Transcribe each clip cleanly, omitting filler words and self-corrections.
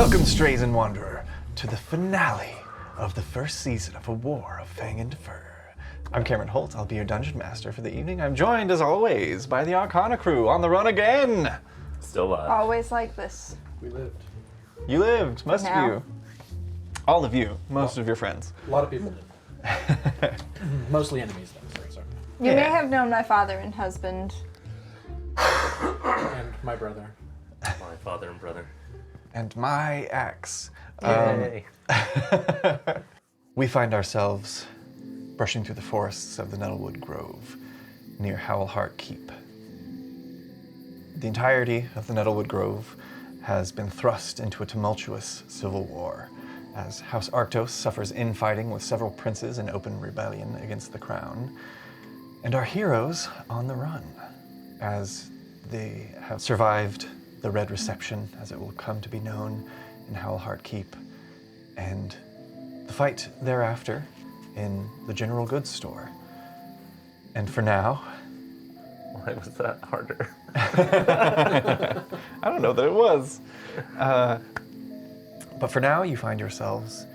Welcome, strays and wanderer, to the finale of the first season of A War of Fang and Fur. I'm Cameron Holt. I'll be your dungeon master for the evening. I'm joined, as always, by the Arcana crew on the run again. Still alive. Always like this. We lived. You lived, most of Now. you. All of you, most of your friends. A lot of people did. Mostly enemies, though. Sorry. You Yeah. may have known my father and husband. And my brother. My father and brother. And my axe. Yay. We find ourselves brushing through the forests of the Nettlewood Grove near Howlheart Keep. The entirety of the Nettlewood Grove has been thrust into a tumultuous civil war as House Arctos suffers infighting with several princes in open rebellion against the crown, and our heroes on the run as they have survived the Red Reception, as it will come to be known, in Howlheart Keep, and the fight thereafter in the general goods store. And for now, Why was that harder? I don't know that it was. But for now, you find yourselves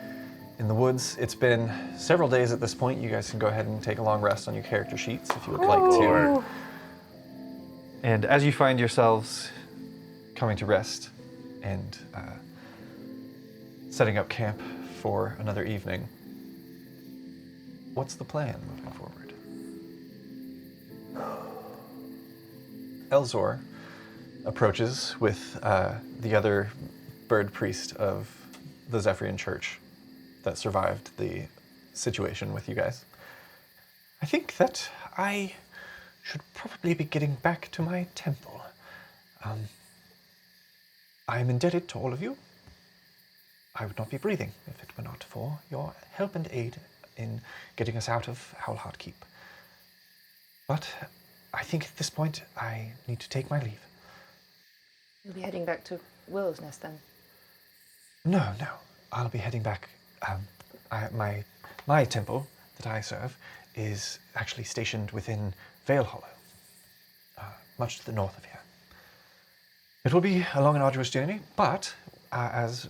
in the woods. It's been several days at this point. You guys can go ahead and take a long rest on your character sheets if you would like to. Ooh. And as you find yourselves coming to rest and setting up camp for another evening, what's the plan moving forward? Elzor approaches with the other bird priest of the Zephyrian Church that survived the situation with you guys. I think that I should probably be getting back to my temple. I am indebted to all of you. I would not be breathing if it were not for your help and aid in getting us out of Howlheart Keep. But I think at this point I need to take my leave. You'll be heading back to Willow's Nest then? No. I'll be heading back. My temple that I serve is actually stationed within Vale Hollow, much to the north of here. It will be a long and arduous journey, but as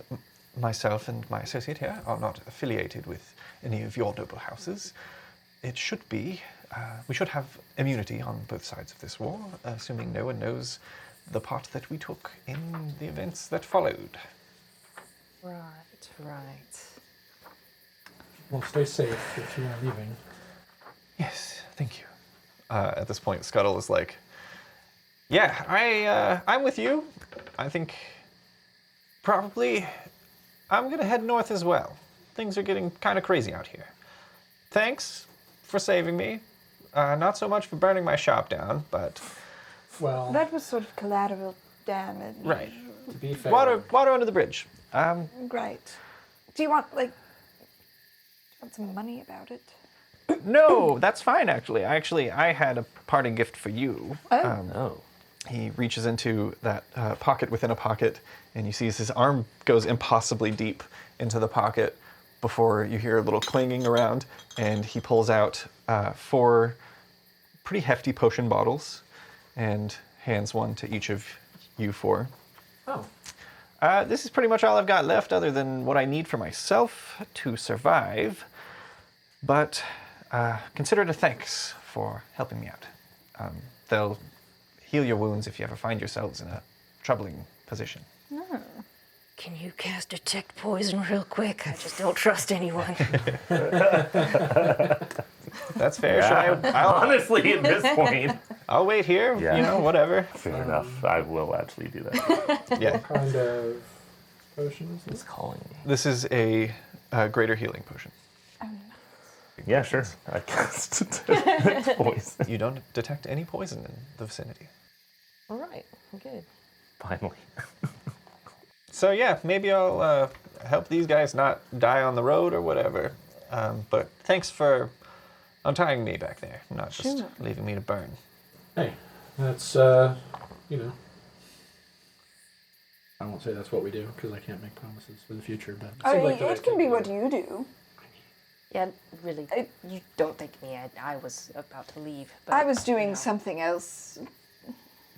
myself and my associate here are not affiliated with any of your noble houses, it should be, we should have immunity on both sides of this war, assuming no one knows the part that we took in the events that followed. Right. Well, stay safe if you are leaving. Yes, thank you. At this point, Skjoll is like, yeah, I'm with you. I think probably I'm gonna head north as well. Things are getting kind of crazy out here. Thanks for saving me. Not so much for burning my shop down, but Well, That was sort of collateral damage. right. to be fair, Water under the bridge. Great. Do you want, some money about it? No, that's fine, actually. I had a parting gift for you. Oh. He reaches into that pocket within a pocket, and you see as his arm goes impossibly deep into the pocket before you hear a little clanging around, and he pulls out 4 pretty hefty potion bottles and hands one to each of you 4. Oh, This is pretty much all I've got left other than what I need for myself to survive, but consider it a thanks for helping me out. They'll heal your wounds if you ever find yourselves in a troubling position. Can you cast Detect Poison real quick? I just don't trust anyone. That's fair. I'll Honestly, at this point. I'll wait here. Yeah. Whatever. Fair enough. I will actually do that. Yeah. kind of potions. He's calling me. This is a greater healing potion. Yeah, sure. I cast Detect Poison. You don't detect any poison in the vicinity. All right, good. Finally. So yeah, maybe I'll help these guys not die on the road or whatever. But thanks for untying me back there, not just leaving me to burn. Hey, that's, you know. I won't say that's what we do, because I can't make promises for the future, but I seemed mean, like the right it can thing be to what do. you do. Yeah, really. You don't think me. I was about to leave. But, I was doing you know. something else.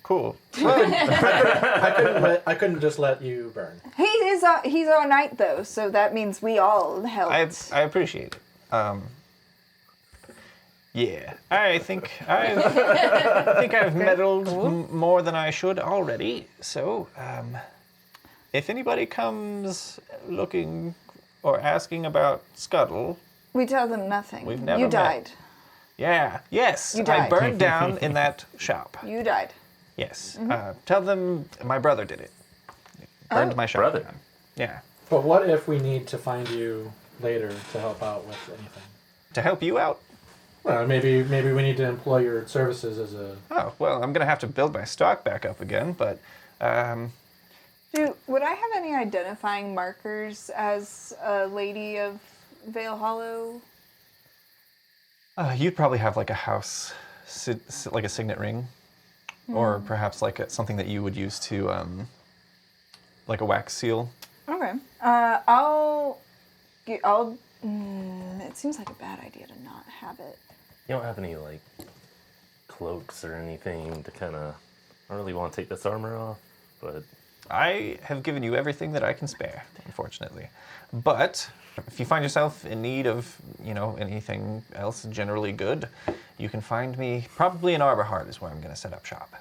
Cool. I couldn't just let you burn. He's our knight though, so that means we all helped. I appreciate it. Yeah, I think I've meddled more than I should already. So, if anybody comes looking or asking about Skjoll, We tell them nothing. We've never You met. died. yes, You I died. burned down in that shop. You died. Yes, tell them my brother did it. Burned my shop Brother. down. Yeah, But what if we need to find you later to help out with anything? to help you out. Well, maybe we need to employ your services as a. Oh well, I'm gonna have to build my stock back up again, but Would I have any identifying markers as a lady of Vale Hollow? you'd probably have like a house, like a signet ring, or perhaps like something that you would use to, like a wax seal. Okay. It seems like a bad idea to not have it. You don't have any like cloaks or anything to kind of. I don't really want to take this armor off, but I have given you everything that I can spare, unfortunately. But if you find yourself in need of, anything else generally good, you can find me probably in Arborheart is where I'm going to set up shop.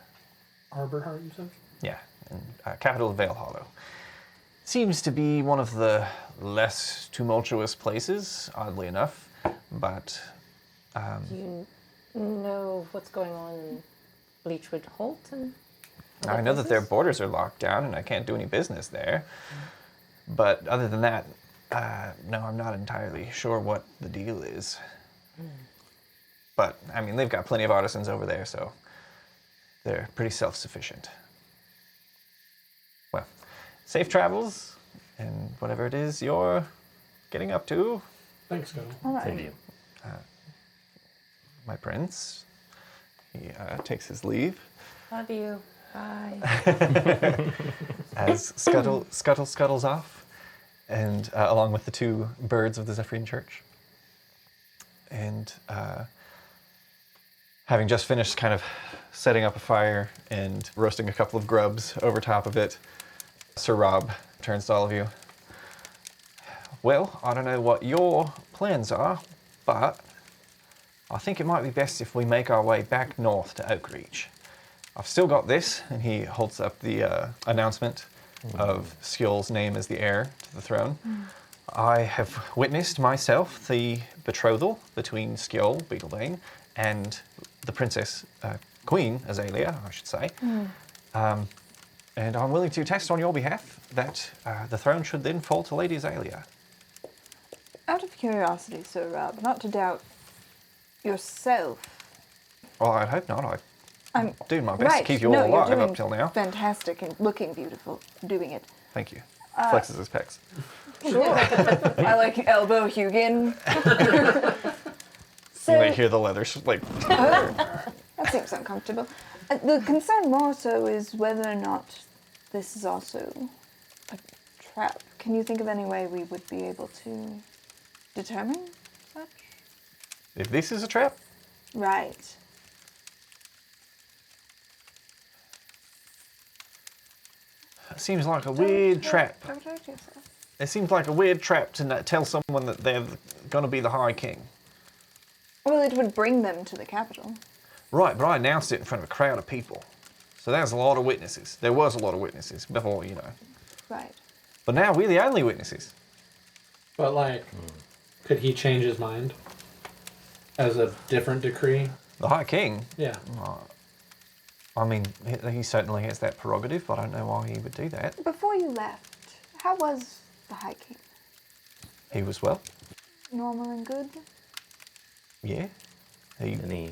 Arborheart, you said? Yeah, in capital of Vale Hollow. Seems to be one of the less tumultuous places, oddly enough, but Do you know what's going on in Bleachwood Holt? And other I know that their places? borders are locked down and I can't do any business there. But other than that, no, I'm not entirely sure what the deal is. But, I mean, they've got plenty of artisans over there, so they're pretty self-sufficient. Well, safe travels, and whatever it is you're getting up to, Thanks, Skjoll. All right. same to you. my prince, he takes his leave. Love you. Bye. As scuttles off, and along with the two birds of the Zephyrian Church. And having just finished kind of setting up a fire and roasting a couple of grubs over top of it, Sir Rob turns to all of you. Well, I don't know what your plans are, but I think it might be best if we make our way back north to Oakreach. I've still got this, and he holds up the announcement of Skjoll's name as the heir to the throne. I have witnessed myself the betrothal between Skjoll, Beetlebane, and the princess, Queen Azalea, I should say. And I'm willing to attest on your behalf that the throne should then fall to Lady Azalea. Out of curiosity, Sir Rob, not to doubt yourself. Well, I'd hope not. I'm doing my best to keep you all you're alive doing up till now. Fantastic and looking beautiful doing it. Thank you. Flexes his pecs. Sure. I like elbow Hugin. You may hear the leather like. That seems uncomfortable. The concern more so is whether or not this is also a trap. Can you think of any way we would be able to determine such? If this is a trap, Right. it seems like a weird trap. Don't hurt yourself. It seems like a weird trap to tell someone that they're going to be the High King. Well, it would bring them to the capital. Right, but I announced it in front of a crowd of people. So there's a lot of witnesses. There was a lot of witnesses before, Right. But now we're the only witnesses. But, like, could he change his mind? As a different decree? The High King, Yeah. I mean, he certainly has that prerogative, but I don't know why he would do that. Before you left, how was the High King? He was, well, Normal and good? yeah. He Any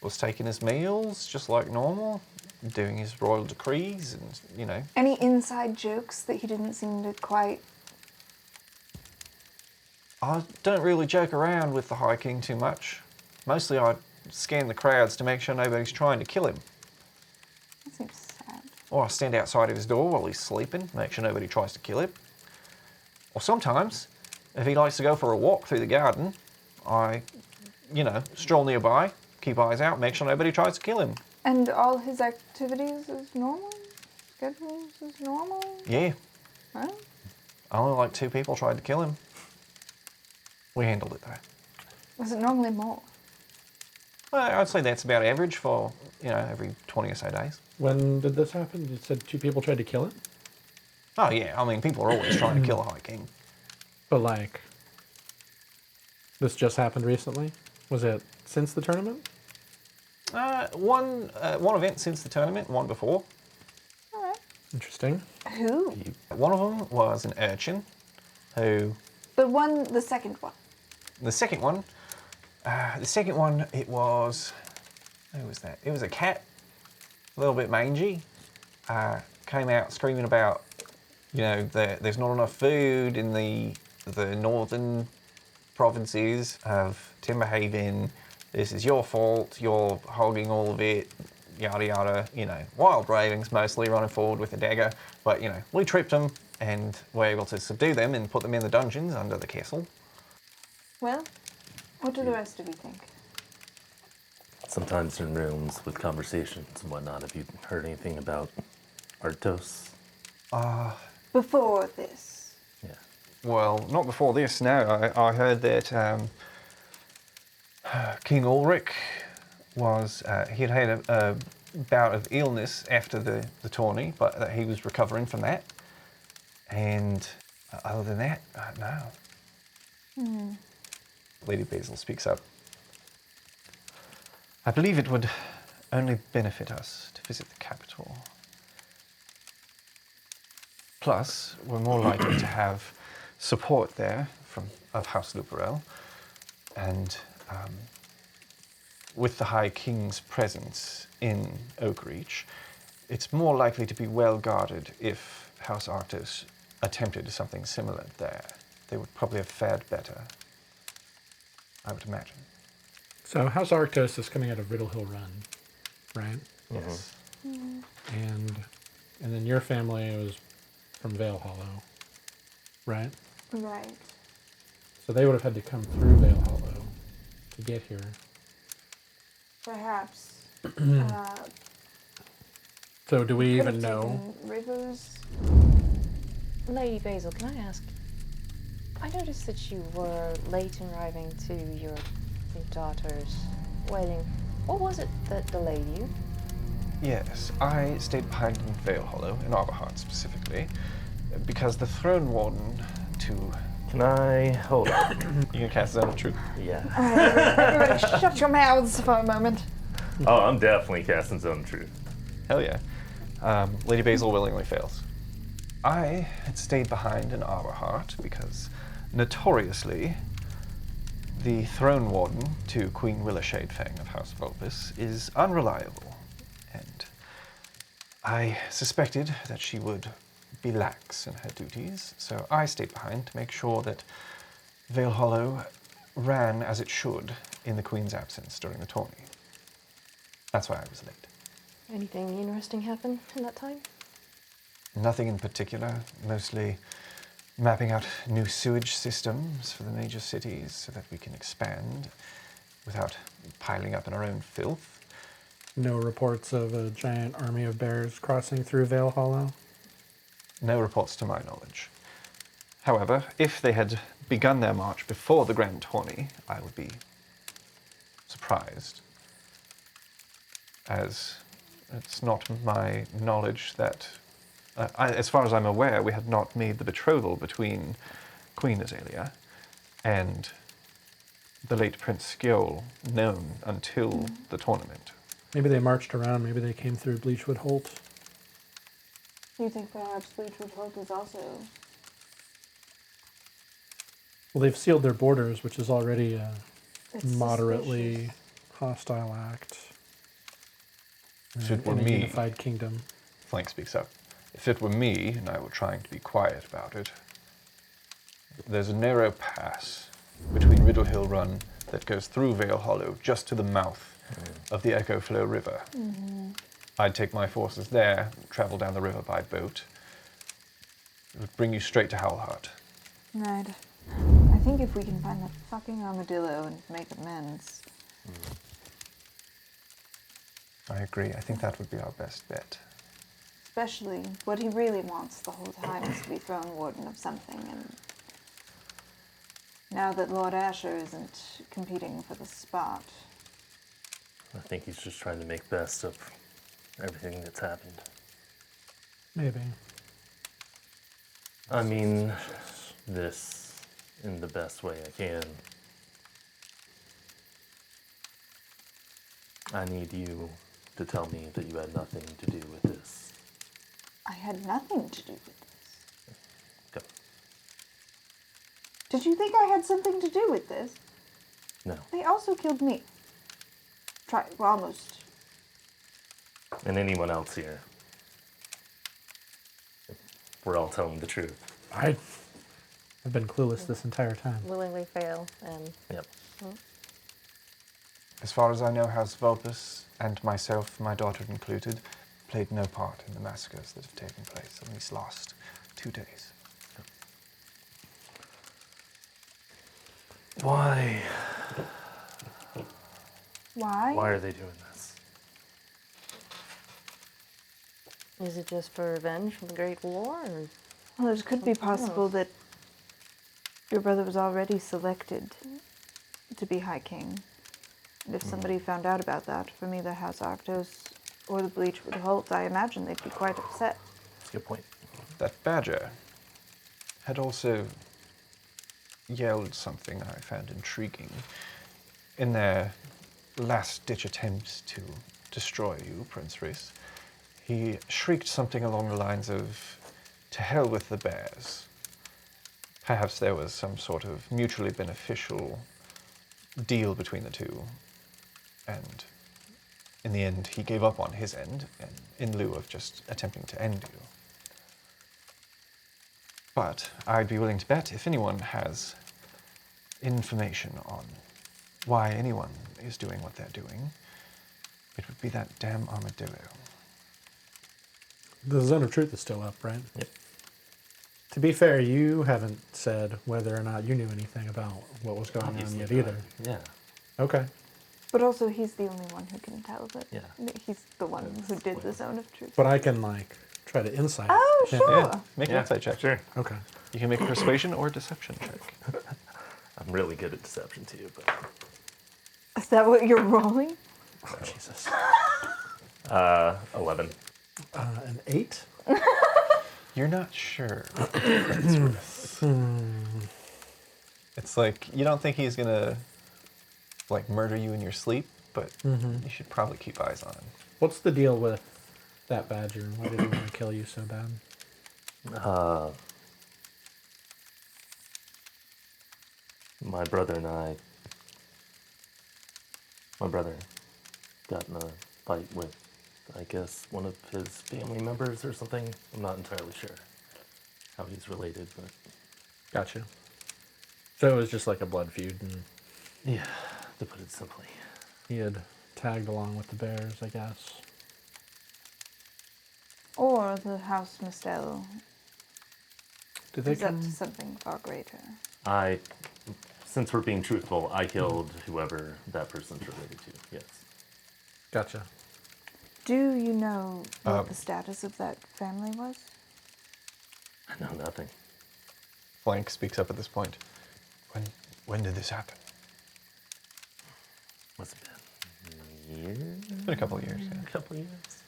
was taking his meals just like normal, doing his royal decrees, and, Any inside jokes that he didn't seem to quite... I don't really joke around with the High King too much. Mostly I scan the crowds to make sure nobody's trying to kill him. That seems sad. Or I stand outside of his door while he's sleeping, make sure nobody tries to kill him. Or sometimes, if he likes to go for a walk through the garden, I, stroll nearby, keep eyes out, make sure nobody tries to kill him. And all his activities is normal? Schedules is normal? Yeah, Huh? only like 2 people tried to kill him. We handled it though. Was it normally more? Well, I'd say that's about average for, every 20 or so days. When did this happen? You said 2 people tried to kill it? Oh yeah, I mean, people are always trying to kill a High King. But like, this just happened recently? Was it since the tournament? One event since the tournament, one before. Alright. Interesting. Who? One of them was an urchin who... The second one. The second one, it was... Who was that? It was a cat, a little bit mangy. Came out screaming about, there's not enough food in the northern provinces of Timberhaven. This is your fault. You're hogging all of it. Yada yada. Wild ravings mostly, running forward with a dagger. But we tripped them and were able to subdue them and put them in the dungeons under the castle. Well, what do the rest of you think? Sometimes in rooms with conversations and whatnot, have you heard anything about Artos? Before this. Yeah. Well, not before this. No, I heard that King Ulrich was he'd had a bout of illness after the tourney, but that he was recovering from that. And other than that, no. Lady Basil speaks up. I believe it would only benefit us to visit the capital. Plus, we're more likely to have support there of House Luperel, and with the High King's presence in Oakreach, it's more likely to be well guarded if House Arctos attempted something similar there. They would probably have fared better, I would imagine. So House Arctos is coming out of Riddle Hill Run, right? Yes. And then your family was from Vale Hollow, right? Right. So they would have had to come through Vale Hollow to get here. Perhaps. So do we Could even have know? taken Rivers. Lady Basil, can I ask? I noticed that you were late in arriving to your daughter's wedding. What was it that delayed you? Yes, I stayed behind in Vale Hollow, in Arborheart specifically, because the Throne Warden Can I hold on? You can cast Zone of Truth. Yeah. Everybody shut your mouths for a moment. Oh, I'm definitely casting Zone of Truth. Hell yeah. Lady Basil willingly fails. I had stayed behind in Arborheart because, notoriously, the Throne Warden to Queen Willowshade Fang of House Vulpus is unreliable, and I suspected that she would be lax in her duties, so I stayed behind to make sure that Vale Hollow ran as it should in the Queen's absence during the tourney. That's why I was late. Anything interesting happen in that time? Nothing in particular, mostly mapping out new sewage systems for the major cities so that we can expand without piling up in our own filth. No reports of a giant army of bears crossing through Vale Hollow? No reports to my knowledge. However, if they had begun their march before the Grand Tourney, I would be surprised, as it's not my knowledge that, as far as I'm aware, we had not made the betrothal between Queen Azalea and the late Prince Skjoll known until the tournament. Maybe they marched around, maybe they came through Bleachwood Holt. You think perhaps Bleachwood Holt is also... Well, they've sealed their borders, which is already a It's moderately suspicious. hostile act. If it were in a me, unified kingdom. Flank speaks up. If it were me, and I were trying to be quiet about it, there's a narrow pass between Riddle Hill Run that goes through Vale Hollow just to the mouth of the Echo Flow River. I'd take my forces there, travel down the river by boat. It would bring you straight to Howlheart. Right. I think if we can find that fucking armadillo and make amends. I agree. I think that would be our best bet. Especially what he really wants the whole time is to be Throne Warden of something, and now that Lord Asher isn't competing for the spot. I think he's just trying to make best of everything that's happened. Maybe. I mean, this in the best way I can. I need you to tell me that you had nothing to do with this. I had nothing to do with this. Go. Did you think I had something to do with this? No. They also killed me. Well, almost. And anyone else here. We're all telling the truth. I've been clueless this entire time. Willingly fail and Yep. As far as I know, House Vulpus and myself, my daughter included, played no part in the massacres that have taken place in these last 2 days. Why? Why? Why are they doing this? is it just for revenge from the Great War? Or? Well, it could be possible that your brother was already selected to be High King. And if somebody found out about that from either House Arctos or the Bleachwood Holt, I imagine they'd be quite upset. That's a good point. That badger had also yelled something I found intriguing. In their last-ditch attempts to destroy you, Prince Rhys, he shrieked something along the lines of, "To hell with the bears." Perhaps there was some sort of mutually beneficial deal between the two, and in the end, he gave up on his end, in lieu of just attempting to end you. But I'd be willing to bet if anyone has information on why anyone is doing what they're doing, it would be that damn armadillo. The Zone of Truth is still up, right? Yep. To be fair, you haven't said whether or not you knew anything about what was going on Obviously yet not. either. Yeah. Okay. But also, he's the only one who can tell that. Yeah. He's the one who did the Zone of Truth. But I can, like, try to insight. Oh, him. sure. Yeah, make an insight check. Sure. Okay. You can make a persuasion or deception check. I'm really good at deception too, but Is that what you're rolling? Oh, Jesus. 11. An 8? You're not sure. Prince Rhys. It's like, you don't think he's gonna, like, murder you in your sleep, but you should probably keep eyes on him. What's the deal with that badger? Why did he want to kill you so bad? My brother and I. My brother got in a fight with, I guess, one of his family members or something. I'm not entirely sure how he's related, but Gotcha. So it was just like a blood feud, and yeah, to put it simply. he had tagged along with the bears, I guess. Or the House Mistel Did they is up come? to something far greater. Since we're being truthful, I killed whoever that person's related to. Yes. Gotcha. Do you know what the status of that family was? I know nothing. Blank speaks up at this point. When did this happen? What's it been? A year? It's been a couple of years, yeah. A couple of years?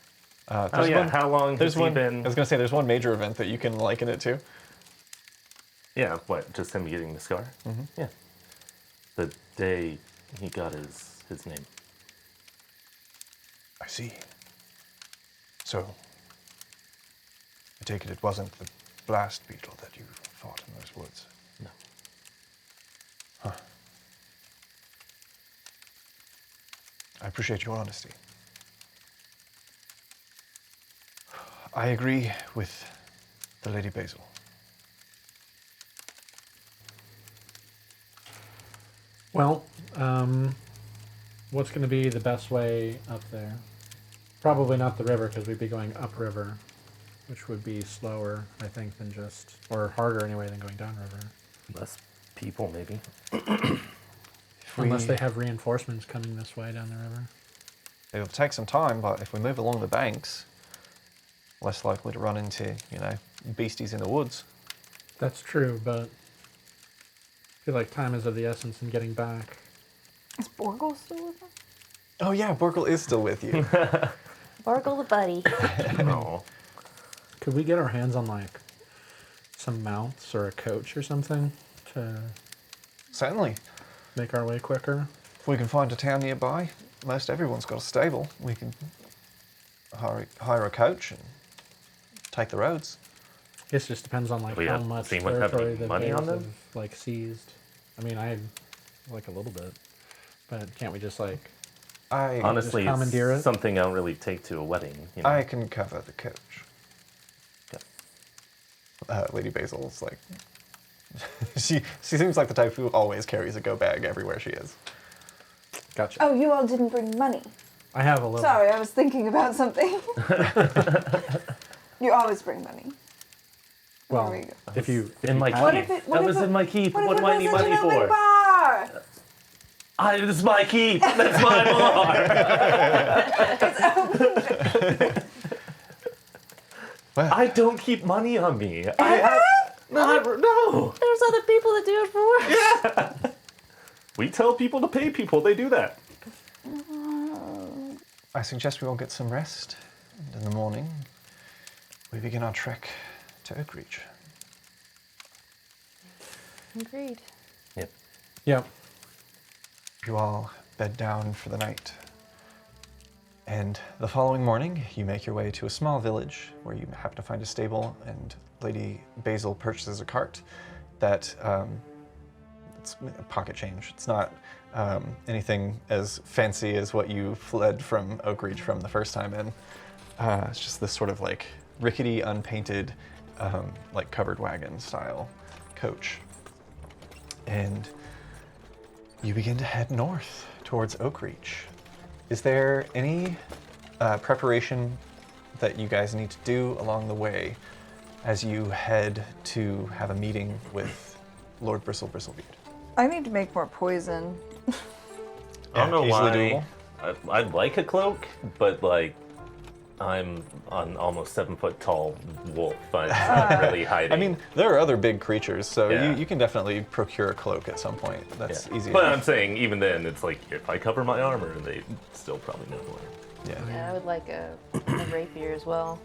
There's Oh yeah, one- how long There's has he one. been? I was gonna say there's one major event that you can liken it to. Yeah, what? Just him getting the scar? Mm-hmm. Yeah. The day he got his name. I see. So, I take it wasn't the blast beetle that you fought in those woods. No. Huh. I appreciate your honesty. I agree with the Lady Basil. Well, what's going to be the best way up there? Probably not the river, because we'd be going upriver, which would be slower, I think, than just, or harder anyway, than going downriver. Less people, maybe. Unless they have reinforcements coming this way down the river. It'll take some time, but if we move along the banks, less likely to run into, beasties in the woods. That's true, but I feel like time is of the essence in getting back. Is Borgle still with us? Oh yeah, Borgle is still with you. Borgle the buddy. Oh. Could we get our hands on, like, some mounts or a coach or something to Certainly. make our way quicker? If we can find a town nearby, most everyone's got a stable. We can hire a coach and take the roads. I guess it just depends on, like, We how have much seen what happened. territory the Money on Bears them? have, like, seized. I mean, I like a little bit, but can't we just, like... Honestly, commandeer it's it? something I don't really take to a wedding. I can cover the coach. Okay. Lady Basil's like, she seems like the type who always carries a go bag everywhere she is. Gotcha. Oh, you all didn't bring money. I have a little. Sorry, I was thinking about something. You always bring money. Well, There we go. if you in my have keep. it. What That if was it- in my keep. What What if do it I need was a money gentleman for? bar? It's my keep. That's my bar. Well, I don't keep money on me. I have no. There's other people that do it for us. We tell people to pay people. They do that. I suggest we all get some rest, and in the morning, we begin our trek to Oakreach. Agreed. Yep. Yep. You all bed down for the night. And the following morning, you make your way to a small village where you happen to find a stable, and Lady Basil purchases a cart that it's pocket change. It's not anything as fancy as what you fled from Oakreach from the first time in. It's just this sort of like rickety, unpainted, like covered wagon style coach. And you begin to head north towards Oakreach. Is there any preparation that you guys need to do along the way as you head to have a meeting with Lord Bristlebeard? I need to make more poison. I don't know easily why. I'd like a cloak, but like, I'm an almost 7 foot tall wolf. I'm not really hiding. I mean, there are other big creatures, so Yeah. you can definitely procure a cloak at some point. That's Yeah. easy But enough. I'm saying, even then, it's like if I cover my armor, they still probably know who I am. Yeah. Yeah, I would like a rapier as well.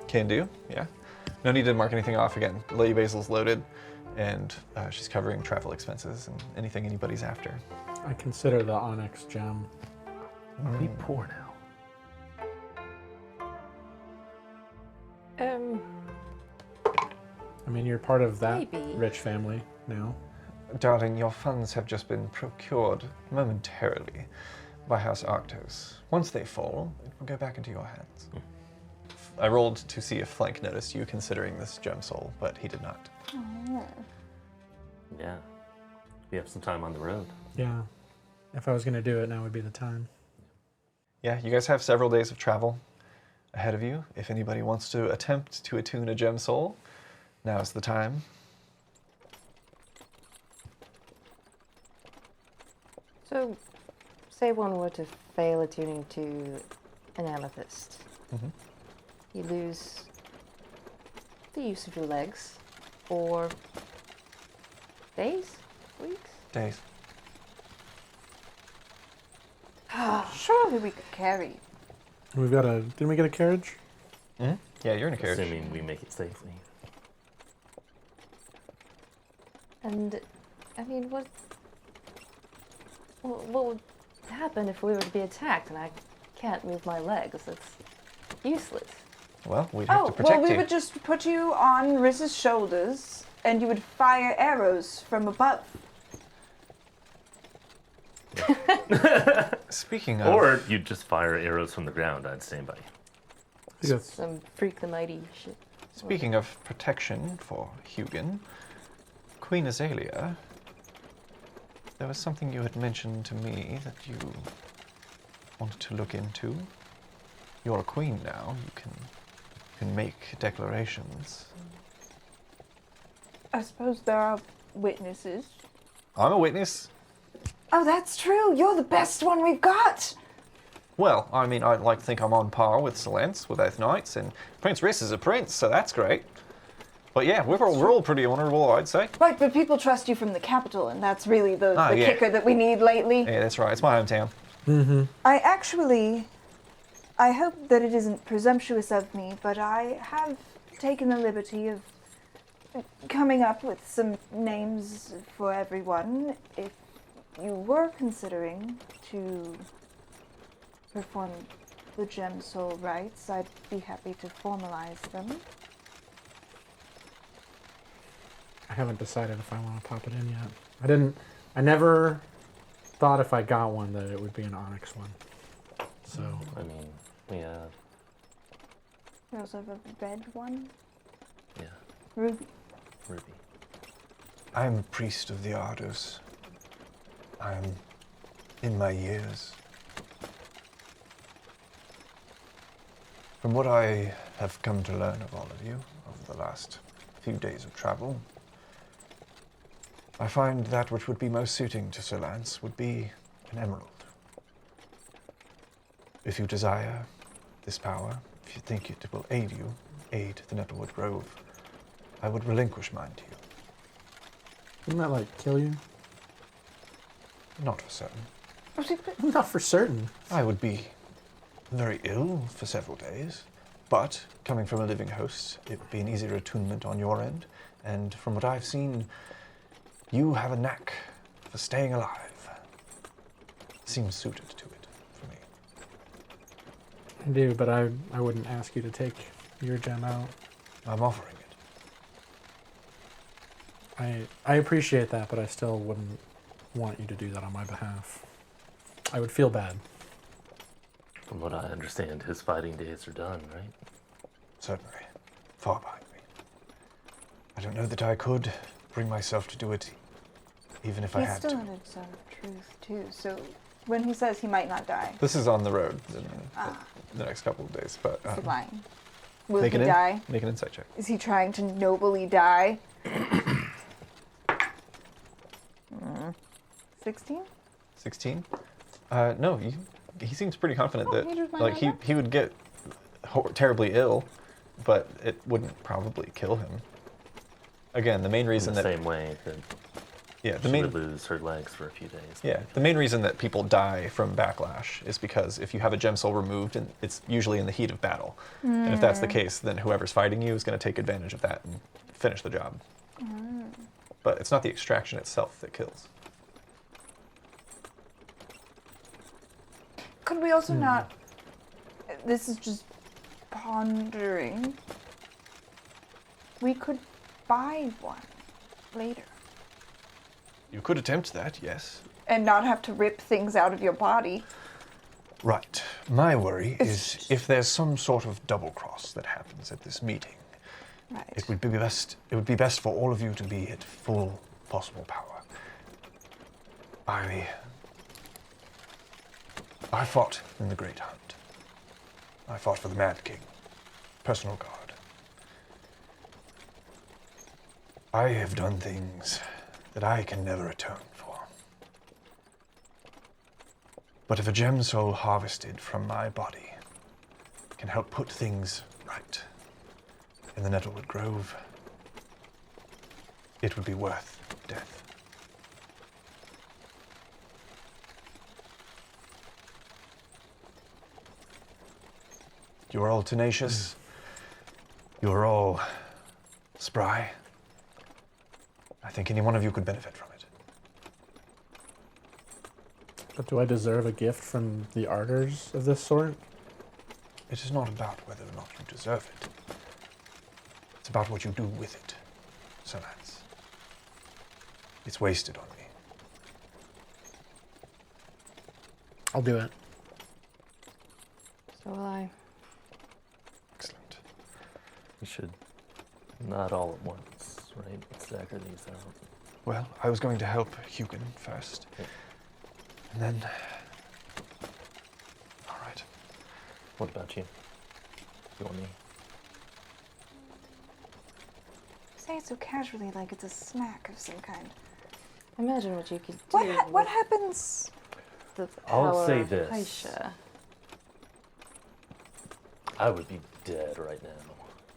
Can do, yeah. No need to mark anything off again. Lady Basil's loaded, and she's covering travel expenses and anything anybody's after. I consider the onyx gem. Be poor now. I mean, you're part of that Maybe. rich family now. Darling, your funds have just been procured momentarily by House Arctos. Once they fall, it will go back into your hands. I rolled to see if Flank noticed you considering this gem soul, but he did not. Yeah. We have some time on the road. Yeah. If I was going to do it, now would be the time. Yeah, you guys have several days of travel ahead of you. If anybody wants to attempt to attune a gem soul, now's the time. So, say one were to fail attuning to an amethyst. Mhm. You lose the use of your legs for days, weeks. Days. Surely we could carry. We've got a. Didn't we get a carriage? Yeah, you're in a carriage. Assuming we make it safely. And, I mean, what would happen if we were to be attacked and I can't move my legs? That's useless. Well, we'd have to Oh, protect well, we you. would just put you on Riss's shoulders, and you would fire arrows from above. Speaking of, Or you'd just fire arrows from the ground. I'd stand by you. I think that's- Some freak the mighty shit. speaking of protection for Hugin, Queen Azalea, there was something you had mentioned to me that you wanted to look into. You're a queen now. You can make declarations. I suppose there are witnesses. I'm a witness. Oh, that's true. You're the best one we've got. Well, I mean, I'd like to think I'm on par with Solence. We're both knights, and Prince Rhys is a prince, so that's great. But yeah, we're all pretty honourable, I'd say. Right, but people trust you from the capital, and that's really the Oh, yeah. kicker that we need lately. Yeah, that's right. It's my hometown. I hope that it isn't presumptuous of me, but I have taken the liberty of coming up with some names for everyone. If you were considering to perform the gem soul rites, I'd be happy to formalize them. I haven't decided if I want to pop it in yet. I never thought if I got one that it would be an onyx one. So, I mean, we have, We also have a red one. yeah, Ruby. Ruby. I'm a priest of the Ardous. I'm in my years. From what I have come to learn of all of you over the last few days of travel, I find that which would be most suiting to Sir Lance would be an emerald. If you desire this power, if you think it will aid the Nettlewood Grove, I would relinquish mine to you. wouldn't that, like, kill you? Not for certain. Not for certain. I would be very ill for several days, but coming from a living host, it would be an easier attunement on your end, and from what I've seen, you have a knack for staying alive. Seems suited to it for me. I do, but I wouldn't ask you to take your gem out. I'm offering it. I appreciate that, but I still wouldn't want you to do that on my behalf. I would feel bad. From what I understand, his fighting days are done, right? Certainly. Far behind me. I don't know that I could bring myself to do it, even if I He's had still to. under some truth, too, so when he says he might not die, This is on the road in the next couple of days, but is he lying? Will make he an die? make an insight check. Is he trying to nobly die? 16? 16? No, he seems pretty confident that he just might like not he would get terribly ill, but it wouldn't probably kill him. Again, the main In reason the that same way that the she main would lose her legs for a few days. yeah the main reason that people die from backlash is because if you have a gem soul removed, and it's usually in the heat of battle, and if that's the case, then whoever's fighting you is going to take advantage of that and finish the job. But it's not the extraction itself that kills. Could we also not... This is just pondering. We could buy one later. You could attempt that, yes. And not have to rip things out of your body. Right. My worry It's is if there's some sort of double cross that happens at this meeting. Right. It would be best for all of you to be at full possible power. I fought in the Great Hunt. I fought for the Mad King, personal guard. I have done things that I can never atone for. But if a gem soul harvested from my body can help put things right in the Nettlewood Grove, it would be worth death. You're all tenacious. You're all spry. I think any one of you could benefit from it. But do I deserve a gift from the ardors of this sort? It is not about whether or not you deserve it. It's about what you do with it, Sir Lance. It's wasted on me. I'll do it. So will I. Excellent. We should not all at once, right? Stagger these out. Well, I was going to help Hugin first. Yeah. And then... All right. What about you? You want me? You say it so casually, like it's a snack of some kind. Imagine what you could do. What with happens? the I'll power say of this. Aisha. I would be dead right now,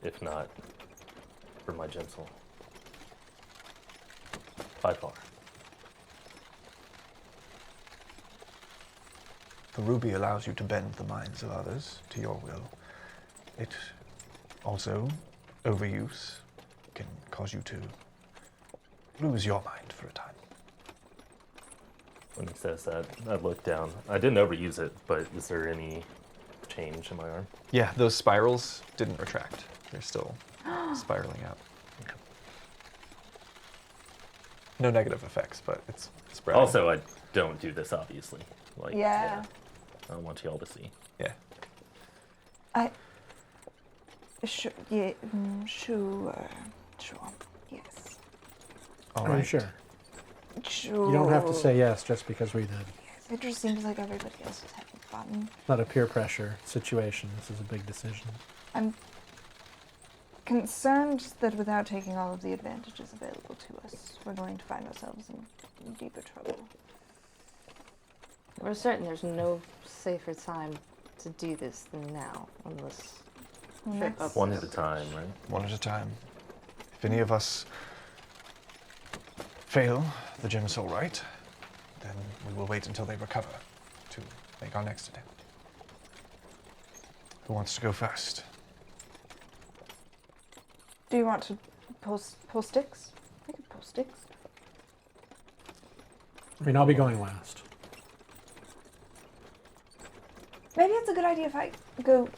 if not for my gem soul. By far. The ruby allows you to bend the minds of others to your will. It also, overuse, can cause you to lose your mind for a time. When he says that, I look down. I didn't overuse it, but is there any change in my arm? Yeah, those spirals didn't retract. They're still spiraling out. Okay. No negative effects, but it's spreading. Also, I don't do this, obviously. Like, Yeah. I don't want y'all to see. Yeah. Sure. Yeah. Sure. Yes. All Are you right. sure? Sure. You don't have to say yes just because we did. Yes, it just seems like everybody else is having fun. Not a peer pressure situation. This is a big decision. I'm concerned that without taking all of the advantages available to us, we're going to find ourselves in deeper trouble. We're certain there's no safer time to do this than now, on this Well, trip that's- up. One at a time, right? One at a time. If any of us fail the gem soul rite, then we will wait until they recover to make our next attempt. Who wants to go first? Do you want to pull sticks? I can pull sticks. I mean, I'll be going last. Maybe it's a good idea if I go.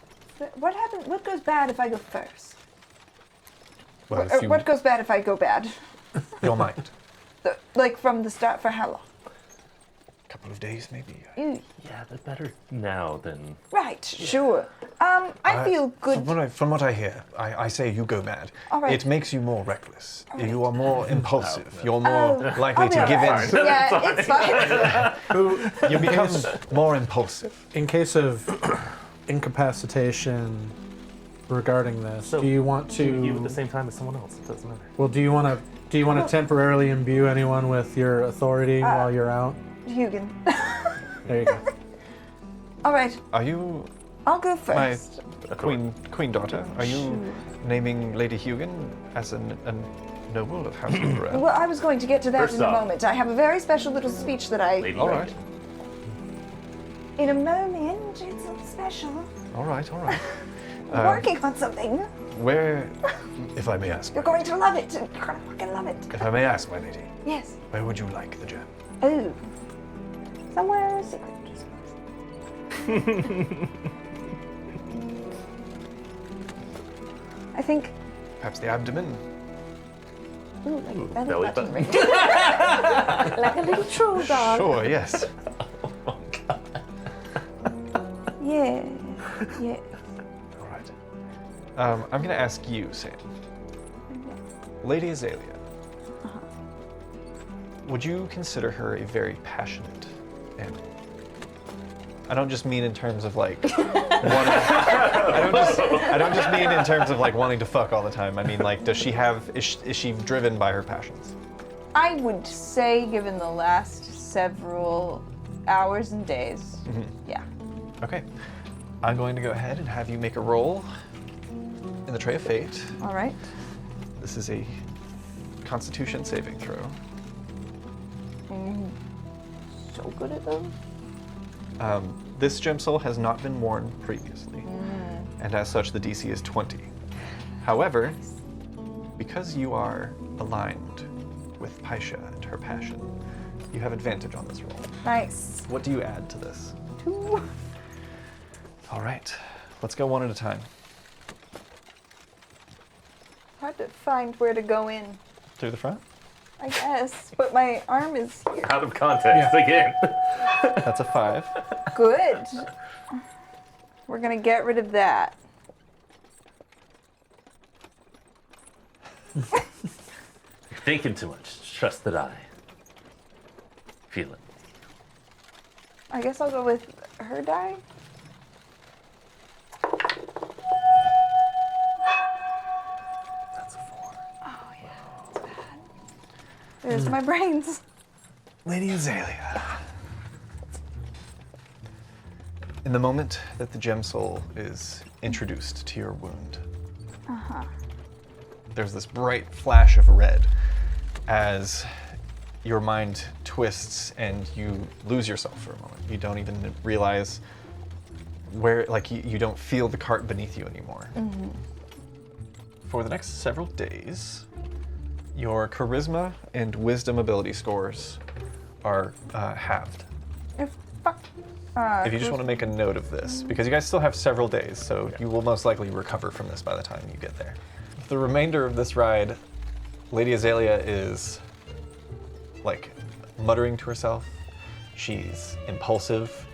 What happens? What goes bad if I go first? Well, Or what goes bad if I go bad? your mind. Like from the start, for how long? A couple of days, maybe. Ew. Yeah, but better now than... Right, sure. I feel good. From what I hear, I say you go mad. All right. It makes you more reckless. All right. You are more impulsive. Oh, You're more likely I'll be to give alright. in. Yeah, it's fine. You become more impulsive. In case of incapacitation regarding this, So, do you want to? You at the same time as someone else. It doesn't matter. Well, do you want to temporarily imbue anyone with your authority while you're out? Hugin. There you go. All right, Are you I'll go my first. queen daughter? Are you Sure. naming Lady Hugin as a noble of House Uberell? Well, I was going to get to that First in a off- moment. I have a very special little speech that I. Lady All Red. right. In a moment, it's special. All right. I'm working on something. Where, if I may ask, You're going to love it. You're going to fucking love it. if I may ask, my lady, Yes. where would you like the gem? Oh. Somewhere secret. I think. Perhaps the abdomen. Ooh, like Ooh, a belly belly button button. ring. Like a little troll dog. Sure. Yes. Yeah. Yeah. All right. I'm going to ask you, Sam. Lady Azalea. Would you consider her a very passionate animal? I don't just mean in terms of like I don't just mean in terms of like wanting to fuck all the time. I mean like, does she have? Is she driven by her passions? I would say, given the last several hours and days, yeah. Okay. I'm going to go ahead and have you make a roll in the Tray of Fate. All right. This is a Constitution saving throw. I'm so good at those. This gem soul has not been worn previously, and as such, the DC is 20. However, because you are aligned with Paisha and her passion, you have advantage on this roll. Nice. What do you add to this? 2. All right, let's go one at a time. Hard to find where to go in, Through the front? I guess, but my arm is here. Out of context again. That's a 5. Good. We're gonna get rid of that. You're thinking too much. Trust that I feel it. I guess I'll go with her die. That's a 4. Oh yeah, it's bad. There's my brains. Lady Azalea. In the moment that the gem soul is introduced to your wound. There's this bright flash of red as your mind twists and you lose yourself for a moment. You don't even realize where, like, you don't feel the cart beneath you anymore. For the next several days, your charisma and wisdom ability scores are halved. If you just want to make a note of this, because you guys still have several days, so you will most likely recover from this by the time you get there. The remainder of this ride, Lady Azalea is like muttering to herself. She's impulsive.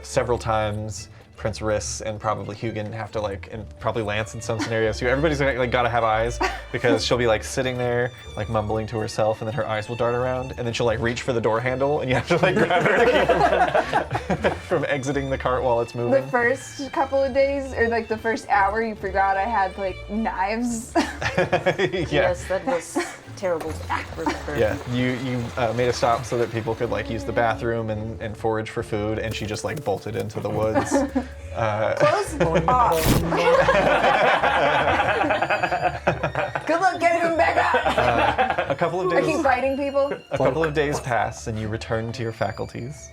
Several times, Prince Riss and probably Hugin have to like, and probably Lance in some scenarios too. Everybody's like gotta have eyes because she'll be like sitting there, like mumbling to herself, and then her eyes will dart around, and then she'll like reach for the door handle, and you have to like grab her to keep from exiting the cart while it's moving. The first couple of days, or like the first hour, you forgot I had like knives. Yes, that was terrible to remember. Yeah, you made a stop so that people could like use the bathroom and forage for food, and she just like bolted into the woods. Close off. Good luck getting him back up. A couple of I keep days, fighting people. a couple of days pass, and you return to your faculties,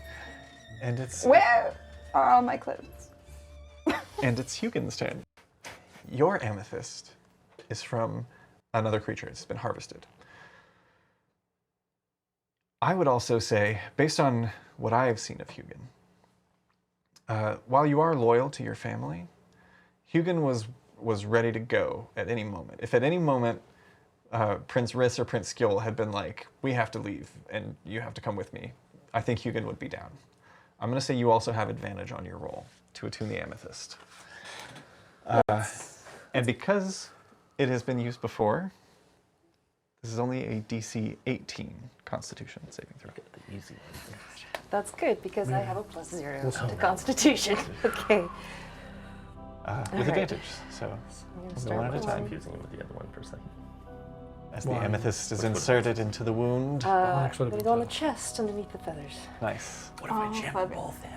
and it's Where are all my clothes? Hugin's turn. Your amethyst is from another creature. It's been harvested. I would also say, based on what I have seen of Hugin, while you are loyal to your family, Hugin was ready to go at any moment. If at any moment Prince Riss or Prince Skjoll had been like, we have to leave and you have to come with me, I think Hugin would be down. I'm going to say you also have advantage on your roll to attune the amethyst. And because it has been used before, this is only a DC 18 Constitution saving throw. Get the easy one. That's good because I have a +0 to Constitution. Okay. With right. advantage, so I'm gonna we'll go start one at a with time. Confusing it with the other one for a second. As the Why? amethyst is Which would- inserted into the wound. I'm Next would gonna be go on the tough. chest underneath the feathers. Nice. What if I jam fun. both in?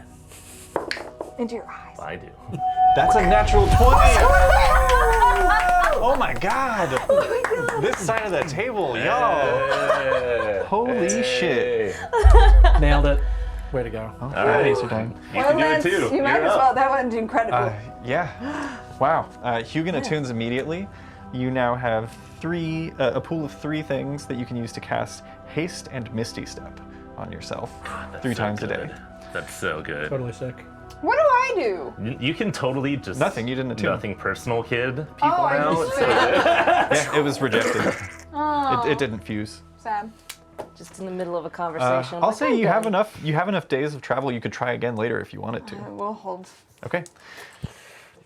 Into your eyes. I do. That's a natural 20! Oh my god! This side of the table, yo! Holy shit. Nailed it. Way to go. Oh, All right. Ace are done. You can do it Lance, too. You might You're as up. well. That one's incredible. Yeah. Wow. Hugin attunes immediately. You now have a pool of 3 things that you can use to cast Haste and Misty Step on yourself That's 3 so times a good. day. That's so good. Totally sick. What do I do? You can totally just Nothing, you didn't attune. Nothing personal, kid. People Oh, I now. just It's so good. Yeah, it was rejected. Oh, It didn't fuse. sad. Just in the middle of a conversation. I'm I'll like, say I'm you have done. enough days of travel. You could try again later if you wanted to. We'll hold Okay.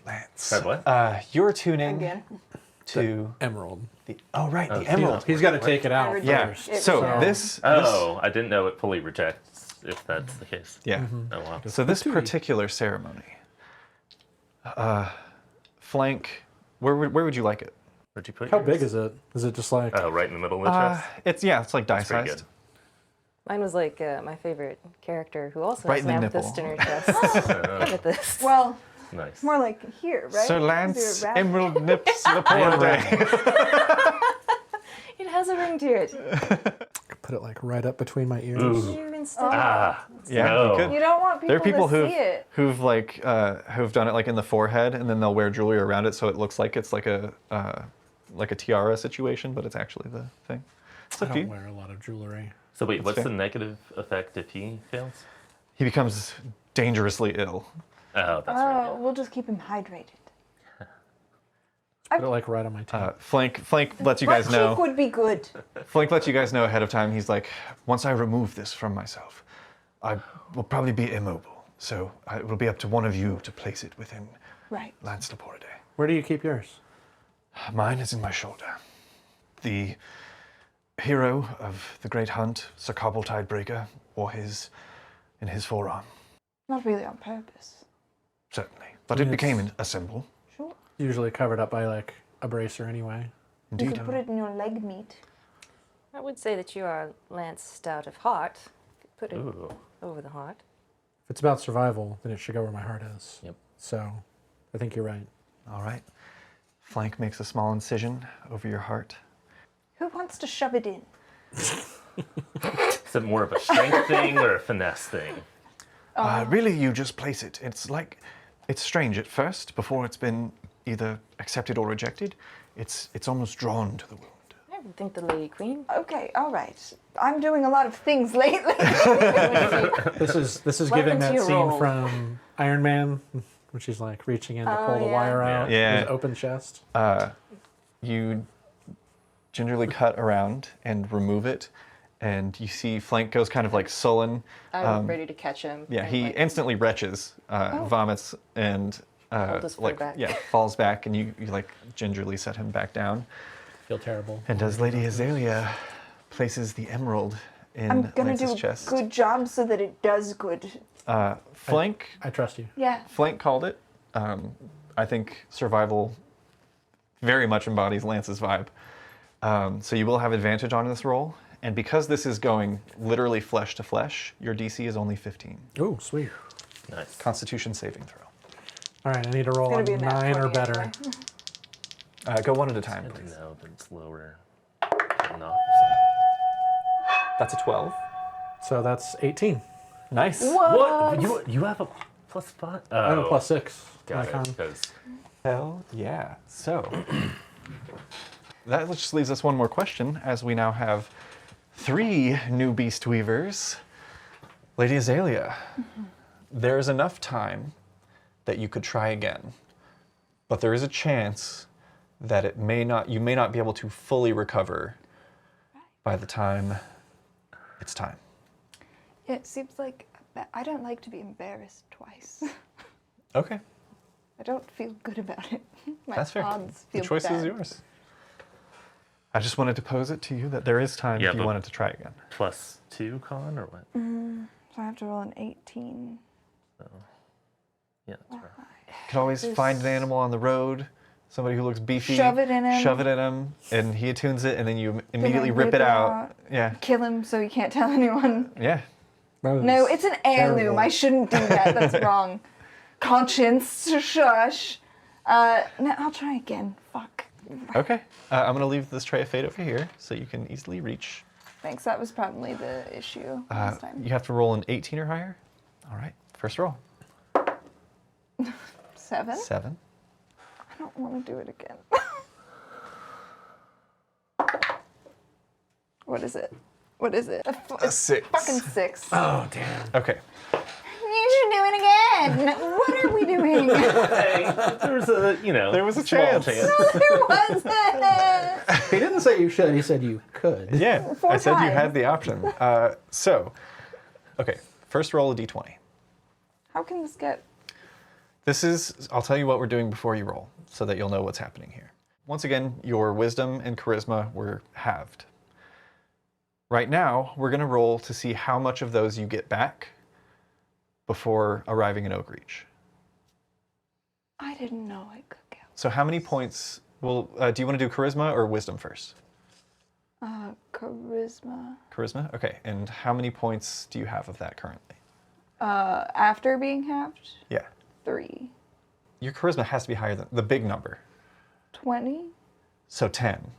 Lance. Said what? You're tuning again. to Emerald. the right, the Oh, emerald. He's got to take it out Right. Yeah. first. So So- this. Oh, I didn't know it fully rejects if that's the case. Yeah. Oh wow. So this Patootie. particular ceremony, flank. Where would you like it? Where'd you put How yours? big is it? Is it just like... Oh, right in the middle of the chest. It's like die That's pretty sized. Mine was like my favorite character who also Right has in an the amethyst in nipple. her chest. Amethyst. Well, Nice. more like here, right? Sir Is Lance there a rabbit? Emerald Nips Laporte. It has a ring to it. Put it like right up between my ears. Ooh. You instead. Ah. Yeah, No. you could. You don't want people There are people to see it. who've done it like in the forehead, and then they'll wear jewelry around it so it looks like it's like a tiara situation, but it's actually the thing. It's I up to don't you. wear a lot of jewelry. So wait, what's fair. the negative effect if he fails? He becomes dangerously ill. Oh, that's right. Oh, we'll just keep him hydrated. Put it like right on my tongue. Flank lets you guys Butt cheek know. would be good. Flank lets you guys know ahead of time. He's like, once I remove this from myself, I will probably be immobile. So it will be up to one of you to place it within Right. Lance Laporte. Where do you keep yours? Mine is in my shoulder. The hero of the Great Hunt, Sir Cobble Tidebreaker, wore his in his forearm, Not really on purpose. certainly. But Yes. it became a symbol. Sure. Usually covered up by like a bracer anyway. You Indeed. could put it in your leg meat. I would say that you are Lance Stout of Heart. Put it Ooh. over the heart. If it's about survival, then it should go where my heart is. Yep. So I think you're right. All right. Flank makes a small incision over your heart. Who wants to shove it in? Is it more of a strength thing or a finesse thing? Really, you just place it. It's strange at first, before it's been either accepted or rejected. It's almost drawn to the wound. I don't think the Lady Queen. Okay, all right. I'm doing a lot of things lately. This is Welcome giving to that your scene role. from Iron Man, when she's like reaching in to pull the yeah. wire out. Yeah. His open chest. You gingerly cut around and remove it, and you see Flank goes kind of like sullen. I'm ready to catch him. Yeah, and, he like, instantly retches, vomits, and Hold his foot back. falls back, and you like gingerly set him back down. Feel terrible. And as Lady Azalea places the emerald in I'm gonna Lance's do a chest, good job so that it does good. Flank I trust you. Yeah. Flank called it. I think survival very much embodies Lance's vibe. So you will have advantage on this roll. And because this is going literally flesh to flesh, your DC is only 15. Ooh, sweet. Nice. Constitution saving throw. All right, I need to roll It's a gonna be a nat 9 or 20 better. anyway. Go one at a time, Good to please. know that it's lower. No. That's a 12. So that's 18. Nice. What? You have a +5? I have a +6. Got Icon. it. Because Hell yeah. So that just leaves us one more question, as we now have 3 new Beast Weavers. Lady Azalea, there's enough time that you could try again, but there is a chance that you may not be able to fully recover by the time it's time. It seems like I don't like to be embarrassed twice. Okay, I don't feel good about it. My that's fair. odds The feel choice bad. is yours. I just wanted to pose it to you that there is time Yeah, if you but- wanted to try again. +2 con or what? So I have to roll an 18. Yeah, that's fair. Could always find an animal on the road, somebody who looks beefy. Shove it in him. Shove it in him, and he attunes it, and then you immediately rip it out. Yeah, Kill him so he can't tell anyone. yeah. No, it's an heirloom. terrible. I shouldn't do that. That's wrong. Conscience, shush. No, I'll try again. Fuck. Okay, I'm gonna leave this tray of fate over here so you can easily reach. Thanks. That was probably the issue last time. You have to roll an 18 or higher. All right, first roll. 7? 7. I don't want to do it again. What is it? What is it? A 6. Fucking 6. Oh, damn. Okay. You should do it again. What are we doing? There was a, There was a small chance. There wasn't. He didn't say you should. He said you could. Yeah, 4 I said you times. had the option. Okay, first roll a d20. How can this get? I'll tell you what we're doing before you roll, so that you'll know what's happening here. Once again, your wisdom and charisma were halved. Right now, we're going to roll to see how much of those you get back before arriving in Oak Reach. I didn't know I could get. So how many points do you want to do charisma or wisdom first? Charisma. Charisma? Okay, and how many points do you have of that currently? After being halved, Yeah. 3. Your charisma has to be higher than the big number. 20. So 10.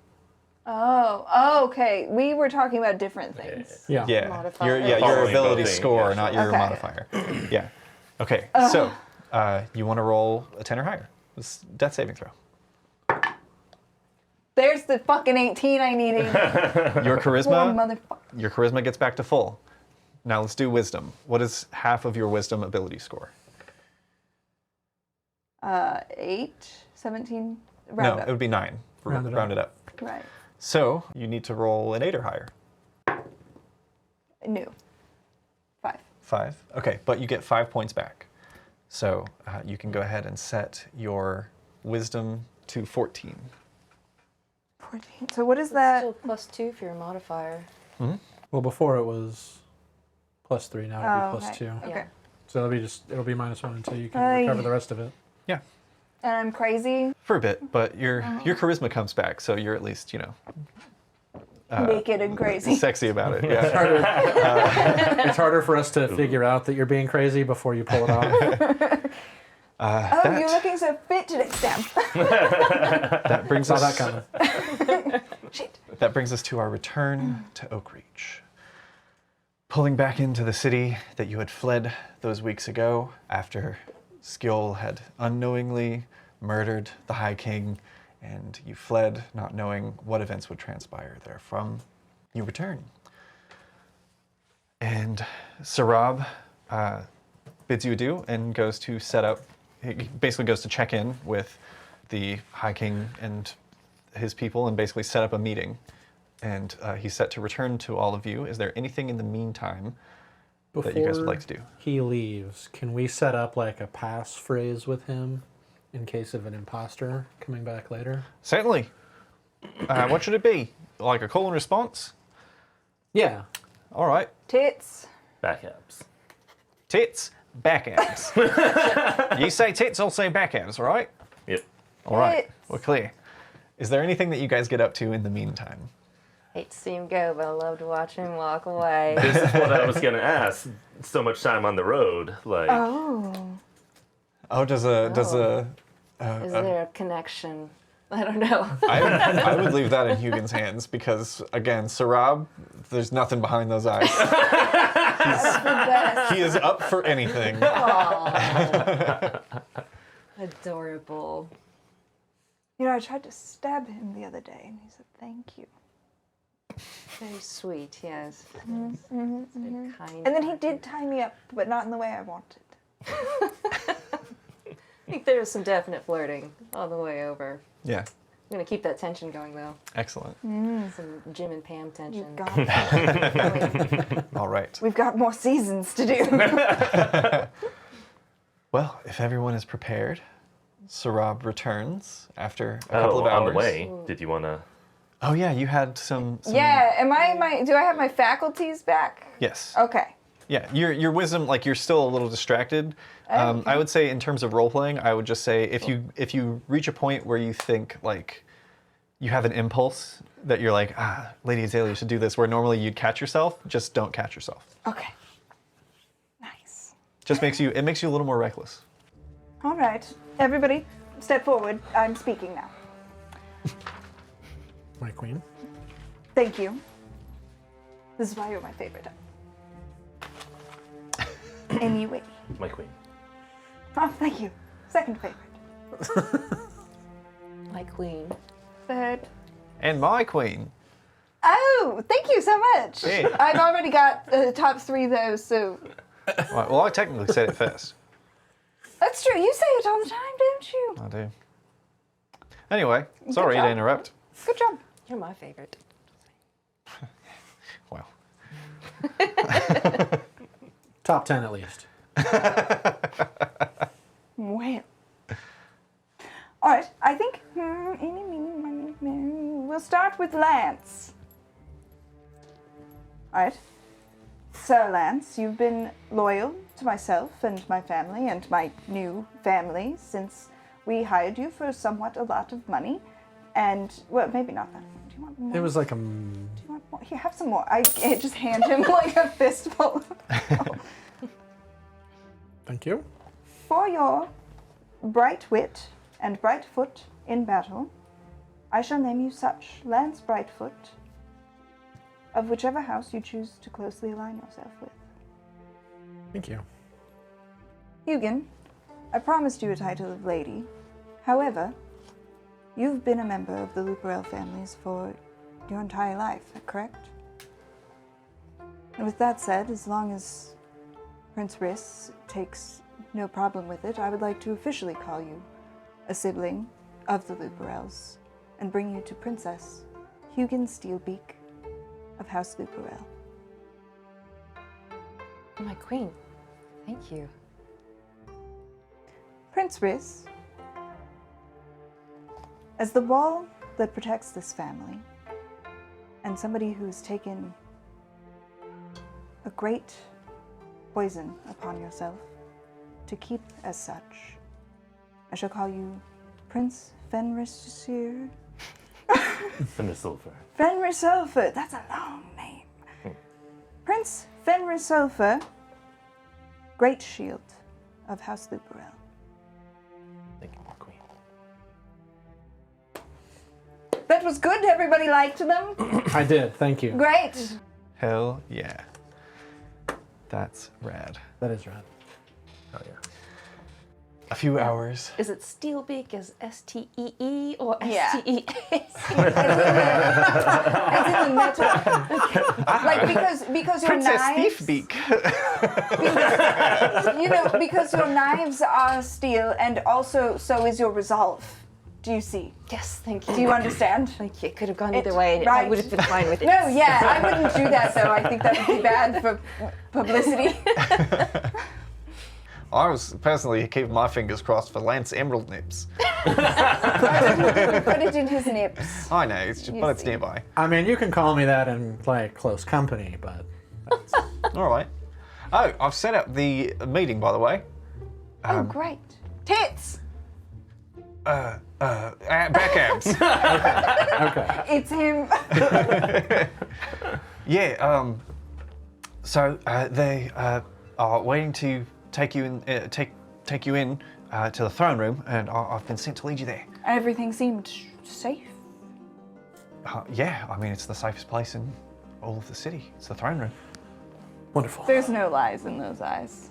Oh, okay. We were talking about different things. Yeah. Yeah. Modifier. Your Following ability voting, score, yeah, not your Okay. modifier. Yeah. Okay. So you want to roll a 10 or higher. It's death saving throw. There's the fucking 18 I needed. Your Poor charisma. motherfucker. Your charisma gets back to full. Now let's do wisdom. What is half of your wisdom ability score? 8, 17. Round No, up. it would be 9. Round it up. Right. So you need to roll an 8 or higher. No. 5. 5. Okay, but you get 5 points back. So you can go ahead and set your wisdom to 14. 14. So what is That's that? still +2 for your modifier. Well, before it was +3. Now it'll be okay. +2. Okay. Yeah. So it'll be -1 until you can Aye. recover the rest of it. Yeah, And I'm crazy. for a bit, but your charisma comes back, so you're at least, Naked and crazy. sexy about it. Yeah. It's harder for us to figure out that you're being crazy before you pull it off. Oh, you're looking so fit today, Sam. That brings Saw us. that coming. Shit. That brings us to our return to Oakreach. Pulling back into the city that you had fled those weeks ago after Skjoll had unknowingly murdered the High King, and you fled not knowing what events would transpire therefrom. You return. And Sarab bids you adieu and goes to set up, he basically goes to check in with the High King and his people and basically set up a meeting. And he's set to return to all of you. Is there anything in the meantime that you guys would like to do? He leaves, can we set up like a passphrase with him in case of an imposter coming back later? Certainly. What should it be? Like a call and response? Yeah. All right. Tits. Back abs. Tits, back abs. You say tits, I'll say back abs, all right? Yep. All right. Tits. We're clear. Is there anything that you guys get up to in the meantime? Hate to see him go, but I love to watch him walk away. This is what I was gonna ask. So much time on the road, like. Oh. Oh, does a Is there a connection? I don't know. I would leave that in Hugin's hands because, again, Sarab, there's nothing behind those eyes. That's the best. He is up for anything. Aw. Adorable. You know, I tried to stab him the other day, and he said, "Thank you." Very sweet, yes. Mm-hmm, Very kind. And then he did tie me up, but not in the way I wanted. I think there was some definite flirting all the way over. Yeah, I'm gonna keep that tension going though. excellent. Some Jim and Pam You tension. got it. All right. We've got more seasons to do. Well, if everyone is prepared, Sarab returns after a couple of hours. On the way, did you wanna? Oh yeah, you had some. Yeah, do I have my faculties back? Yes. Okay. Yeah, your wisdom, like you're still a little distracted. I would say in terms of role playing, I would just say if you reach a point where you think like you have an impulse that you're like, Lady Azalea, you should do this, where normally you'd catch yourself, just don't catch yourself. Okay. Nice. Just makes you a little more reckless. All right. Everybody, step forward. I'm speaking now. My queen. Thank you. This is why you're my favorite. Anyway. My queen. Oh, thank you. Second favorite. My queen. Third. And my queen. Oh, thank you so much. Yeah. I've already got the top three though, so Right, well, I technically said it first. that's true. You say it all the time, don't you? I do. Anyway, sorry to job. interrupt. Good job. You're my favorite. Wow. Top 10 at least. Well. All right. I think we'll start with Lance. All right. Sir Lance, you've been loyal to myself and my family and my new family since we hired you for somewhat a lot of money. And, well, maybe not that. Do you want more? It was like a... Do you want more? Here, have some more. I just hand him like a fistful. Thank you. For your bright wit and bright foot in battle, I shall name you such, Lance Brightfoot, of whichever house you choose to closely align yourself with. Thank you. Hugin, I promised you a title of lady. However, you've been a member of the Luperel families for your entire life, correct? And with that said, as long as Prince Rhys takes no problem with it, I would like to officially call you a sibling of the Luperels and bring you to Princess Hugin Steelbeak of House Luperel. My queen. Thank you. Prince Rhys, as the wall that protects this family, and somebody who's taken a great poison upon yourself to keep as such, I shall call you Prince Fenrisir. Fenrisulfur. Fenrisulfur, that's a long name. Prince Fenrisulfur, Great Shield of House Luperel. That was good. Everybody liked them. I did, thank you. Great. Hell yeah. That's rad. That is rad. Oh yeah. A few hours. Is it Steelbeak as S-T-E-E or Yeah. S-T-E-A? As in the metal. Like because your Princess knives, Thiefbeak. because your knives are steel, and also so is your resolve. Do you see? Yes, thank you. Do you understand? Thank you. It could have gone It- either way. right. I would have been fine with it. No, yeah, I wouldn't do that though. I think that would be bad for publicity. I was personally keeping my fingers crossed for Lance Emerald nips. Put it in his nips. I know, it's just, You but it's see. nearby. I mean, you can call me that in like close company, but All right. Oh, I've set up the meeting, by the way. Oh, great. Tits. Backabs. okay. It's him. Yeah. So they are waiting to take you in, take you in to the throne room, and I've been sent to lead you there. Everything seemed safe. Yeah. I mean, it's the safest place in all of the city. It's the throne room. Wonderful. There's no lies in those eyes.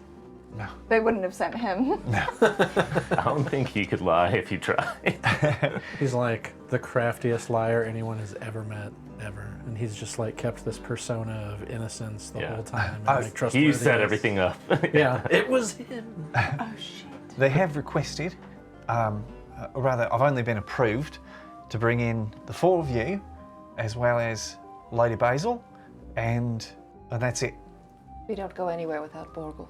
No. They wouldn't have sent him. I don't think he could lie if he tried. He's like the craftiest liar anyone has ever met, ever. And he's just like kept this persona of innocence the Yeah. whole time. And, Oh, like, He trustworthiness. set everything up. Yeah, it was him. Oh shit. They have requested, rather, I've only been approved to bring in the four of you, as well as Lady Basil, and that's it. We don't go anywhere without Borgle.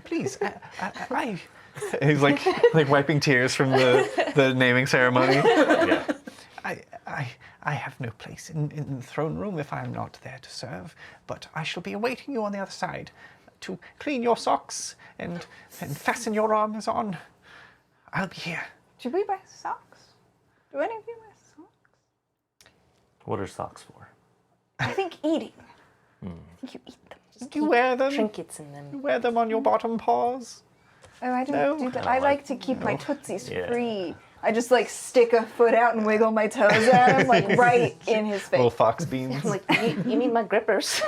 Please, I. He's like wiping tears from the naming ceremony. Yeah. I have no place in the throne room if I am not there to serve, but I shall be awaiting you on the other side to clean your socks and fasten your arms on. I'll be here. Should we wear socks? Do any of you wear socks? What are socks for? I think eating. I think you eat them. Do you wear them? Trinkets in them. You wear them on your bottom paws? Oh, I don't No. do that. I I don't like to keep my tootsies Yeah. free. I just like stick a foot out and wiggle my toes at him, like right in his face. Little fox beans. I'm like, you mean my grippers?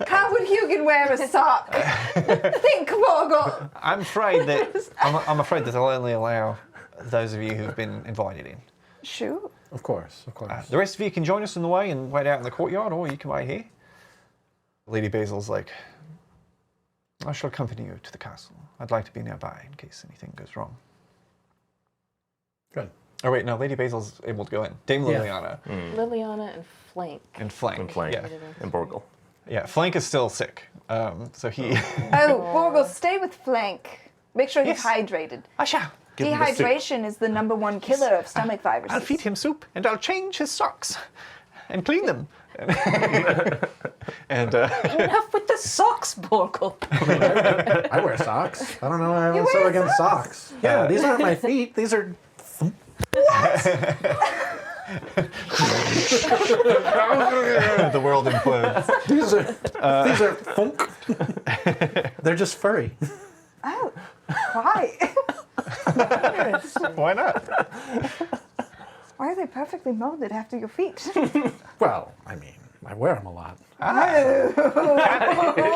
How would Hugin wear a sock? Think, Morgul. I'm afraid that I'm afraid that they'll only allow those of you who've been invited in. Sure. Of course, of course. The rest of you can join us on the way and wait out in the courtyard, or you can wait here. Lady Basil's like, I shall accompany you to the castle. I'd like to be nearby in case anything goes wrong. Good. Oh wait, no, Lady Basil's able to go in. Dame Yeah. Liliana Liliana and Flank. and Flank. And Flank. Yeah. And Borgle. Yeah, Flank is still sick. So he... Oh, Morgul, stay with Flank. Make sure he's Yes. hydrated. I shall. Give him the soup. Dehydration is the #1 killer of stomach viruses. I'll feed him soup, and I'll change his socks, and clean them. And Enough with the socks, Borgle. I wear socks. I don't know why I'm You so wear against socks. Yeah, these aren't my feet. These are. the world implodes. These are funk. They're just furry. Oh, why? Why not? Why are they perfectly molded after your feet? Well, I mean, I wear them a lot.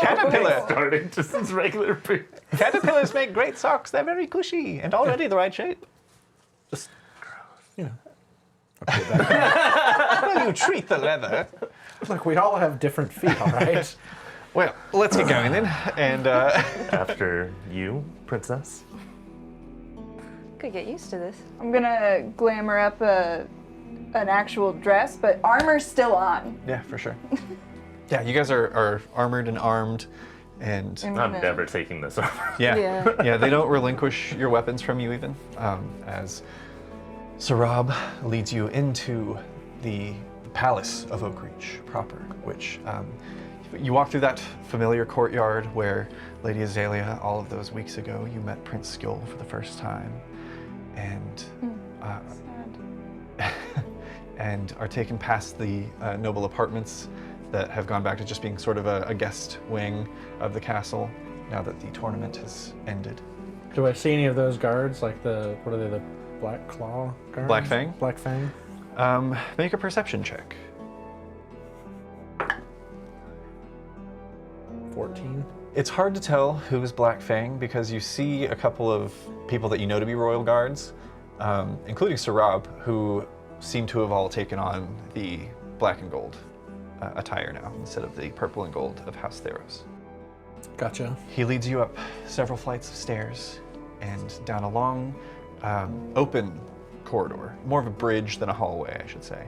Caterpillar. Starting just as regular food. Caterpillars make great socks. They're very cushy and already the right shape. Just, you know. Well, you treat the leather. Look, we all have different feet, all right? Well, let's get going then. And After you, princess. Could get used to this. I'm gonna glamour up an actual dress, but armor's still on. yeah, for sure. Yeah, you guys are armored and armed, and I'm I'm gonna- never taking this off. yeah, they don't relinquish your weapons from you even. As Sarab leads you into the palace of Oakreach proper, which you walk through that familiar courtyard where Lady Azalea, all of those weeks ago, you met Prince Skjoll for the first time, and and are taken past the noble apartments that have gone back to just being sort of a guest wing of the castle, now that the tournament has ended. Do I see any of those guards? Like the, what are they, the Black Claw guards? Black Fang? Black Fang. Make a perception check. 14. It's hard to tell who is Black Fang because you see a couple of people that you know to be royal guards, including Sarab, who seem to have all taken on the black and gold attire now instead of the purple and gold of House Theros. Gotcha. He leads you up several flights of stairs and down a long, open corridor, more of a bridge than a hallway, I should say,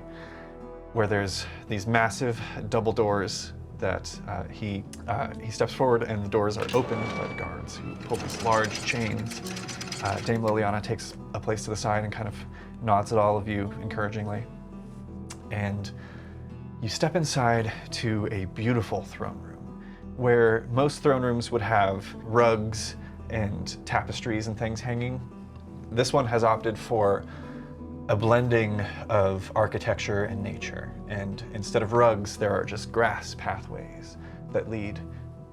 where there's these massive double doors that he steps forward and the doors are opened by the guards who pull these large chains. Dame Liliana takes a place to the side and kind of nods at all of you encouragingly. And you step inside to a beautiful throne room where most throne rooms would have rugs and tapestries and things hanging. This one has opted for a blending of architecture and nature. And instead of rugs, there are just grass pathways that lead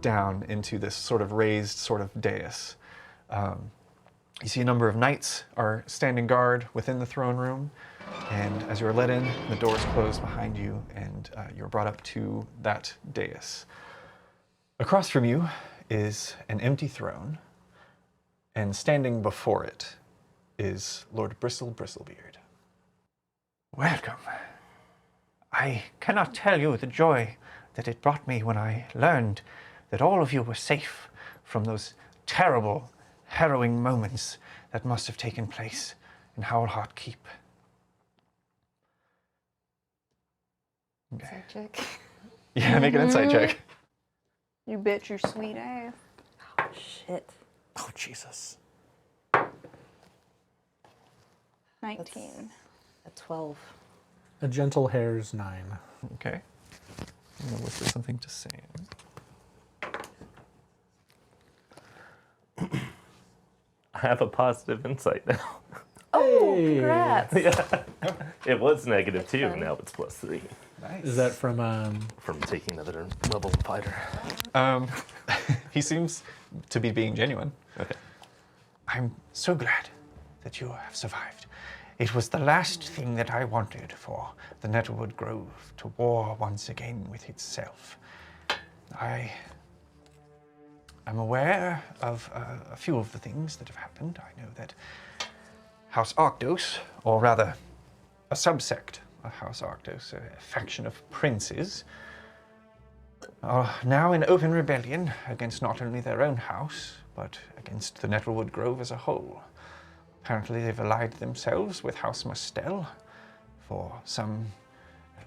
down into this sort of raised sort of dais. You see a number of knights are standing guard within the throne room. And as you're led in, the doors close behind you and you're brought up to that dais. Across from you is an empty throne, and standing before it is Lord Bristle Bristlebeard. Welcome. I cannot tell you the joy that it brought me when I learned that all of you were safe from those terrible, harrowing moments that must have taken place in Howlheart Keep. Insight check. Yeah, make an insight check. You bet your sweet ass. Oh, shit. Oh, Jesus. 19. A 12. A gentle hair's 9. Okay. I'm gonna whisper something to Sam. I have a positive insight now. Oh, Hey. congrats. It was -2, now it's +3 Nice. Is that from, from taking another level fighter. He seems to be being genuine. Okay. I'm so glad that you have survived. It was the last thing that I wanted for the Nettlewood Grove to war once again with itself. I'm aware of a few of the things that have happened. I know that House Arctos, or rather a subsect of House Arctos, a faction of princes, are now in open rebellion against not only their own house, but against the Nettlewood Grove as a whole. Apparently they've allied themselves with House Mustel for some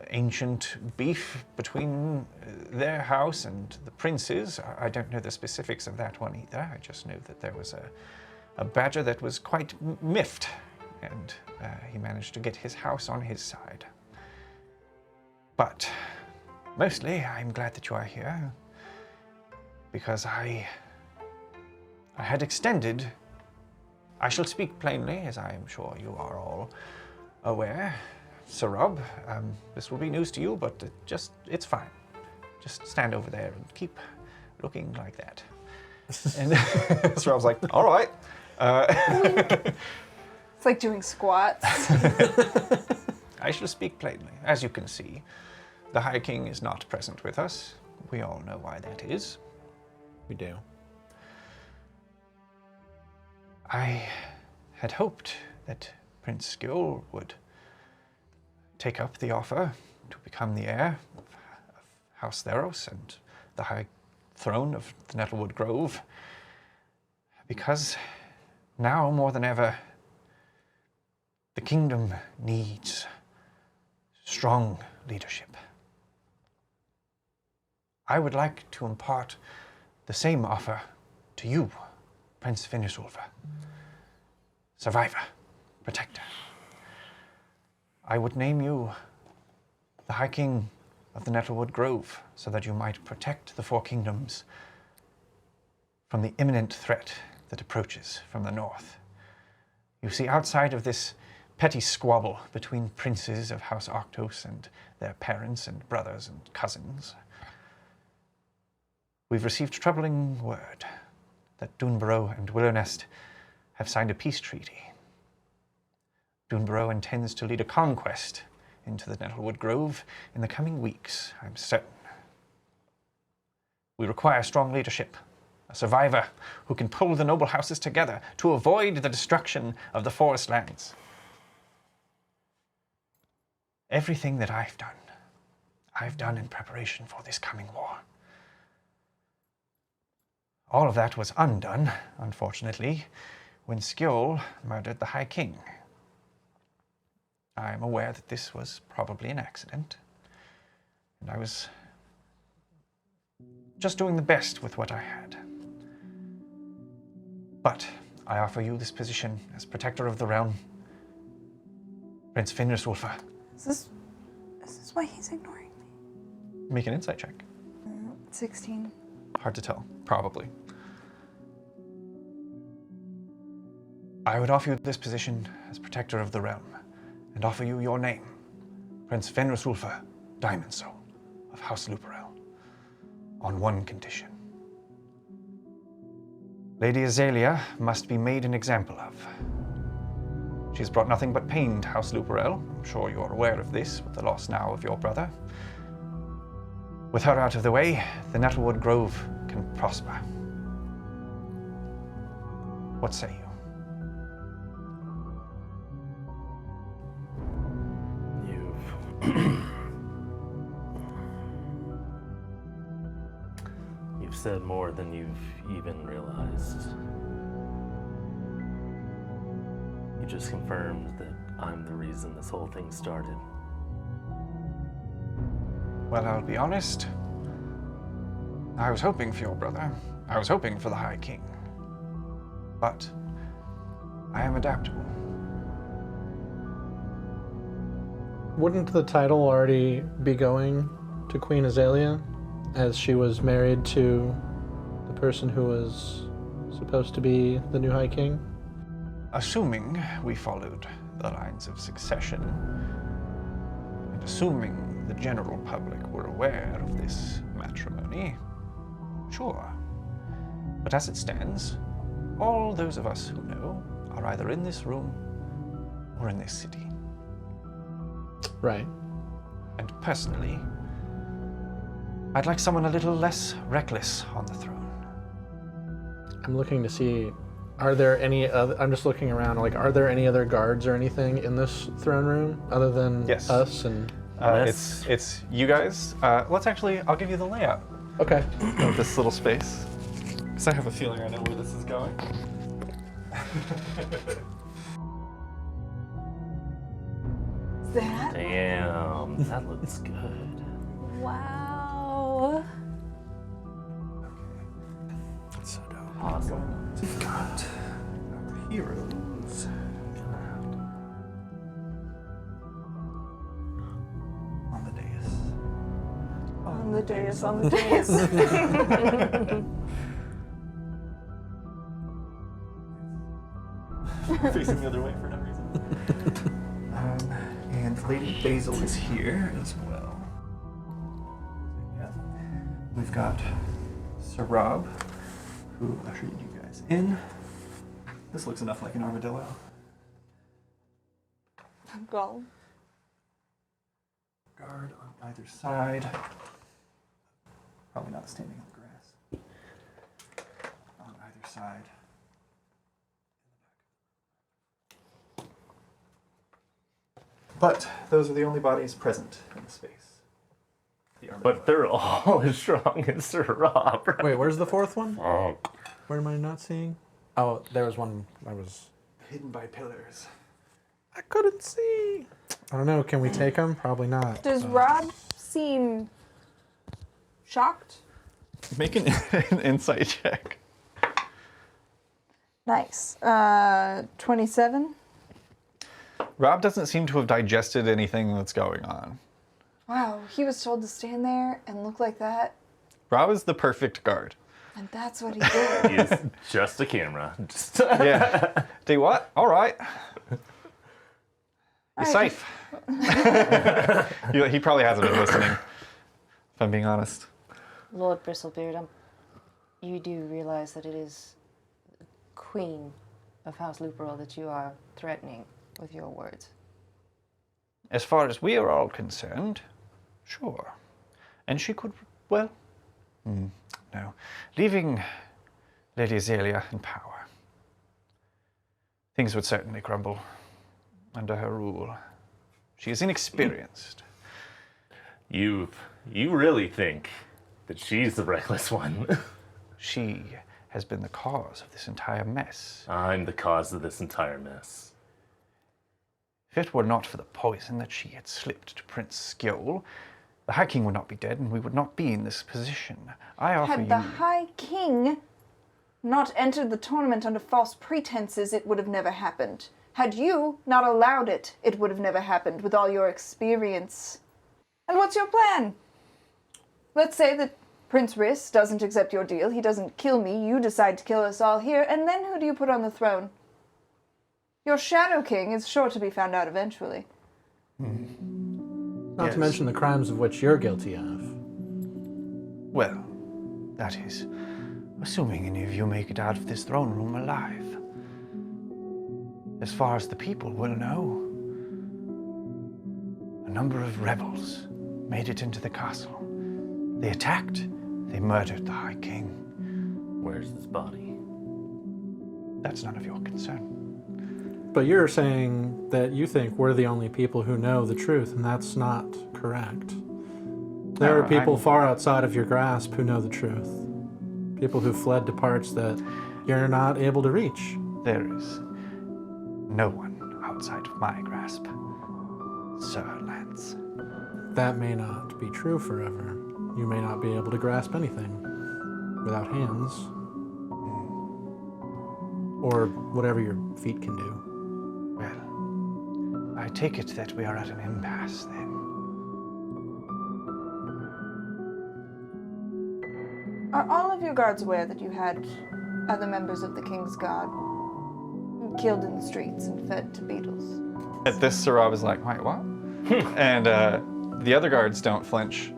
ancient beef between their house and the princes. I don't know the specifics of that one either. I just know that there was a badger that was quite miffed, and he managed to get his house on his side. But mostly, I'm glad that you are here, because I had extended. I shall speak plainly, as I am sure you are all aware. Sarab, this will be news to you, but it's fine. Just stand over there and keep looking like that. And Sarab's like, all right. It's like doing squats. I shall speak plainly. As you can see, the High King is not present with us. We all know why that is. we do. I had hoped that Prince Skjoll would take up the offer to become the heir of House Theros and the High Throne of the Nettlewood Grove, because now more than ever, the kingdom needs strong leadership. I would like to impart the same offer to you, Prince Finusulva, survivor, protector. I would name you the High King of the Nettlewood Grove so that you might protect the Four Kingdoms from the imminent threat that approaches from the north. You see, outside of this petty squabble between princes of House Arctos and their parents and brothers and cousins, we've received troubling word that Dunborough and Willownest have signed a peace treaty. Dunborough intends to lead a conquest into the Nettlewood Grove in the coming weeks, I'm certain. We require strong leadership, a survivor who can pull the noble houses together to avoid the destruction of the forest lands. Everything that I've done in preparation for this coming war. All of that was undone, unfortunately, when Skjoll murdered the High King. I am aware that this was probably an accident, and I was just doing the best with what I had. But I offer you this position as protector of the realm, Prince Fenriswulfa. Is this why he's ignoring me? Make an insight check. 16. Hard to tell, probably. I would offer you this position as protector of the realm, and offer you your name, Prince Fenriswulfa Diamondsoul of House Luperel, on one condition. Lady Azalea must be made an example of. She has brought nothing but pain to House Luperel. I'm sure you're aware of this, with the loss now of your brother. With her out of the way, the Nettlewood Grove can prosper. What say you? You've said more than you've even realized. You just confirmed that I'm the reason this whole thing started. Well, I'll be honest. I was hoping for your brother. I was hoping for the High King. But I am adaptable. Wouldn't the title already be going to Queen Azalea, as she was married to the person who was supposed to be the new High King? Assuming we followed the lines of succession, and assuming the general public were aware of this matrimony, sure. But as it stands, all those of us who know are either in this room or in this city. Right. And personally, I'd like someone a little less reckless on the throne. I'm looking to see, are there any other, I'm just looking around, like, are there any other guards or anything in this throne room other than Yes. us and... It's you guys. Let's actually, I'll give you the layout Okay. of this little space. Because I have a feeling I know where this is going. That? Damn, that looks good. Wow. That's so dope. Awesome. We've got our heroes. On the dais. On the dais, on the dais. Facing the other way for no reason. And Lady Basil is here as well. Yeah. We've got Sir Rob, who ushered you guys in. This looks enough like an armadillo. Go. Guard on either side. Probably not standing on the grass. On either side. But those are the only bodies present in the space. The armadillo. But they're all as strong as Sir Rob. Wait, where's the fourth one? Oh, Where am I not seeing? Oh, there was one I was... Hidden by pillars. I couldn't see. I don't know, can we take him? Probably not. Does Rob seem shocked? Make an insight check. Nice. 27. Rob doesn't seem to have digested anything that's going on. Wow, he was told to stand there and look like that, Rob is the perfect guard. and that's what he did. he is just a camera. Just Yeah. Do you what? All right. You're Alright. safe. He probably hasn't been listening, if I'm being honest. Lord Bristlebeard, you do realize that it is queen of House Luperol that you are threatening with your words? As far as we are all concerned, sure. And she could, well, no. Leaving Lady Azalea in power, things would certainly crumble under her rule. She is inexperienced. You really think that she's the reckless one? She has been the cause of this entire mess. I'm the cause of this entire mess. If it were not for the poison that she had slipped to Prince Skjoll, the High King would not be dead and we would not be in this position. I offer Had you... the High King not entered the tournament under false pretenses, it would have never happened. Had you not allowed it, it would have never happened with all your experience. And what's your plan? Let's say that Prince Riss doesn't accept your deal, he doesn't kill me, you decide to kill us all here, and then who do you put on the throne? Your Shadow King is sure to be found out eventually. Not to mention the crimes of which you're guilty of. Well, that is, assuming any of you make it out of this throne room alive. As far as the people will know, a number of rebels made it into the castle. They attacked, they murdered the High King. Where's his body? That's none of your concern. But you're saying that you think we're the only people who know the truth, and that's not correct. There are people far outside of your grasp who know the truth. People who fled to parts that you're not able to reach. There is no one outside of my grasp, Sir Lance. That may not be true forever. You may not be able to grasp anything without hands. Or whatever your feet can do. Well, I take it that we are at an impasse then. Are all of your guards aware that you had other members of the King's Guard killed in the streets and fed to beetles? At this, Sarah was like, wait, what? And the other guards don't flinch,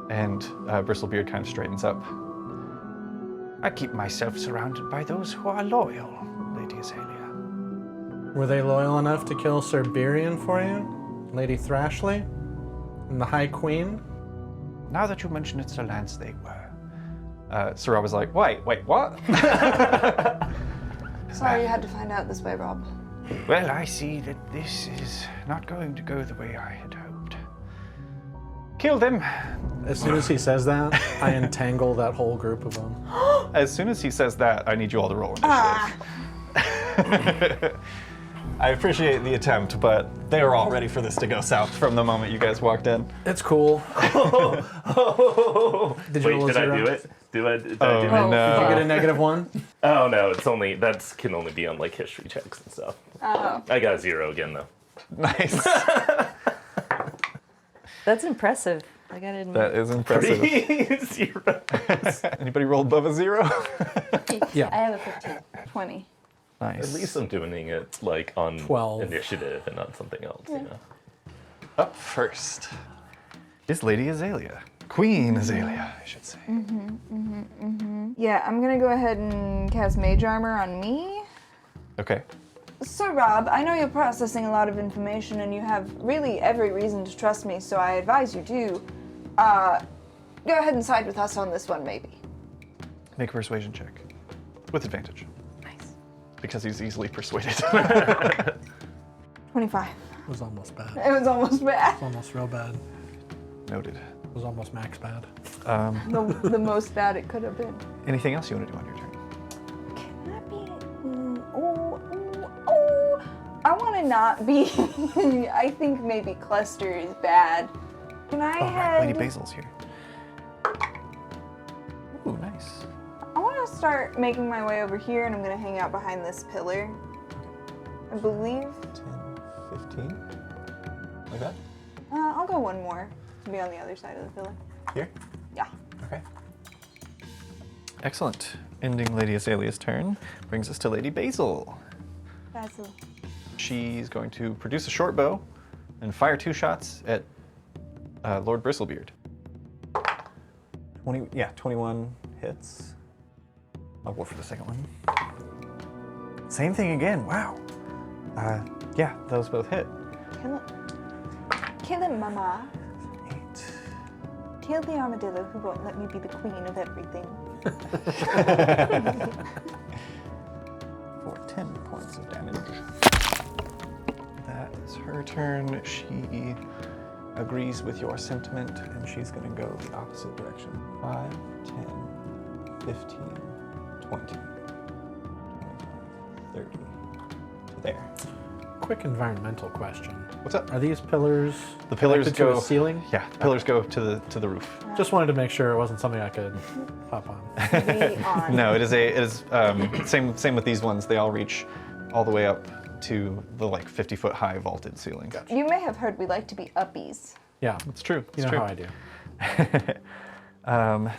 and Bristlebeard kind of straightens up. I keep myself surrounded by those who are loyal, Lady Azalea. Were they loyal enough to kill Sir Birion for you? Lady Thrashley? And the High Queen? Now that you mention it, Sir Lance, they were. Sarah was like, wait, what? Sorry you had to find out this way, Rob. Well, I see that this is not going to go the way I had hoped. Kill them. As soon as he says that, I entangle that whole group of them. As soon as he says that, I need you all to roll initiative. I appreciate the attempt, but they were all ready for this to go south from the moment you guys walked in. It's cool. Did you roll a Did I zero? do it? Did I do it? no. Did you get a -1? Oh no, it's only can only be on like history checks and stuff. Oh. I got a 0 again though. Nice. That's impressive. I gotta admit. That is impressive. 0. Anybody roll above a 0? Yeah. I have a 15. 20. Nice. At least I'm doing it like on 12. initiative and not something else, you know. Up first is Lady Azalea. Queen Azalea, I should say. Yeah, I'm gonna go ahead and cast Mage Armor on me. Okay. So, Rob, I know you're processing a lot of information and you have really every reason to trust me, so I advise you do. Go ahead and side with us on this one, maybe. Make a persuasion check. With advantage. Nice. Because he's easily persuaded. 25. It was almost bad. It was almost bad. It was almost real bad. Noted. It was almost max bad. The most bad it could have been. Anything else you want to do on your turn? Can that be? I want to not be. I think maybe cluster is bad. Can I head? Lady Basil's here. Ooh, nice. I want to start making my way over here, and I'm gonna hang out behind this pillar. I believe. 10, 15? Like that? I'll go one more to be on the other side of the pillar. Here? Yeah. Okay. Excellent. Ending Lady Azalea's turn brings us to Lady Basil. Basil. She's going to produce a short bow and fire 2 shots at Lord Bristlebeard. 21 hits. I'll go for the second one. Same thing again. Wow. Yeah, those both hit. Kill him, Mama. 8. Kill the armadillo who won't let me be the queen of everything. For 10 points of damage. That is her turn. She agrees with your sentiment, and she's going to go the opposite direction. 5, 10, 15, 20, 25, 30. To there. Quick environmental question. What's up? Are these pillars The pillars connected to go a ceiling? Yeah, the pillars go to the roof. Just wanted to make sure it wasn't something I could hop on. Be on. No, it is same with these ones. They all reach all the way up to the like 50-foot high vaulted ceiling. You may have heard we like to be uppies. Yeah, It's true. you It's know true. how I do.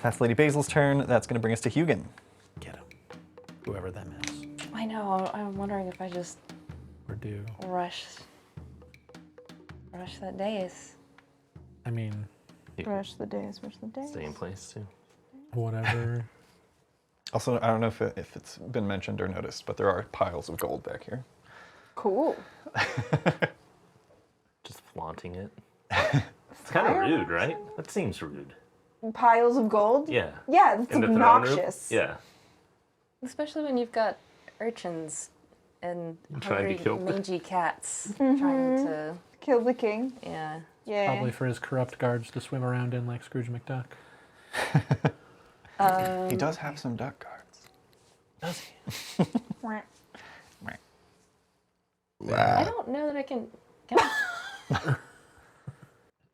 That's Lady Basil's turn. That's going to bring us to Hugin. Get him. Whoever them is. I know. I'm wondering if I just Or do. rush that dais. I mean, Rush the days, rush the days. Stay in place too. whatever. Also, I don't know if it's been mentioned or noticed, but there are piles of gold back here. Cool. Just flaunting it. It's kind of rude, right? That seems rude. Piles of gold? Yeah. Yeah, it's In the throne room? obnoxious. Yeah. Especially when you've got urchins and Trying to hungry, kill- mangy cats trying to, Kill the king. yeah. Yeah. Probably for his corrupt guards to swim around in like Scrooge McDuck. He does have some duck guards. Does he? I don't know that I can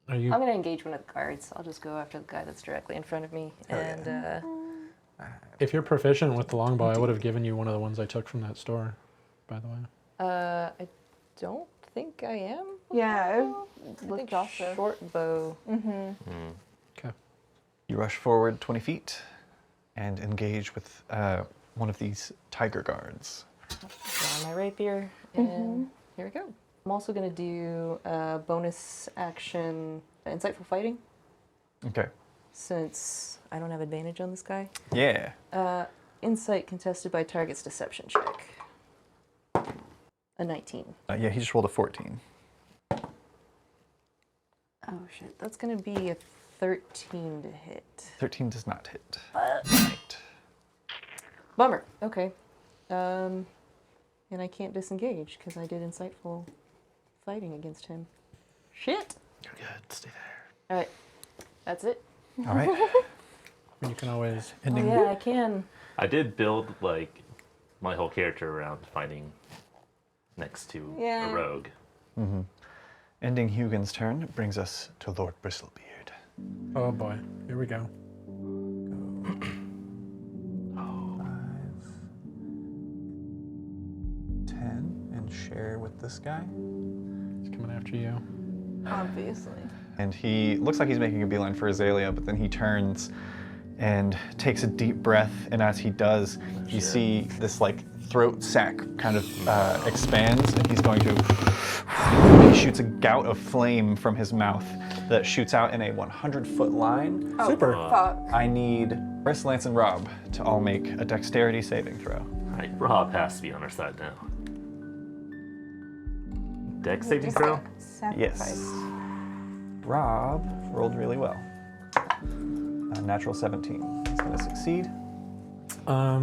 Are you? I'm going to engage one of the guards. I'll just go after the guy that's directly in front of me. And If you're proficient with the longbow, I would have given you one of the ones I took from that store, by the way. I don't think I am. Yeah, I looked think also. short bow. Okay. You rush forward 20 feet and engage with one of these tiger guards. Draw my rapier, and here we go. I'm also going to do a bonus action insightful fighting, Okay. since I don't have advantage on this guy. Yeah. Insight contested by target's deception check. A 19. Yeah, he just rolled a 14. Oh shit, that's going to be a 13 to hit. 13 does not hit. Right. Bummer. Okay. And I can't disengage because I did insightful fighting against him. Shit. You're good. Stay there. All right. That's it. All right. You can always. Oh, Ending. yeah, I can. I did build like my whole character around fighting next to Yeah. a rogue. Ending Hugin's turn brings us to Lord Bristlebeard. Oh boy, here we go. 10 and share with this guy. He's coming after you. Obviously. And he looks like he's making a beeline for Azalea, but then he turns and takes a deep breath. And as he does, you see this like throat sac kind of expands, and he's going to. He shoots a gout of flame from his mouth that shoots out in a 100-foot line. Oh, Super. fuck. I need Chris, Lance, and Rob to all make a dexterity saving throw. All right, Rob has to be on our side now. Dex saving throw? Sacrifice. Rob rolled really well. A natural 17. He's going to succeed. I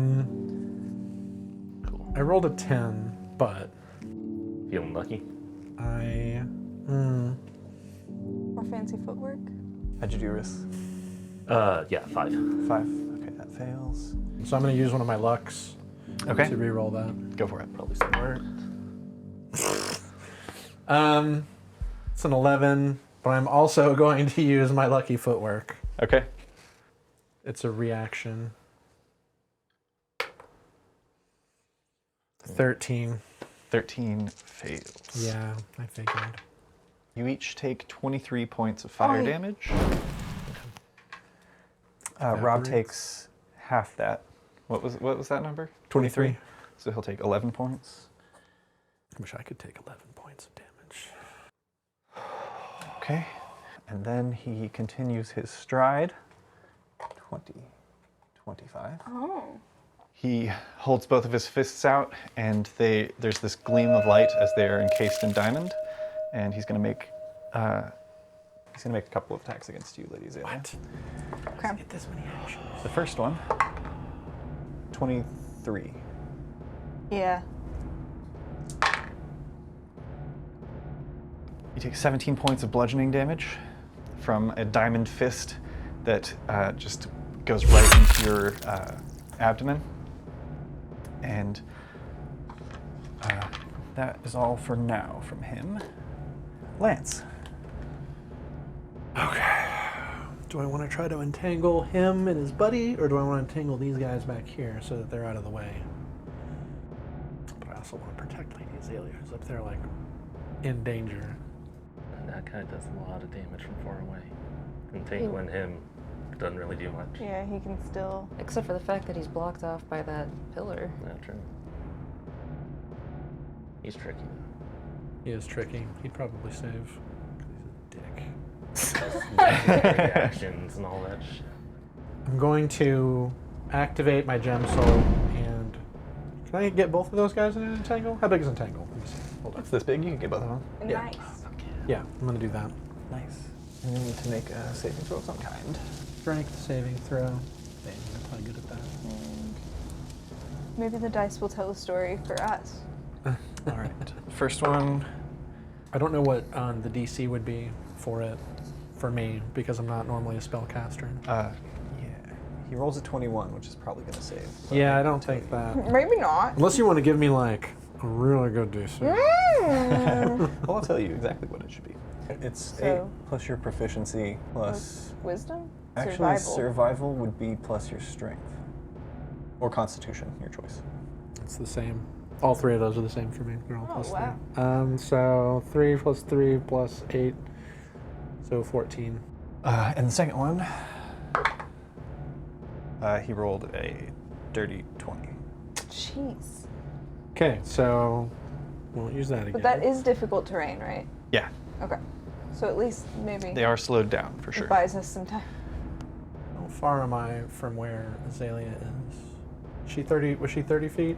rolled a 10, but Feeling lucky? More fancy footwork. How'd you do, Riss? Yeah, 5. 5. Okay, that fails. so I'm going to use one of my lucks Okay, to re-roll that. go for it. Probably smart. It's an 11, but I'm also going to use my lucky footwork. Okay. It's a reaction. 13. 13 fails. Yeah, I figured. You each take 23 points of fire Oi. damage. Rob Evaporates. takes half that. What was that number? 23. So he'll take 11 points. I wish I could take 11 points of damage. Okay. And then he continues his stride. 20, 25. Oh. He holds both of his fists out, and there's this gleam of light as they are encased in diamond, and he's going to make a couple of attacks against you, Lady Azalea. What? Okay. Get this many actions. The first one, 23. Yeah. You take 17 points of bludgeoning damage from a diamond fist that just goes right into your abdomen. And that is all for now from him. Lance. Okay. Do I want to try to entangle him and his buddy, or do I want to entangle these guys back here so that they're out of the way? But I also want to protect Lady Azalea, who's up there, like, in danger. And that guy does a lot of damage from far away. Entangling him doesn't really do much. Yeah, he can still. Except for the fact that he's blocked off by that pillar. Not true. He's tricky though. He is tricky. He'd probably save. 'Cause he's a dick. Reactions and all that shit. I'm going to activate my gem soul, and can I get both of those guys in an entangle? How big is entangle? Let me see. Hold on. It's this big, you can get both of them. Yeah. Nice. Yeah, I'm gonna do that. Nice. And you need to make a saving throw of some kind. Strength saving throw. Dang, I'm probably good at that. And maybe the dice will tell a story for us. All right. First one. I don't know what the DC would be for it, for me, because I'm not normally a spellcaster. Yeah. He rolls a 21, which is probably going to save. So Yeah, I don't think that. Maybe not. Unless you want to give me like a really good DC. Mm. Well, I'll tell you exactly what it should be. It's So- 8 plus your proficiency plus. Wisdom? Actually, Survival. survival would be plus your strength. Or constitution, your choice. It's the same. All three of those are the same for me. They're all Oh, plus wow. 3. So 3 plus 3 plus 8. So 14. And the second one, he rolled a dirty 20. Jeez. Okay, so won't use that again. But that is difficult terrain, right? Yeah, Okay. So at least maybe they are slowed down for sure. it buys us some time. How far am I from where Azalea is? She 30? Was she 30 feet?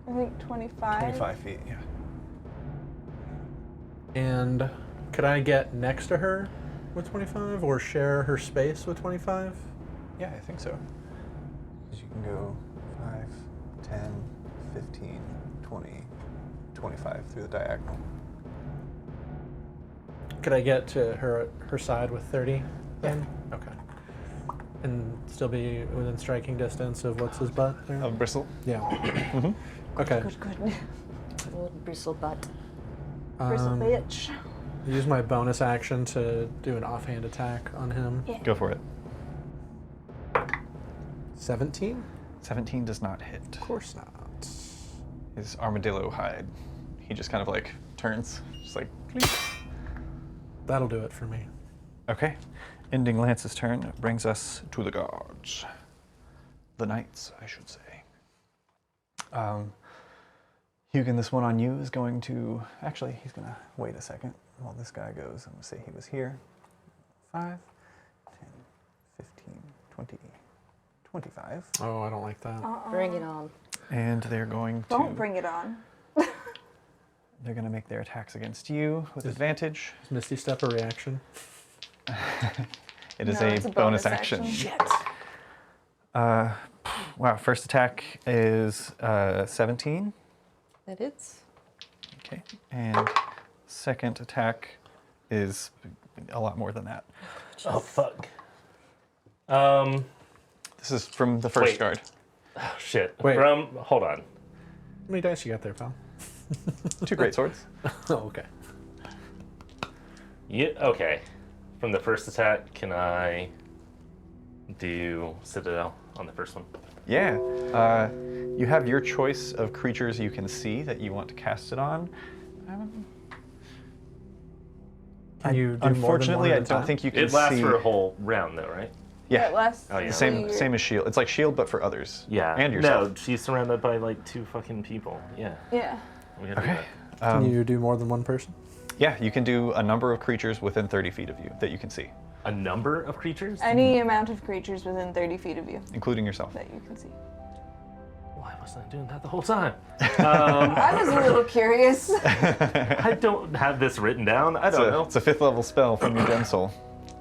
I think 25. 25 feet, yeah. And could I get next to her with 25, or share her space with 25? Yeah, I think so. Because you can go 5, 10, 15, 20, 25 through the diagonal. Could I get to her side with 30 then? Okay. And still be within striking distance of what's his butt there? Of bristle? Yeah. Okay. Good, good. Old bristle butt. Bristle bitch. Use my bonus action to do an offhand attack on him. Yeah. Go for it. 17? 17 does not hit. Of course not. His armadillo hide. He just kind of like turns, just like, clink. That'll do it for me. Okay. Ending Lance's turn brings us to the guards. The knights, I should say. Hugin, this one on you is going to... Actually, he's going to wait a second while this guy goes. I'm going to say he was here. 5, 10, 15, 20, 25. Oh, I don't like that. Bring it on. And they're going to... Don't bring it on. They're going to make their attacks against you with advantage. Is Misty Step a reaction? It is No, a it's a bonus bonus action. action. Shit. Wow, first attack is 17. That hits. Okay. And second attack is a lot more than that. Oh fuck. This is from the first Wait. guard. Oh shit. Wait. Hold on. How many dice you got there, pal? 2 great swords. Oh, okay. Yeah. Okay. From the first attack, can I do Citadel on the first one? Yeah. You have your choice of creatures you can see that you want to cast it on. Can you do more than Unfortunately, one I at a don't time? think you can It lasts see. for a whole round, though, right? Yeah. It lasts Oh, yeah. Same as shield. It's like shield, but for others. Yeah. And yourself. No, she's surrounded by like 2 fucking people. Yeah. Yeah. We gotta do Okay. that. Can you do more than one person? Yeah, you can do a number of creatures within 30 feet of you that you can see, A number of creatures? Any amount of creatures within 30 feet of you including yourself. that you can see. Why wasn't I doing that the whole time? I was a little curious. I don't have this written down. I don't know. It's a 5th level spell from your gem soul.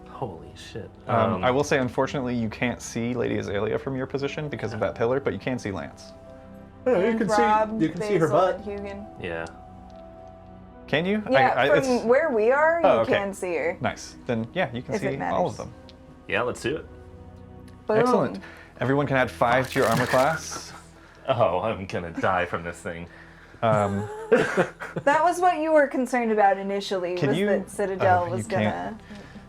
Holy shit. I will say, unfortunately, you can't see Lady Azalea from your position because of that pillar, but you can see Lance. Yeah, you And can Rob, see. You can see her Basil, butt. and Hugin. Yeah. Can you? Yeah, it's from where we are, you Oh, okay. can see her. nice. Then yeah, you can If it see all matters. of them. Yeah, let's do it. Boom. Excellent. Everyone can add 5 to your armor class. Oh, I'm gonna die from this thing. That was what you were concerned about initially, Can was you- that Citadel you was can't.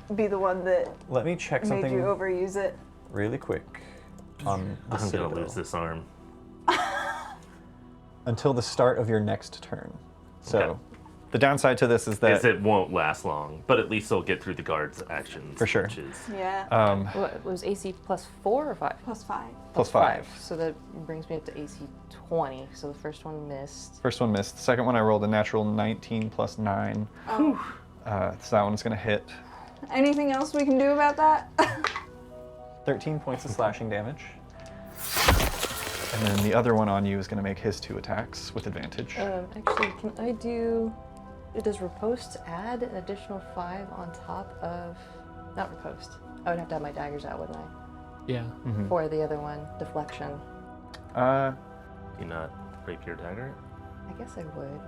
gonna be the one that Let me check made something you overuse it. really quick on the I'm Citadel. gonna lose this arm. Until the start of your next turn. So, Okay. the downside to this is that Is it won't last long, but at least they'll get through the guard's actions. For sure. Which is, Yeah. What was AC plus 4 or 5? +5. plus 5. So that brings me up to AC 20. So the first one missed. First one missed. The second one I rolled a natural 19 plus 9. Oh. So that one's gonna hit. Anything else we can do about that? 13 points of slashing damage. And then the other one on you is gonna make his 2 attacks with advantage. Actually, can I do... Does riposte add an additional 5 on top of... Not riposte. I would have to have my daggers out, wouldn't I? Yeah. For the other one, deflection. Uh, do you not rapier dagger? I guess I would.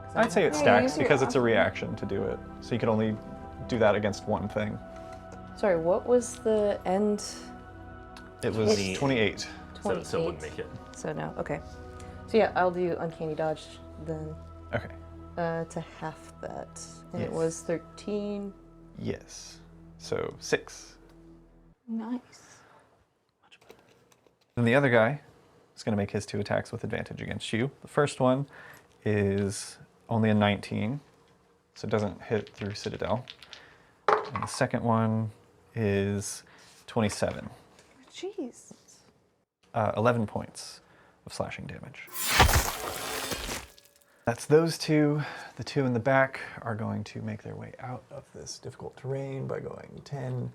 'Cause I'd say it Yeah, stacks use your because it's a offhand. reaction to do it. So you can only do that against one thing. Sorry, what was the end? It was 28. 28. So it wouldn't make it. So no, okay. So yeah, I'll do Uncanny Dodge then Okay. to half that. And it Yes. was 13. Yes. So 6. Nice. Then the other guy is going to make his 2 attacks with advantage against you. The first one is only a 19, so it doesn't hit through Citadel. And the second one is 27. Jeez. 11 points of slashing damage. That's those 2. The 2 in the back are going to make their way out of this difficult terrain by going 10.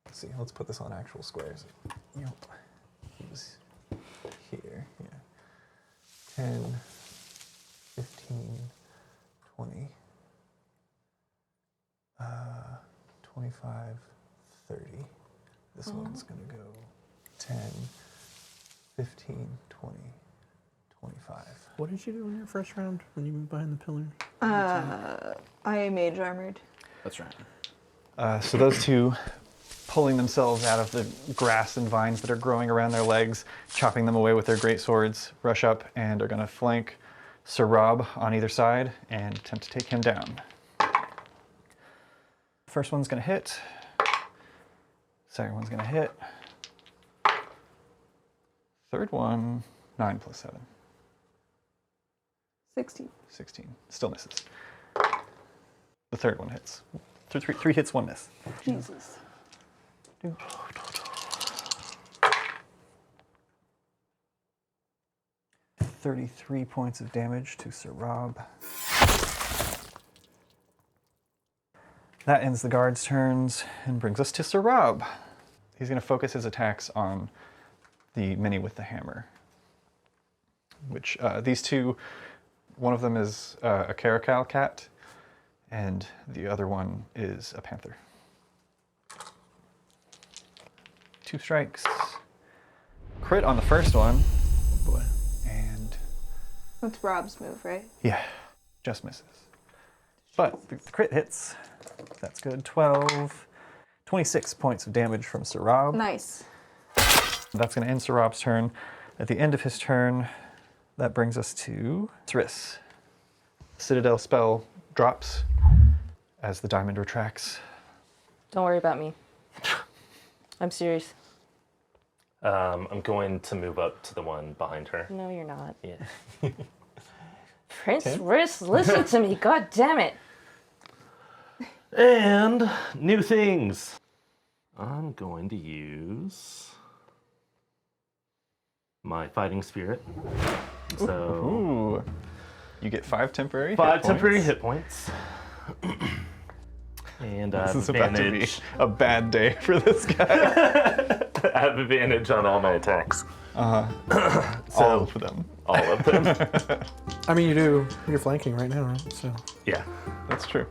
Let's see, let's put this on actual squares. Yep. It was here, yeah. 10, 15, 20, 25, 30. This one's gonna go 10, 15, 20, 25. What did you do in your first round when you moved behind the pillar? I mage armored. That's right. So those 2 pulling themselves out of the grass and vines that are growing around their legs, chopping them away with their great swords, rush up and are going to flank Sir Rob on either side and attempt to take him down. First one's going to hit. Second one's going to hit. Third one, 9 plus 7. 16. 16. Still misses. The third one hits. 3 hits, 1 miss. Jesus. 33 points of damage to Sir Rob. That ends the guard's turns and brings us to Sir Rob. He's going to focus his attacks on the mini with the hammer, which these 2, one of them is a caracal cat, and the other one is a panther. 2 strikes. Crit on the first one. Oh boy. And That's Rob's move, right? yeah, just misses. But the crit hits. That's good. 12, 26 points of damage from Sir Rob. Nice. That's going to end Sir Rob's turn. At the end of his turn, that brings us to Thriss. Citadel spell drops as the diamond retracts. Don't worry about me. I'm serious. I'm going to move up to the one behind her. No, you're not. Yeah. Prince Riss, listen to me. God damn it. And new things. I'm going to use my fighting spirit. So Ooh. You get 5 temporary 5 hit temporary points. hit points. And I This have is about to be advantage. a bad day for this guy. I have advantage on all my attacks. All So of them. all of them. I mean, you do. You're flanking right now, right? So Yeah. That's true.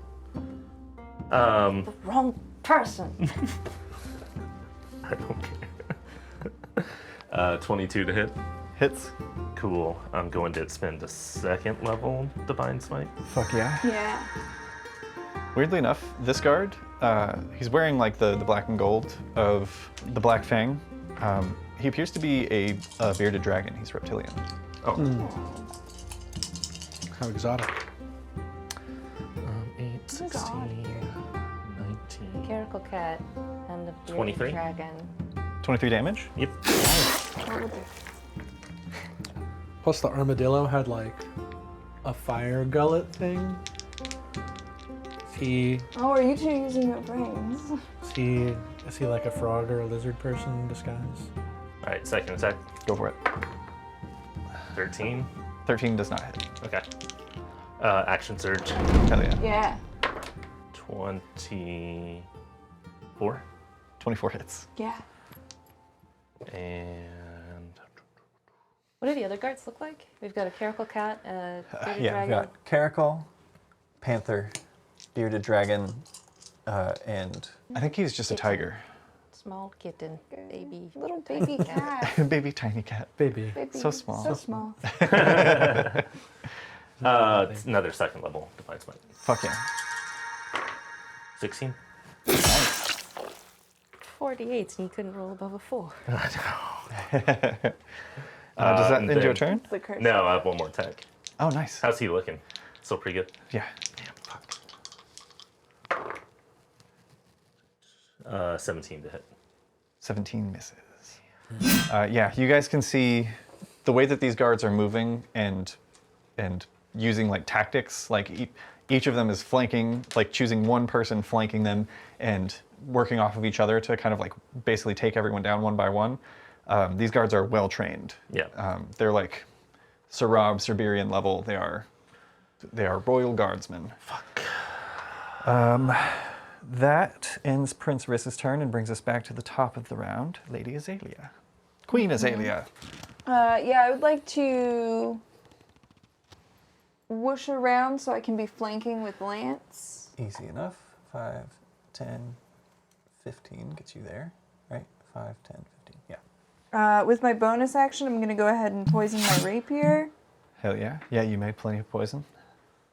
Wrong person. I don't care. 22 to hit. Hits. Cool. I'm going to spend a second level Divine Smite. Fuck yeah. Yeah. Weirdly enough, this guard, he's wearing like the black and gold of the Black Fang. He appears to be a bearded dragon. He's reptilian. Oh. how exotic. 8, 16, 19. Caracal cat and the bearded 23? dragon. 23 damage. Yep. Plus, the armadillo had like a fire gullet thing. Oh, are you two using your brains? Is he like a frog or a lizard person in disguise? All right, second attack. Go for it. 13. 13 does not hit. Okay. Action surge. Hell yeah. Yeah. 24. 24 hits. Yeah. And What do the other guards look like? We've got a caracal cat, a bearded Yeah, dragon. we've got Caracal, Panther, Bearded Dragon, and I think he's just a tiger. Small kitten, baby. Little baby cat. Baby tiny cat. Baby. Baby. So small. So small. it's another second level Divine Smite. Fuck yeah. 16. 48, and you couldn't roll above a 4. Does that and end your then- turn? The curse. No, I have one more attack. Oh, nice. How's he looking? Still pretty good. Yeah. Damn, fuck. 17 to hit. 17 misses. Yeah, you guys can see the way that these guards are moving and using like tactics. Like each of them is flanking, like choosing one person, flanking them, and working off of each other to kind of like basically take everyone down one by one. These guards are well trained. Yeah. They're like Sarab, Siberian level. They are royal guardsmen. Fuck. That ends Prince Riss's turn and brings us back to the top of the round. Lady Azalea. Queen Azalea. Yeah, I would like to whoosh around so I can be flanking with Lance. Easy enough. 5, 10, 15 gets you there, right? 5, 10, 15, yeah. With my bonus action, I'm going to go ahead and poison my rapier. Hell yeah. Yeah, you made plenty of poison.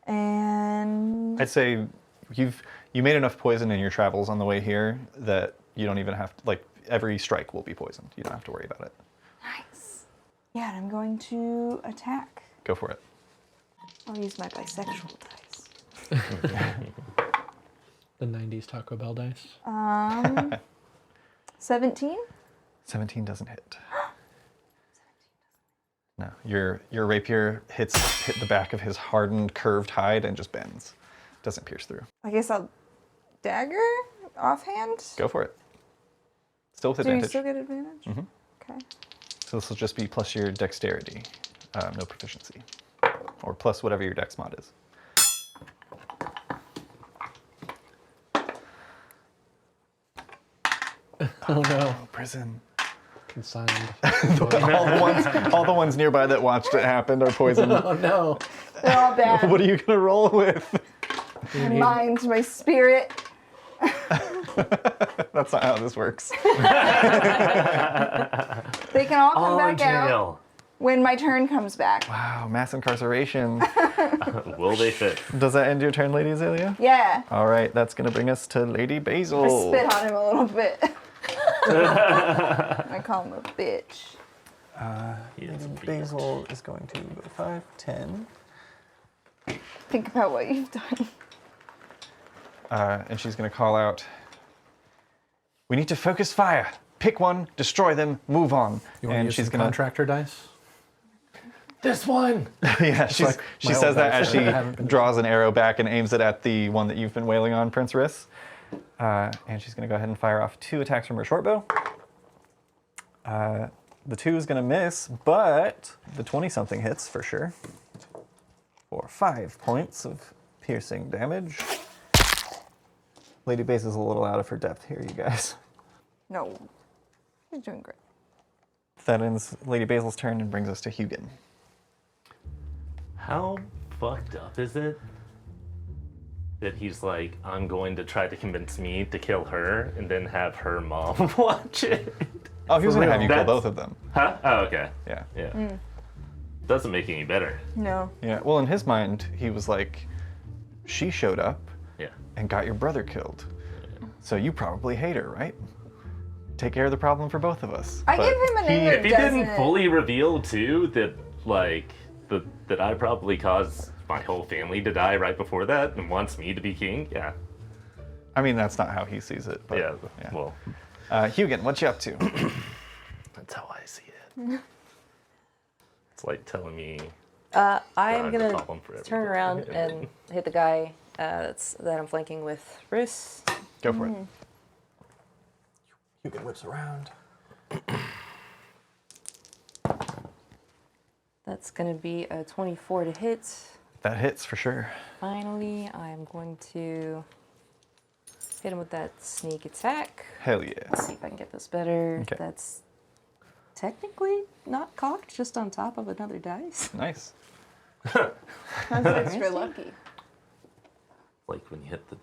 And I'd say you made enough poison in your travels on the way here that you don't even have to, like, every strike will be poisoned. You don't have to worry about it. nice. Yeah, and I'm going to attack. Go for it. I'll use my bisexual dice. The 90s Taco Bell dice. 17? 17 doesn't hit. No, your rapier hit the back of his hardened, curved hide and just bends. Doesn't pierce through. I guess I'll dagger offhand. Go for it. Still with Do you advantage. still get advantage? Mhm. Okay. So this will just be plus your dexterity, no proficiency, or plus whatever your dex mod is. Oh no. Prison. Consigned. all the ones nearby that watched it happen are poisoned. Oh no. They're all bad. What are you gonna roll with? My mind, my spirit. That's not how this works. They can all come All in back out jail. when my turn comes back. Wow, mass incarceration. Will they fit? Does that end your turn, Lady Azalea? Yeah. All right, that's gonna bring us to Lady Basil. I spit on him a little bit. I call him a bitch. He is a beast. Basil is going to go 5, 10. Think about what you've done. And she's going to call out, "We need to focus fire. Pick one, destroy them, move on." You want to And use she's some going to, contractor dice? This one! yeah, like my she says old that dice as that I haven't been draws an arrow back and aims it at the one that you've been wailing on, Prince Riss. And she's going to go ahead and fire off 2 attacks from her short bow. The 2 is going to miss, but the 20-something hits for sure. For 5 points of piercing damage. Lady Basil's a little out of her depth here, you guys. No, she's doing great. That ends Lady Basil's turn and brings us to Hugin. How fucked up is it that he's like, I'm going to try to convince me to kill her and then have her mom watch it? Oh, he was going to real. have you kill That's- both of them. Huh? Oh, okay. Yeah. Yeah. Doesn't make it any better. No. Yeah, well, in his mind, he was like, she showed up Yeah. and got your brother killed. So you probably hate her, right? Take care of the problem for both of us. I But give him an If he didn't doesn't- fully reveal too that like that I probably caused my whole family to die right before that and wants me to be king, yeah. I mean, that's not how he sees it. But, Yeah. Well, Hugin, what you up to? that's how I see it. It's like telling me I I am have the gonna problem for turn everything. around and hit the guy that I'm flanking with Bruce. Go for it. Hugin whips around. That's gonna be a 24 to hit. That hits for sure. Finally, I'm going to hit him with that sneak attack. Hell yeah. Let's see if I can get this better. Okay. That's technically not cocked, just on top of another dice. Nice. That's extra lucky. like when you hit the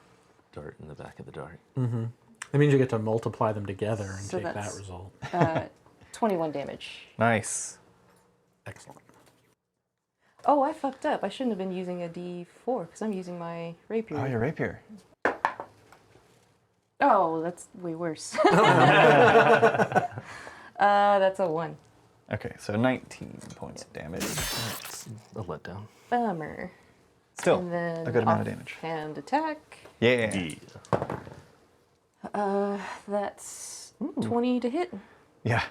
dart in the back of the dart. That means you get to multiply them together and So take that that's- result. 21 damage. Nice. Excellent. Oh, I fucked up. I shouldn't have been using a D4 because I'm using my rapier. Oh, your rapier. Oh, that's way worse. That's a 1. Okay, so 19 points of damage. It's a letdown. Bummer. Still, And then a good amount of damage. Hand attack. Yeah. That's 20 to hit. Yeah.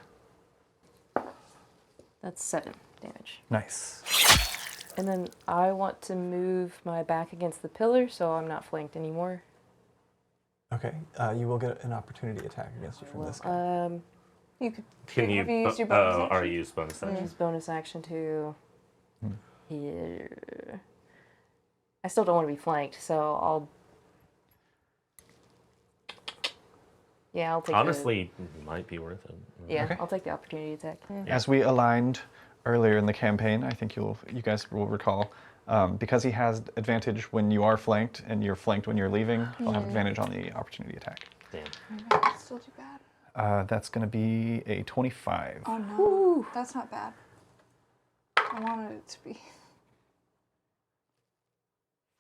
That's 7 damage. Nice. And then I want to move my back against the pillar so I'm not flanked anymore. Okay, you will get an opportunity attack against you from this guy. You could. Can you? Have you used your bonus Or action? use bonus action? Use bonus action to here. I still don't want to be flanked, so I'll. Yeah, I'll take. Honestly, might be worth it. Yeah, Okay. I'll take the opportunity attack. As we aligned earlier in the campaign, I think you guys will recall, because he has advantage when you are flanked and you're flanked when you're leaving, he'll have advantage on the opportunity attack. Damn. That's still too bad. That's going to be a 25. Oh no, that's not bad. I wanted it to be.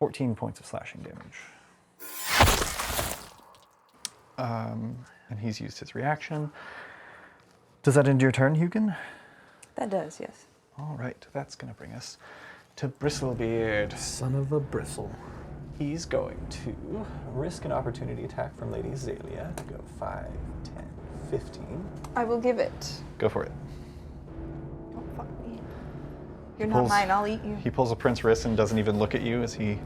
14 points of slashing damage. And he's used his reaction. Does that end your turn, Hugin? That does, yes. All right, that's going to bring us to Bristlebeard. Son of a bristle. He's going to risk an opportunity attack from Lady Azalea to go 5, 10, 15. I will give it. Go for it. Don't fuck me. You're Pulls- not mine. I'll eat you. He pulls a Prince wrist and doesn't even look at you as he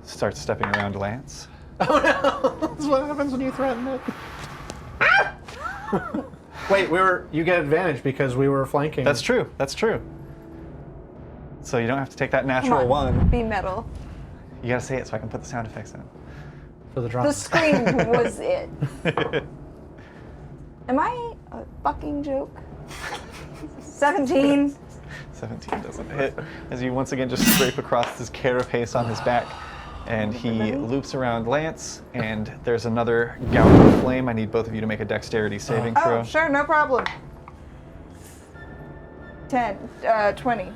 starts stepping around Lance. That's what happens when you threaten it. Wait, you get advantage because we were flanking. That's true. That's true. So you don't have to take that Come natural on, one. be metal. You gotta say it so I can put the sound effects in. for the drop. The scream was it. Am I a fucking joke? 17. 17 doesn't hit as you once again just scrape across this carapace on his back. And he loops around Lance, and there's another gout of flame. I need both of you to make a dexterity saving throw. Oh, sure, no problem. 20.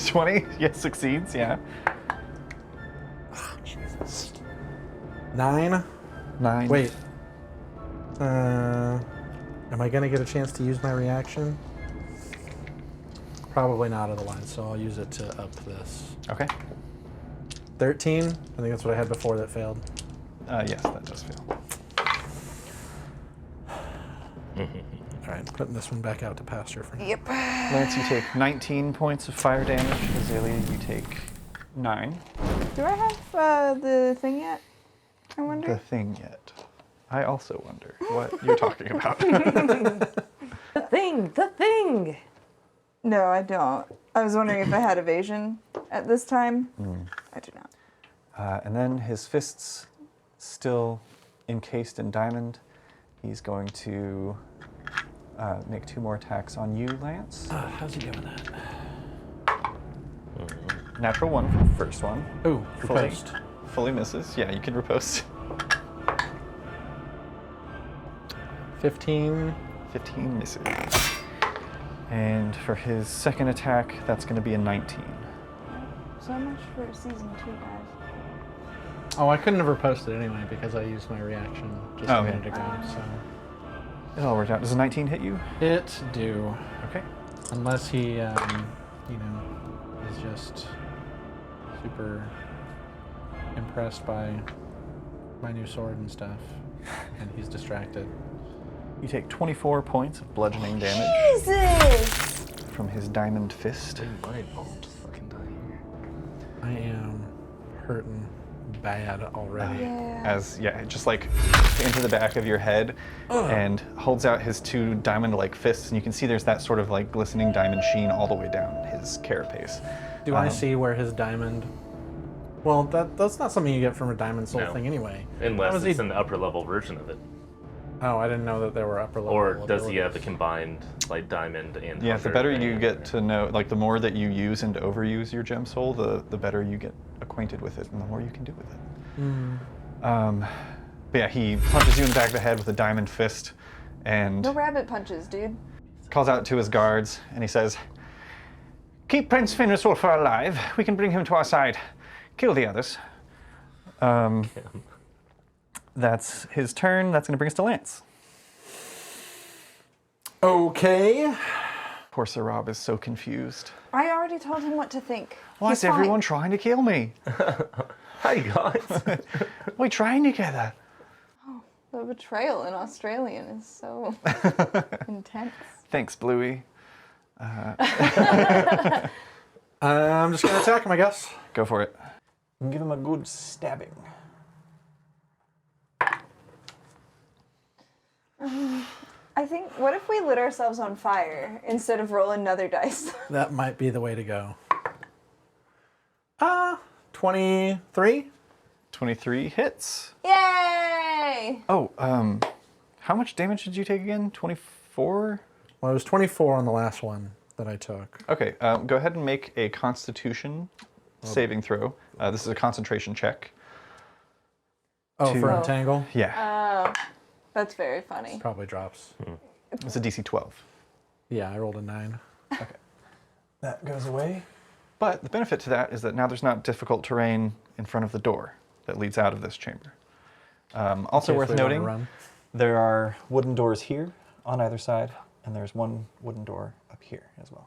20? Yes, succeeds, yeah. 9. 9. Wait. Am I gonna get a chance to use my reaction? Probably not otherwise, so I'll use it to up this. Okay. 13. I think that's what I had before that failed. Yes, that does fail. All right, putting this one back out to pasture for now. Yep. Lance, you take 19 points of fire damage. Azalea, you take 9. Do I have the thing yet? I The wonder. thing yet. I also wonder what you're talking about. The thing! No, I don't. I was wondering if I had evasion at this time. I do not. And then his fists still encased in diamond. He's going to make 2 more attacks on you, Lance. How's he doing that? Natural 1 for the first one. Ooh, Fully, riposte. fully misses. Yeah, you can riposte. 15. 15 misses. And for his second attack, that's going to be a 19. So much for season 2, guys. Oh, I couldn't have riposted anyway because I used my reaction just a minute ago. So It all worked out. Does a 19 hit you? it do, Okay. unless he, you know, is just super impressed by my new sword and stuff, and he's distracted. You take 24 points of bludgeoning damage Jesus! from his diamond fist. My fault. Just fucking die here. I am hurting bad already. Yeah. As, just like into the back of your head and holds out his 2 diamond-like fists, and you can see there's that sort of like glistening diamond sheen all the way down his carapace. Do I see where his diamond? Well, that's not something you get from a diamond soul No. thing anyway. Unless How is it's he- an upper level version of it. Oh, I didn't know that there were upper level. Or does he have the abilities. combined like diamond and Yeah, the hunter better thing you in get there? to know, like the more that you use and overuse your gem soul, the better you get acquainted with it and the more you can do with it. But yeah, he punches you in the back of the head with a diamond fist and No rabbit punches, dude. calls out to his guards and he says, "Keep Prince Finraswolfer alive. We can bring him to our side. Kill the others." That's his turn. That's going to bring us to Lance. Okay. Poor Sir Rob is so confused. I already told him what to think. Why He's is everyone fine. trying to kill me? Hi guys. We're trying together. The betrayal in Australian is so intense. Thanks, Bluey. I'm just gonna attack him, I guess. Go for it. Give him a good stabbing. I think, what if we lit ourselves on fire instead of roll another dice? That might be the way to go. 23. 23 hits. Yay! Oh, how much damage did you take again? 24? Well, it was 24 on the last one that I took. Okay, go ahead and make a Constitution saving throw. This is a concentration check. Oh, for Two. entangle? Yeah, That's very funny. Probably drops. it's a DC 12. Yeah, I rolled a 9. That goes away. But the benefit to that is that now there's not difficult terrain in front of the door that leads out of this chamber. Also In case worth we wanna noting, run. there are wooden doors here on either side, and there's one wooden door up here as well.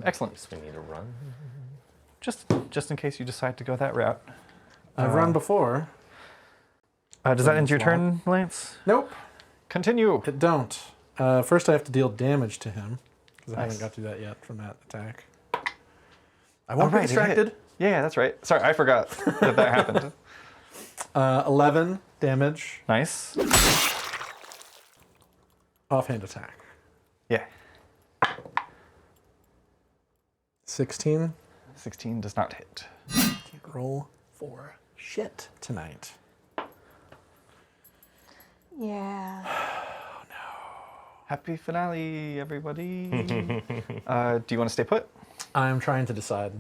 Excellent. So we need to run. Just in case you decide to go that route. I've run before. Does that end your turn, Lance? Nope, Continue. it don't. First I have to deal damage to him, because I Nice. haven't got to that yet from that attack. I won't be right, you hit. distracted. Yeah, that's right. Sorry, I forgot that happened. 11 damage, Nice. offhand attack. Yeah. 16. 16 does not hit. Can't roll for shit tonight. Yeah. Happy finale, everybody. Do you want to stay put? I'm trying to decide.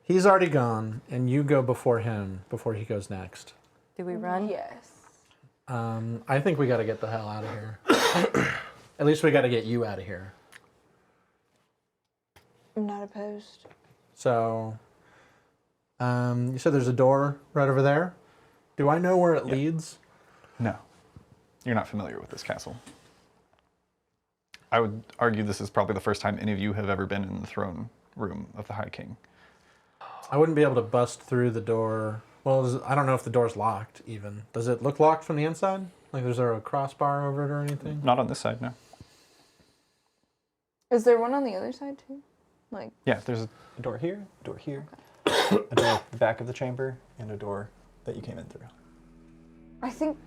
He's already gone, and you go before him, before he goes next. Do we run? Yes. I think we got to get the hell out of here. At least we got to get you out of here. I'm not opposed. So, you said there's a door right over there. Do I know where it leads? No. You're not familiar with this castle. I would argue this is probably the first time any of you have ever been in the throne room of the High King. I wouldn't be able to bust through the door. Well, I don't know if the door's locked even. Does it look locked from the inside? Like, is there a crossbar over it or anything? Not on this side, no. Is there one on the other side too? Like, Yeah, there's a door here, a door here, a door at the back of the chamber, and a door that you came in through. I think,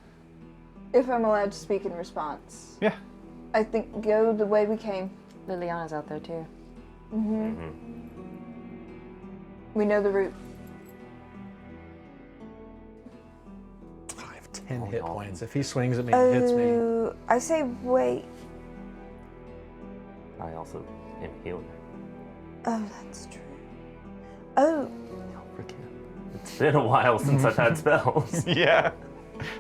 if I'm allowed to speak in response, Yeah. I think go the way we came. Liliana's out there too. We know the route. 10 hit y'all points. can- If he swings at me and hits me, Oh, I say wait. I also am healer. Oh, that's true. Oh, Don't forget. It's been a while since I've had spells. Yeah.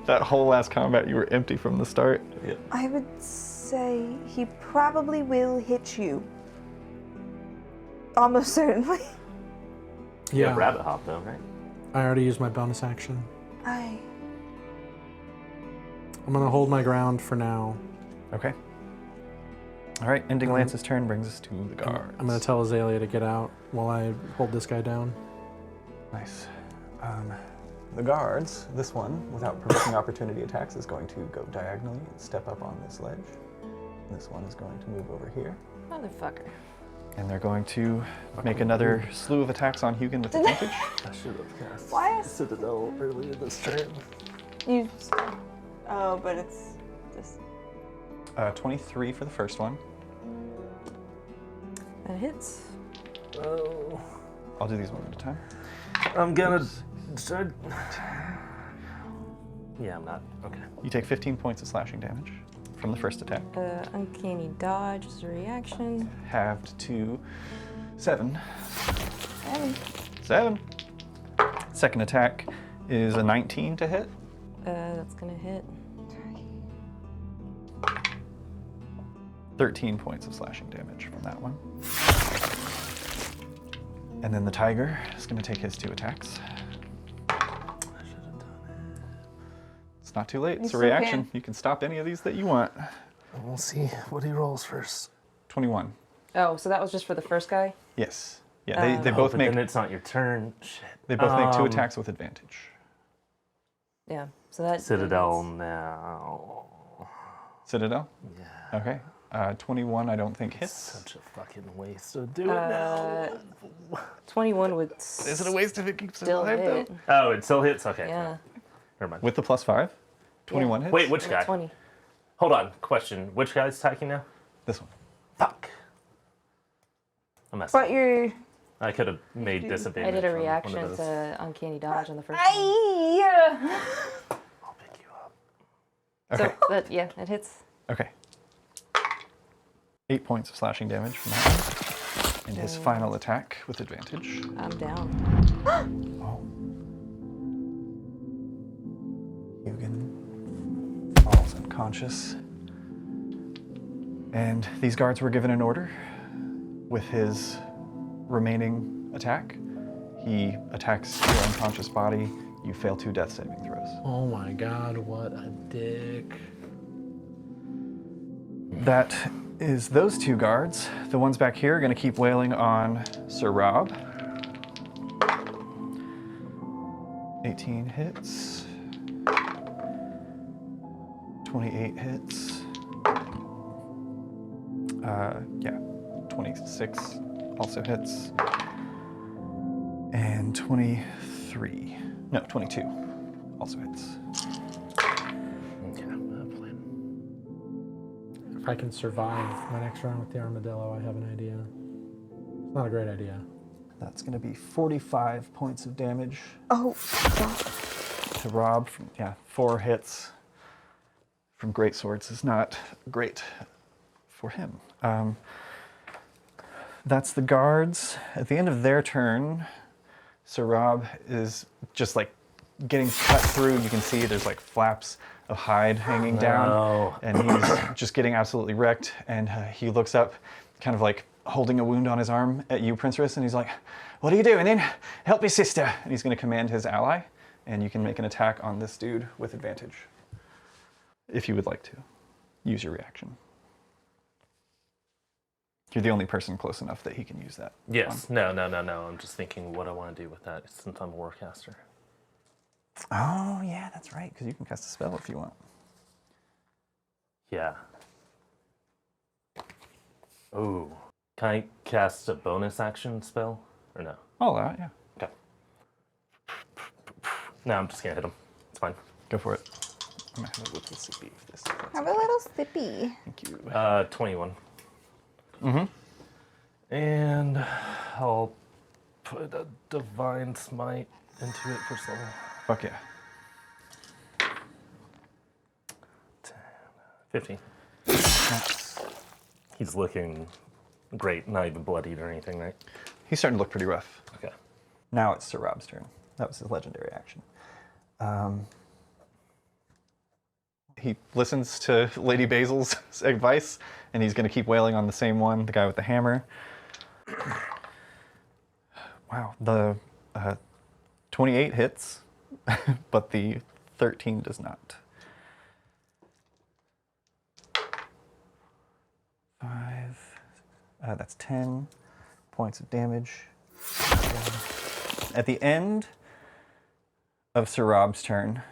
That whole last combat, you were empty from the start. Yeah. I would say he probably will hit you. Almost certainly. Yeah, rabbit hop though, right? I already used my bonus action. I. I'm gonna hold my ground for now. Okay. All right, ending Lance's turn brings us to the guards. I'm gonna tell Azalea to get out while I hold this guy down. Nice. The guards, this one, without provoking opportunity attacks, is going to go diagonally and step up on this ledge. This one is going to move over here. Motherfucker. And they're going to make another slew of attacks on Hugin with advantage. I should have cast Why? Citadel earlier this turn. You. Oh, but it's just. 23 for the first one. That hits. Oh, I'll do these one at a time. I'm gonna. Yeah, I'm not. Okay. You take 15 points of slashing damage from the first attack, Uncanny dodge is a reaction. halved to 7. Hey. 7. Second attack is a 19 to hit. That's gonna hit. 13 points of slashing damage from that one. And then the tiger is going to take his 2 attacks. I should have done it. It's not too late. It's a still reaction. can. You can stop any of these that you want. We'll see what he rolls first. 21. Oh, so that was just for the first guy? Yes. Yeah, they Oh, both but make then it's not your turn. Shit. they both make 2 attacks with advantage. Yeah. So that Citadel now. Citadel? Yeah. Okay. 21 I don't think It's hits. such a fucking waste to do it now. 21 would Is it a waste if it keeps still alive hit. though? Oh, it still hits? Okay. Yeah. Never mind. With the +5? 21 hits? Wait, which guy? 20. Hold on. Question. Which guy's attacking now? This one. Fuck. I messed up. But you're. I could have made I disadvantage. did a on one of reaction those. to uncanny dodge on the first one. I. I'll pick you up. Okay. So that it hits. Okay. 8 points of slashing damage from that one. And his final attack with advantage. I'm down. Oh. Hugin falls unconscious. And these guards were given an order. With his remaining attack, he attacks your unconscious body. You fail 2 death saving throws. Oh my god, what a dick. That is those 2 guards. The ones back here are going to keep wailing on Sir Rob. 18 hits. 28 hits. Yeah, 26 also hits. And 23. No, 22 also hits. Okay, I have a plan. If I can survive my next round with the armadillo, I have an idea. It's not a great idea. That's going to be 45 points of damage Oh, God. to Rob. 4 hits from greatswords is not great for him. That's the guards. At the end of their turn, Sir Rob is just like getting cut through. You can see there's like flaps of hide hanging down, and he's just getting absolutely wrecked. And he looks up, kind of like holding a wound on his arm at you, Princess, and he's like, "What are you doing then? Help me, sister." And he's going to command his ally, and you can make an attack on this dude with advantage, if you would like to. Use your reaction. You're the only person close enough that he can use that. Yes. No. I'm just thinking what I want to do with that since I'm a warcaster. Oh, yeah, that's right, because you can cast a spell if you want. Yeah. Ooh. Can I cast a bonus action spell? Or no? All that, yeah. Okay. No, I'm just going to hit him. It's fine. Go for it. I'm going to have a little sippy for this. Have a little sippy. Thank you. 21. Mm-hmm. And I'll put a Divine Smite into it for soul. Fuck yeah. 15. That's, He's looking great, not even bloodied or anything, right? he's starting to look pretty rough. Okay. Now it's Sir Rob's turn. That was his legendary action. He listens to Lady Basil's advice, and he's going to keep wailing on the same one, the guy with the hammer. Wow, the 28 hits, but the 13 does not. 5, that's 10 points of damage. At the end of Sir Rob's turn,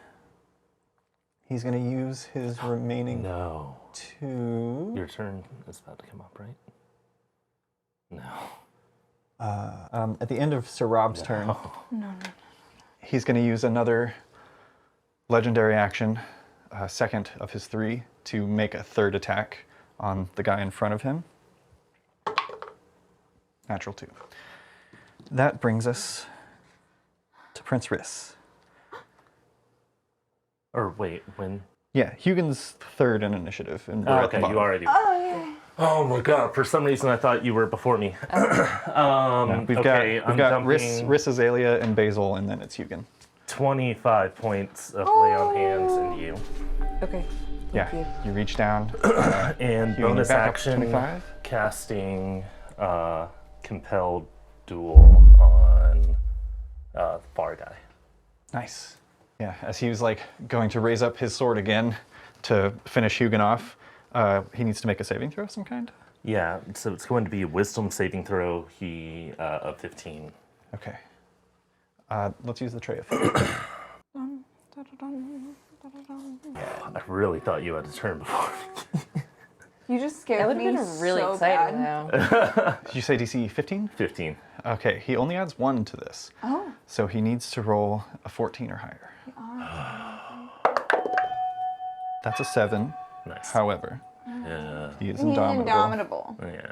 he's going to use his remaining No. 2. Your turn is about to come up, right? No. At the end of Sir Rob's turn, No. he's going to use another legendary action, second of his 3, to make a third attack on the guy in front of him. Natural 2. That brings us to Prince Riss. Or wait, when? Yeah, Hugin's third in initiative, and we're Oh, at okay, the bottom. you already. Oh, yeah. Oh my god! For some reason, I thought you were before me. We've okay, got I'm dumping Riss, Azalea, and Basil, and then it's Hugin. 25 points of lay on hands into you, Okay. Yeah, you. you reach down. and Hugin, you're bonus back up to action 25. casting compelled duel on far guy. Nice. Yeah, as he was like going to raise up his sword again to finish Hugin off, he needs to make a saving throw of some kind. Yeah, so it's going to be a wisdom saving throw. Of 15. Okay. Let's use the tray of fate. I really thought you had a turn before. You just That scared would me have been really so exciting, bad. though. Did you say DC 15? 15. Okay, he only adds 1 to this. Oh. So he needs to roll a 14 or higher. That's a 7. Nice. However, Yeah. he is He's indomitable. indomitable. Yeah.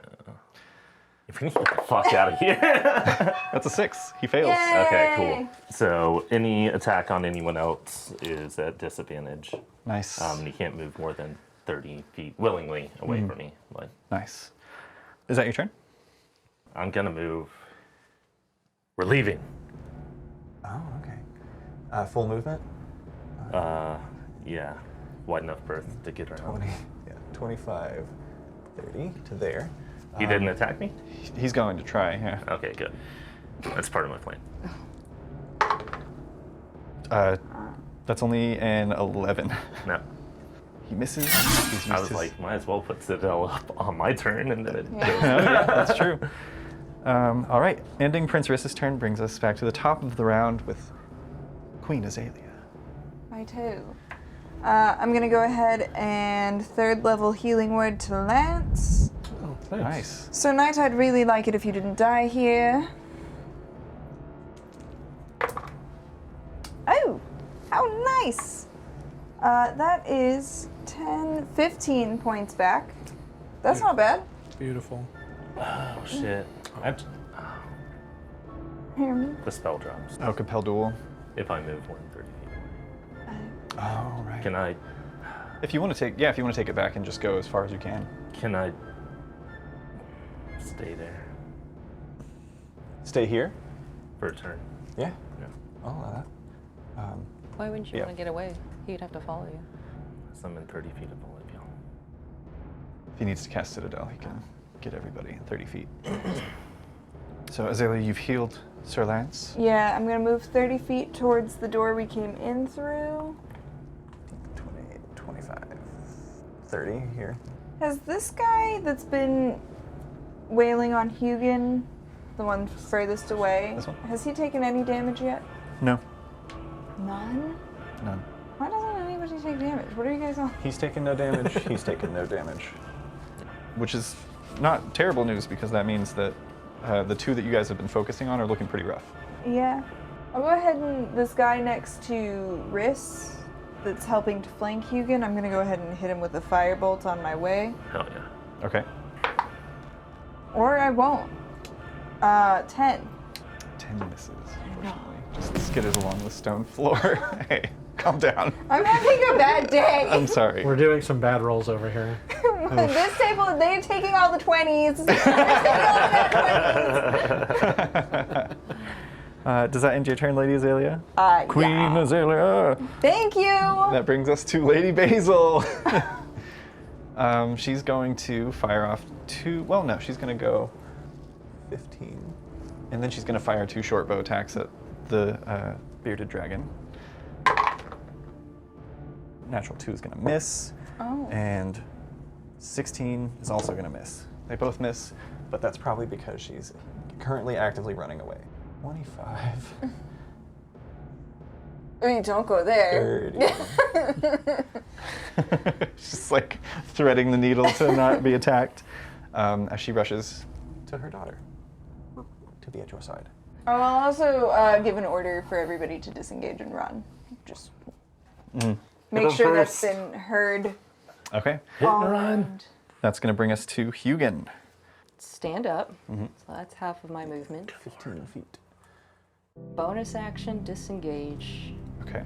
If we need to get the fuck out of here. That's a 6. He fails. Yay! Okay, cool. So any attack on anyone else is at disadvantage. Nice. You can't move more than 30 feet willingly away from me. Like, Nice. Is that your turn? I'm gonna move. We're leaving. Oh, okay. Full movement? Yeah. Wide enough berth to get around. 25, 30 to there. He didn't attack me? He's going to try, yeah. Okay, good. That's part of my plan. That's only an 11. No. He misses. He's used I was his- like, might as well put Citadel up on my turn and then it Oh, yeah, that's true. All right, ending Prince Riss's turn brings us back to the top of the round with Queen Azalea. I too. I'm gonna go ahead and 3rd level healing word to Lance. Oh, Nice. So Knight, I'd really like it if you didn't die here. Oh, how nice! That is 10, 15 points back. That's not bad. Beautiful. Oh shit. Here. The spell drops. Oh, compel duel. If I move more than 30 feet. Oh, right. Can I If you want to take it back and just go as far as you can. stay there Stay here. for a turn? Yeah. Yeah. I'll allow that. Why wouldn't you Yeah. want to get away? He'd have to follow you. So I'm in 30 feet of Olivia. If he needs to cast Citadel, he can get everybody 30 feet. So, Azalea, you've healed Sir Lance. Yeah, I'm gonna move 30 feet towards the door we came in through. 28, 25, 30 here. Has this guy that's been wailing on Hugin, the one furthest away, This one? has he taken any damage yet? No, None? none. Why doesn't anybody take damage? What are you guys on? He's taken no damage. He's taken no damage. Which is not terrible news because that means that the 2 that you guys have been focusing on are looking pretty rough. Yeah. I'll go ahead and this guy next to Riss that's helping to flank Hugin, I'm gonna go ahead and hit him with a firebolt on my way. Hell yeah. Okay. Or I won't. 10. 10 misses, unfortunately. Just skitters along the stone floor. Hey, Calm down. I'm having a bad day. I'm sorry. We're doing some bad rolls over here. This table, they're taking all the 20s. They're taking all the 20s. Does that end your turn, Lady Azalea? Queen Yeah. Azalea. Thank you. That brings us to Lady Basil. She's going to fire off she's going to go 15. And then she's going to fire 2 short bow attacks at the bearded dragon. Natural 2 is going to miss. Oh. And 16 is also going to miss. They both miss, but that's probably because she's currently actively running away. 25. I mean, don't go there. 30. She's just like threading the needle to not be attacked as she rushes to her daughter to be at your side. I'll also give an order for everybody to disengage and run. Just make sure that's been heard. Okay. All around. That's going to bring us to Hugin. Stand up. So that's half of my movement. 15 feet. Bonus action, disengage. Okay.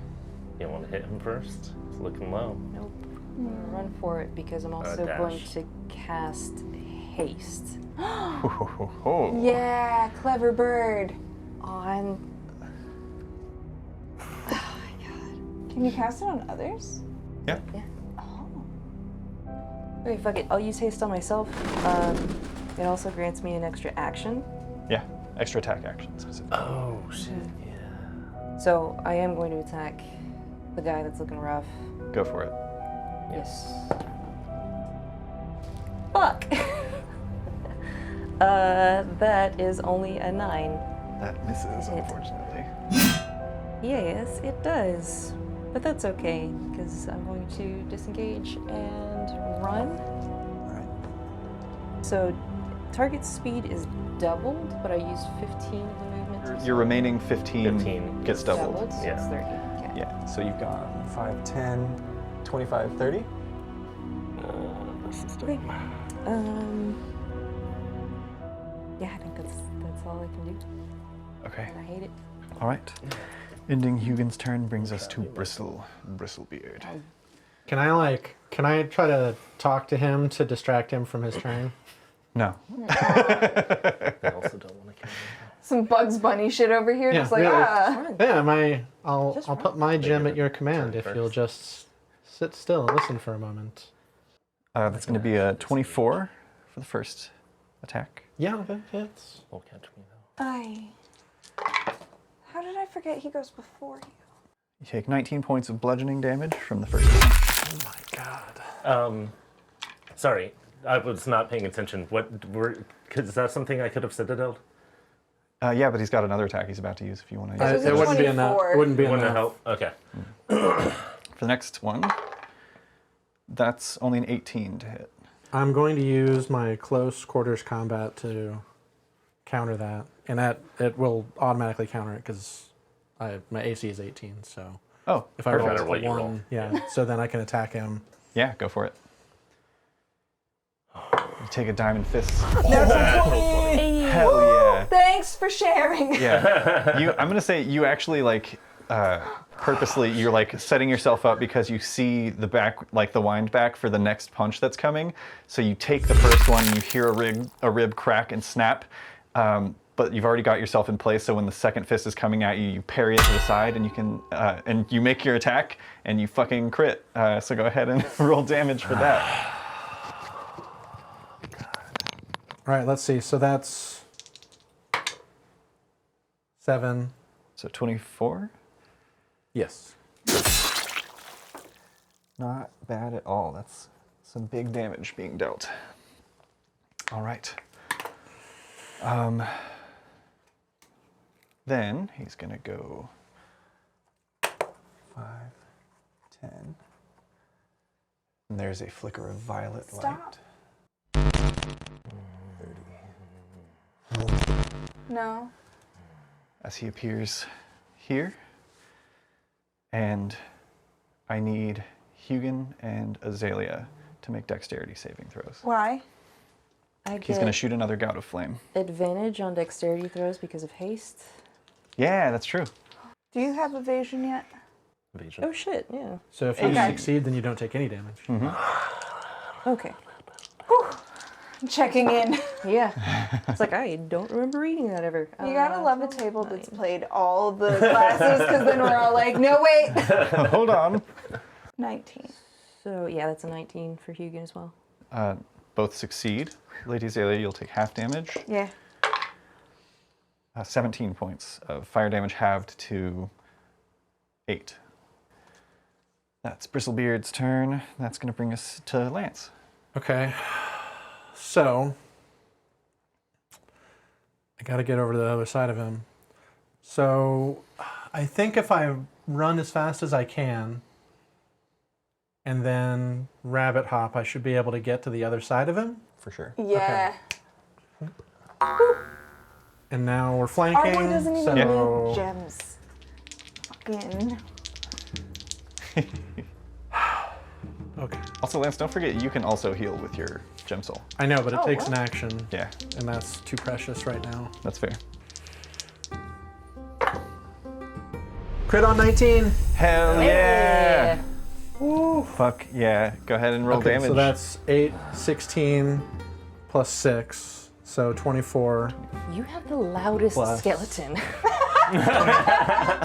You want to hit him first? It's looking low. Nope. Run for it because I'm also dash. going to cast haste Yeah, clever bird. on. Can you cast it on others? Yeah. Okay, fuck it. I'll use haste on myself. It also grants me an extra action. Yeah. Extra attack action specifically. Oh, shit, yeah. So I am going to attack the guy that's looking rough. Go for it. Yes. Fuck. That is only a 9. That misses, Hit. unfortunately. Yes, it does. But that's okay, because I'm going to disengage and run. All right. So target speed is doubled, but I used 15 of the movement. Your remaining 15 gets doubled. So Yeah. it's 30. Okay. Yeah. So you've gone 5, 10, 25, 30. This is Okay. Yeah, I think that's all I can do. Okay. I hate it. All right. Ending Hugin's turn brings us to Bristlebeard. Can I try to talk to him to distract him from his turn? No. I also don't want to kill him. Some Bugs Bunny shit over here. Yeah, Just like, really. Yeah, I'll Just put my gem at your command turn if you'll first. just sit still and listen for a moment. That's going to be a 24 for the first attack. Yeah, that fits. Won't catch me, though. How did I forget he goes before you? You take 19 points of bludgeoning damage from the first attack. Oh my god. Sorry, I was not paying attention. Is that something I could have citadeled? Yeah, but he's got another attack he's about to use if you want to use was it. a It wouldn't be enough. 24. It wouldn't be Wouldn't that enough. help? Okay. For the next one, that's only an 18 to hit. I'm going to use my close quarters combat to counter that, and that it will automatically counter it because my AC is 18. So Oh, if I perfect. roll matter what a you roll. 1, yeah, so then I can attack him. Yeah, go for it. You take a diamond fist. Hey. Hell yeah. Thanks for sharing. Yeah. I'm going to say you actually purposely, you're like setting yourself up because you see the back, like the wind back for the next punch that's coming. So you take the first one, you hear a rib crack and snap, but you've already got yourself in place. So when the second fist is coming at you, you parry it to the side and you can, and you make your attack and you fucking crit. So go ahead and roll damage for that. All right, let's see. So that's 7. So 24. Yes. Not bad at all. That's some big damage being dealt. All right. Then he's going to go 5, 10. And there's a flicker of violet Stop. light. No. As he appears here. And I need Hugin and Azalea to make dexterity saving throws. Why? I He's get going to shoot another gout of flame. advantage on dexterity throws because of haste. Yeah, that's true. Do you have evasion yet? evasion. Oh shit, yeah. So if you Okay. succeed, then you don't take any damage. Okay. Checking in. Yeah. It's like, I don't remember reading that ever. You gotta love a table that's played all the classes, because then we're all like, no, wait. Hold on. 19. So, yeah, that's a 19 for Hugin as well. Both succeed. Lady Azalea, you'll take half damage. Yeah. 17 points of fire damage halved to 8. That's Bristlebeard's turn. That's going to bring us to Lance. Okay. So, I got to get over to the other side of him. So, I think if I run as fast as I can and then rabbit hop, I should be able to get to the other side of him. For sure. Yeah. And now we're flanking. Our boy doesn't even so need gems. Fucking. Okay. Also, Lance, don't forget you can also heal with your gem soul. I know, but it Oh, takes what? an action, Yeah, and that's too precious right now. that's fair. Crit on 19. Hell yeah! Yeah. Fuck yeah. Go ahead and roll Okay, damage. so that's 8, 16 plus 6, so 24. You have the loudest Plus. skeleton.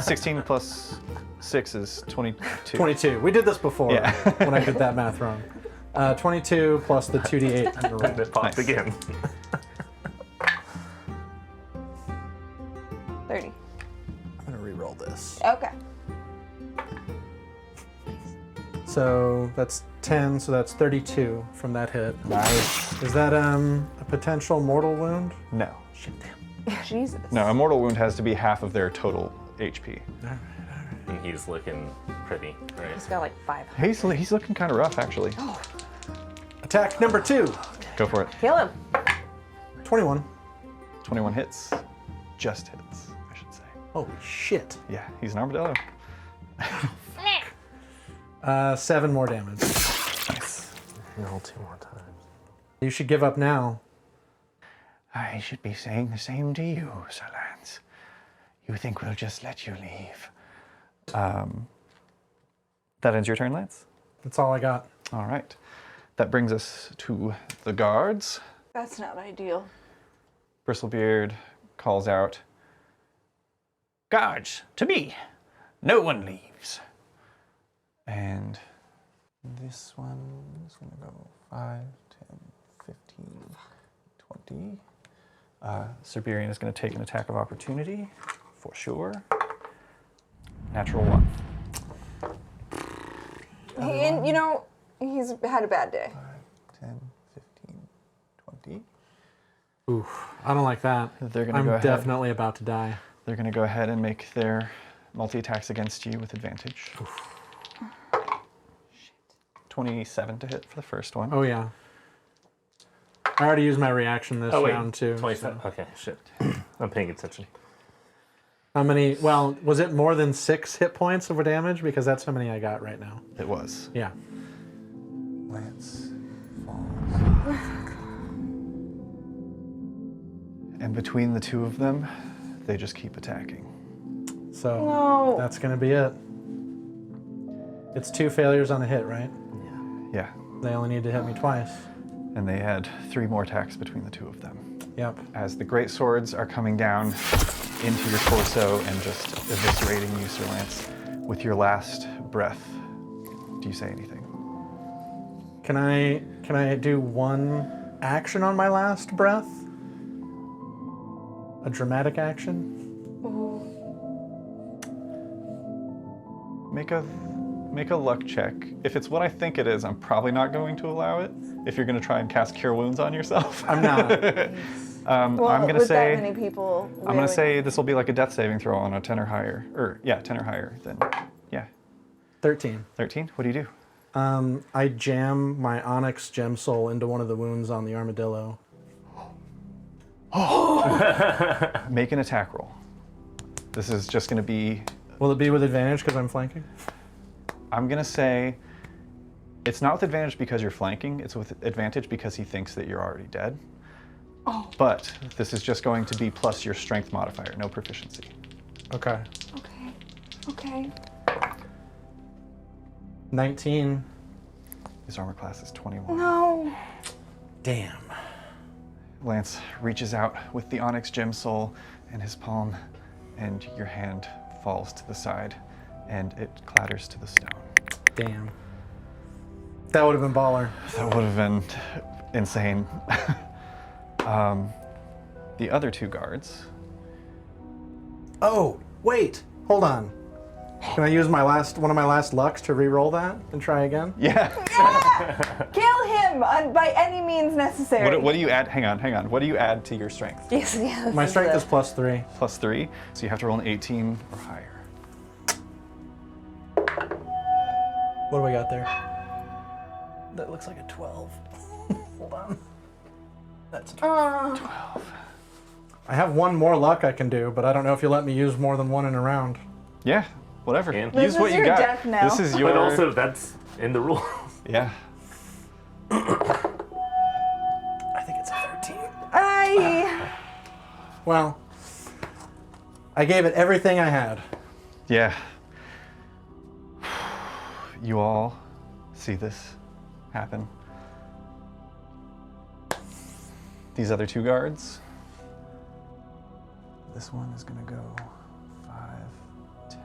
16 plus 6 is 22. 22. We did this before Yeah. when I did that math wrong. 22 plus the 2d8. And it popped Nice. again. 30. I'm going to re-roll this. Okay. So that's 10, so that's 32 from that hit. Nice. Is that a potential mortal wound? No. Jesus. No, a mortal wound has to be half of their total HP. And he's looking pretty, right? He's got like 5. He's looking kind of rough, actually. Attack number 2. Go for it. Kill him. 21. 21 hits. Just hits, I should say. Holy shit. Yeah, he's an armadillo. 7 more damage. Nice. Roll 2 more times. You should give up now. I should be saying the same to you, Sir Lance. You think we'll just let you leave? That ends your turn, Lance. That's all I got. All right. That brings us to the guards. That's not ideal. Bristlebeard calls out, Guards, to me. No one leaves. and this one's going to go 5, 10, 15, 20. Siberian is going to take an attack of opportunity, for sure. Natural 1. And, you know, he's had a bad day. 10, 15, 20. Oof. I don't like that. They're going to I'm go ahead. definitely about to die. They're going to go ahead and make their multi-attacks against you with advantage. 27 to hit for the first one. Oh, yeah. I already used my reaction this round, too. 27. Okay, shit. I'm paying attention. How many? Well, was it more than 6 hit points of damage? Because that's how many I got right now. It was. Yeah. Lance falls. And between the two of them, they just keep attacking. So No. that's going to be it. It's 2 failures on a hit, right? Yeah. They only need to hit me twice. And they had 3 more attacks between the two of them. Yep. As the great swords are coming down into your torso and just eviscerating you, Sir Lance, with your last breath, do you say anything? Can I do one action on my last breath? A dramatic action? Make a luck check. If it's what I think it is, I'm probably not going to allow it. If you're going to try and cast Cure Wounds on yourself. I'm not. Well, I'm going to with say that many people, I'm going to say this will be like a death saving throw on a 10 or higher. Or yeah, 10 or higher. Then yeah, 13. 13. What do you do? I jam my Onyx Gem Soul into one of the wounds on the armadillo. Make an attack roll. This is just going to be. Will it be with advantage because I'm flanking? I'm going to say it's not with advantage because you're flanking. It's with advantage because he thinks that you're already dead. Oh. But this is just going to be plus your strength modifier, no proficiency. Okay. Okay. Okay. 19. His armor class is 21. No. Damn. Lance reaches out with the onyx gem soul in his palm, and your hand falls to the side, and it clatters to the stone. Damn. That would have been baller. That would have been insane. The other two guards. Oh, wait. Hold on. Can I use one of my last lucks to re-roll that and try again? Yeah. Kill him by any means necessary. What do you add? Hang on. What do you add to your strength? Yes, yeah. My strength is +3. +3. So you have to roll an 18 or higher. What do we got there? That looks like a 12. Hold on. That's 12. I have one more luck I can do, but I don't know if you let me use more than one in a round. Yeah. Whatever. And- This Use what is you your got. death knell. This is your. But also, that's in the rules. Yeah. I think it's a 13. Well, I gave it everything I had. Yeah. You all see this happen. These other two guards. This one is going to go 5, 10.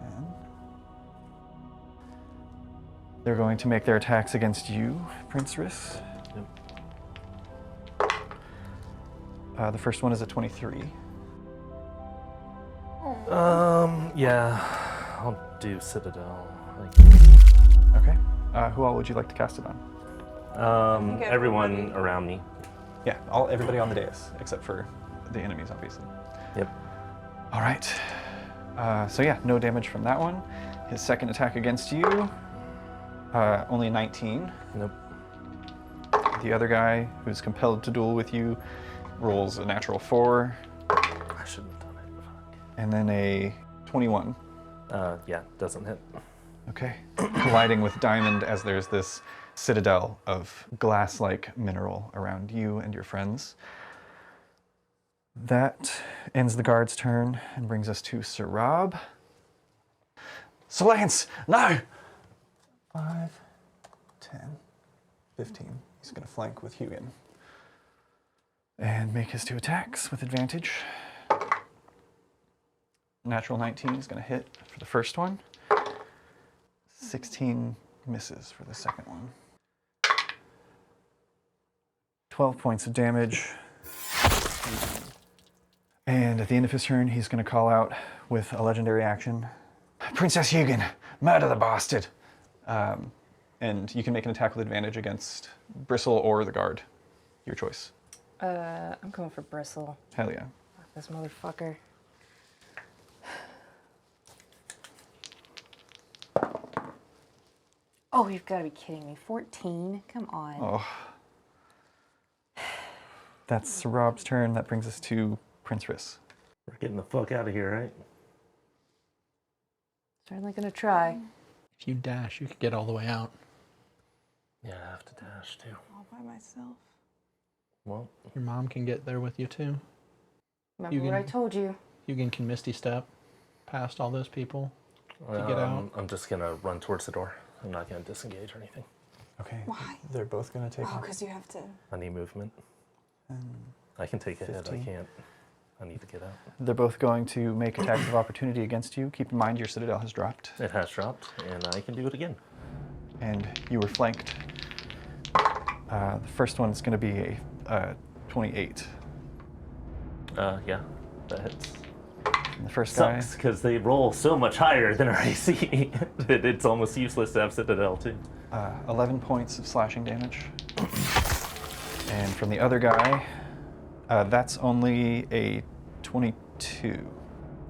They're going to make their attacks against you, Prince Riss. The first one is a 23. Yeah, I'll do Citadel. Okay. Who all would you like to cast it on? Like, everyone around me. Yeah, everybody on the dais, except for the enemies, obviously. Yep. All right. So yeah, no damage from that one. His second attack against you, only a 19. Nope. The other guy, who's compelled to duel with you, rolls a natural 4, I shouldn't have done it. Fuck. and then a 21. Yeah, doesn't hit. Okay. Colliding with Diamond as there's this citadel of glass-like mineral around you and your friends. That ends the guard's turn and brings us to Sir Rob. Sir Lance, no! 5, 10, 15. He's going to flank with Hugin. And make his 2 attacks with advantage. Natural 19 is going to hit for the first one. 16 misses for the second one. 12 points of damage. And at the end of his turn, he's going to call out with a legendary action, Princess Hugin, murder the bastard. And you can make an attack with advantage against Bristle or the guard. Your choice. I'm going for Bristle. Hell yeah. Fuck this motherfucker. Oh, you've got to be kidding me. 14? Come on. Oh. That's Sir Rob's turn. That brings us to Prince Riss. We're getting the fuck out of here, right? Certainly going to try. If you dash, you could get all the way out. Yeah, I have to dash too. All by myself. Well, Your mom can get there with you too. Remember You what I can- told you? Hugin can Misty Step past all those people to get out. I'm just gonna run towards the door. I'm not gonna disengage or anything. Okay. Why? They're both going to take Oh, because you have to. I need movement. I can take a hit. I 15. can't. I need to get out. They're both going to make attacks of opportunity against you. Keep in mind your citadel has dropped, It has dropped, and I can do it again. and you were flanked. The first one's going to be a 28. Yeah, that hits. And the first guy, Sucks because they roll so much higher than our AC. It's almost useless to have Citadel too. 11 points of slashing damage. And from the other guy, that's only a 22.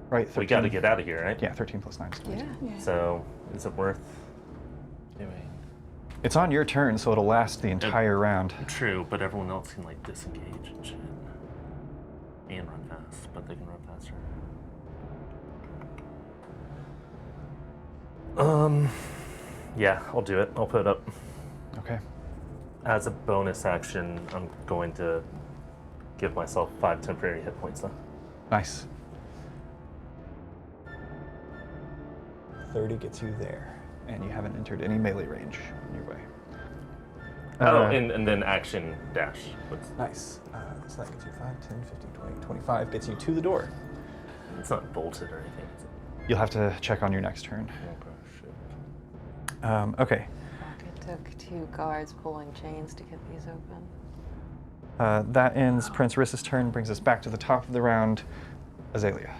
Right? 13. We got to get out of here, right? Yeah, 13 plus 9 is 22. Yeah. So is it worth doing? It's on your turn, so it'll last the entire round. True, but everyone else can like disengage and shit. And run fast, but they can run faster. Yeah, I'll do it. I'll put it up. Okay. As a bonus action, I'm going to give myself 5 temporary hit points though. Nice. 30 gets you there. and you haven't entered any melee range on your way. And then action dash. Nice. So that gets you 5, 10, 15, 20, 25. Gets you to the door. It's not bolted or anything, is it? You'll have to check on your next turn. Okay, shit. Okay. It took 2 guards pulling chains to get these open. That ends Prince Rissa's turn, brings us back to the top of the round. Azalea.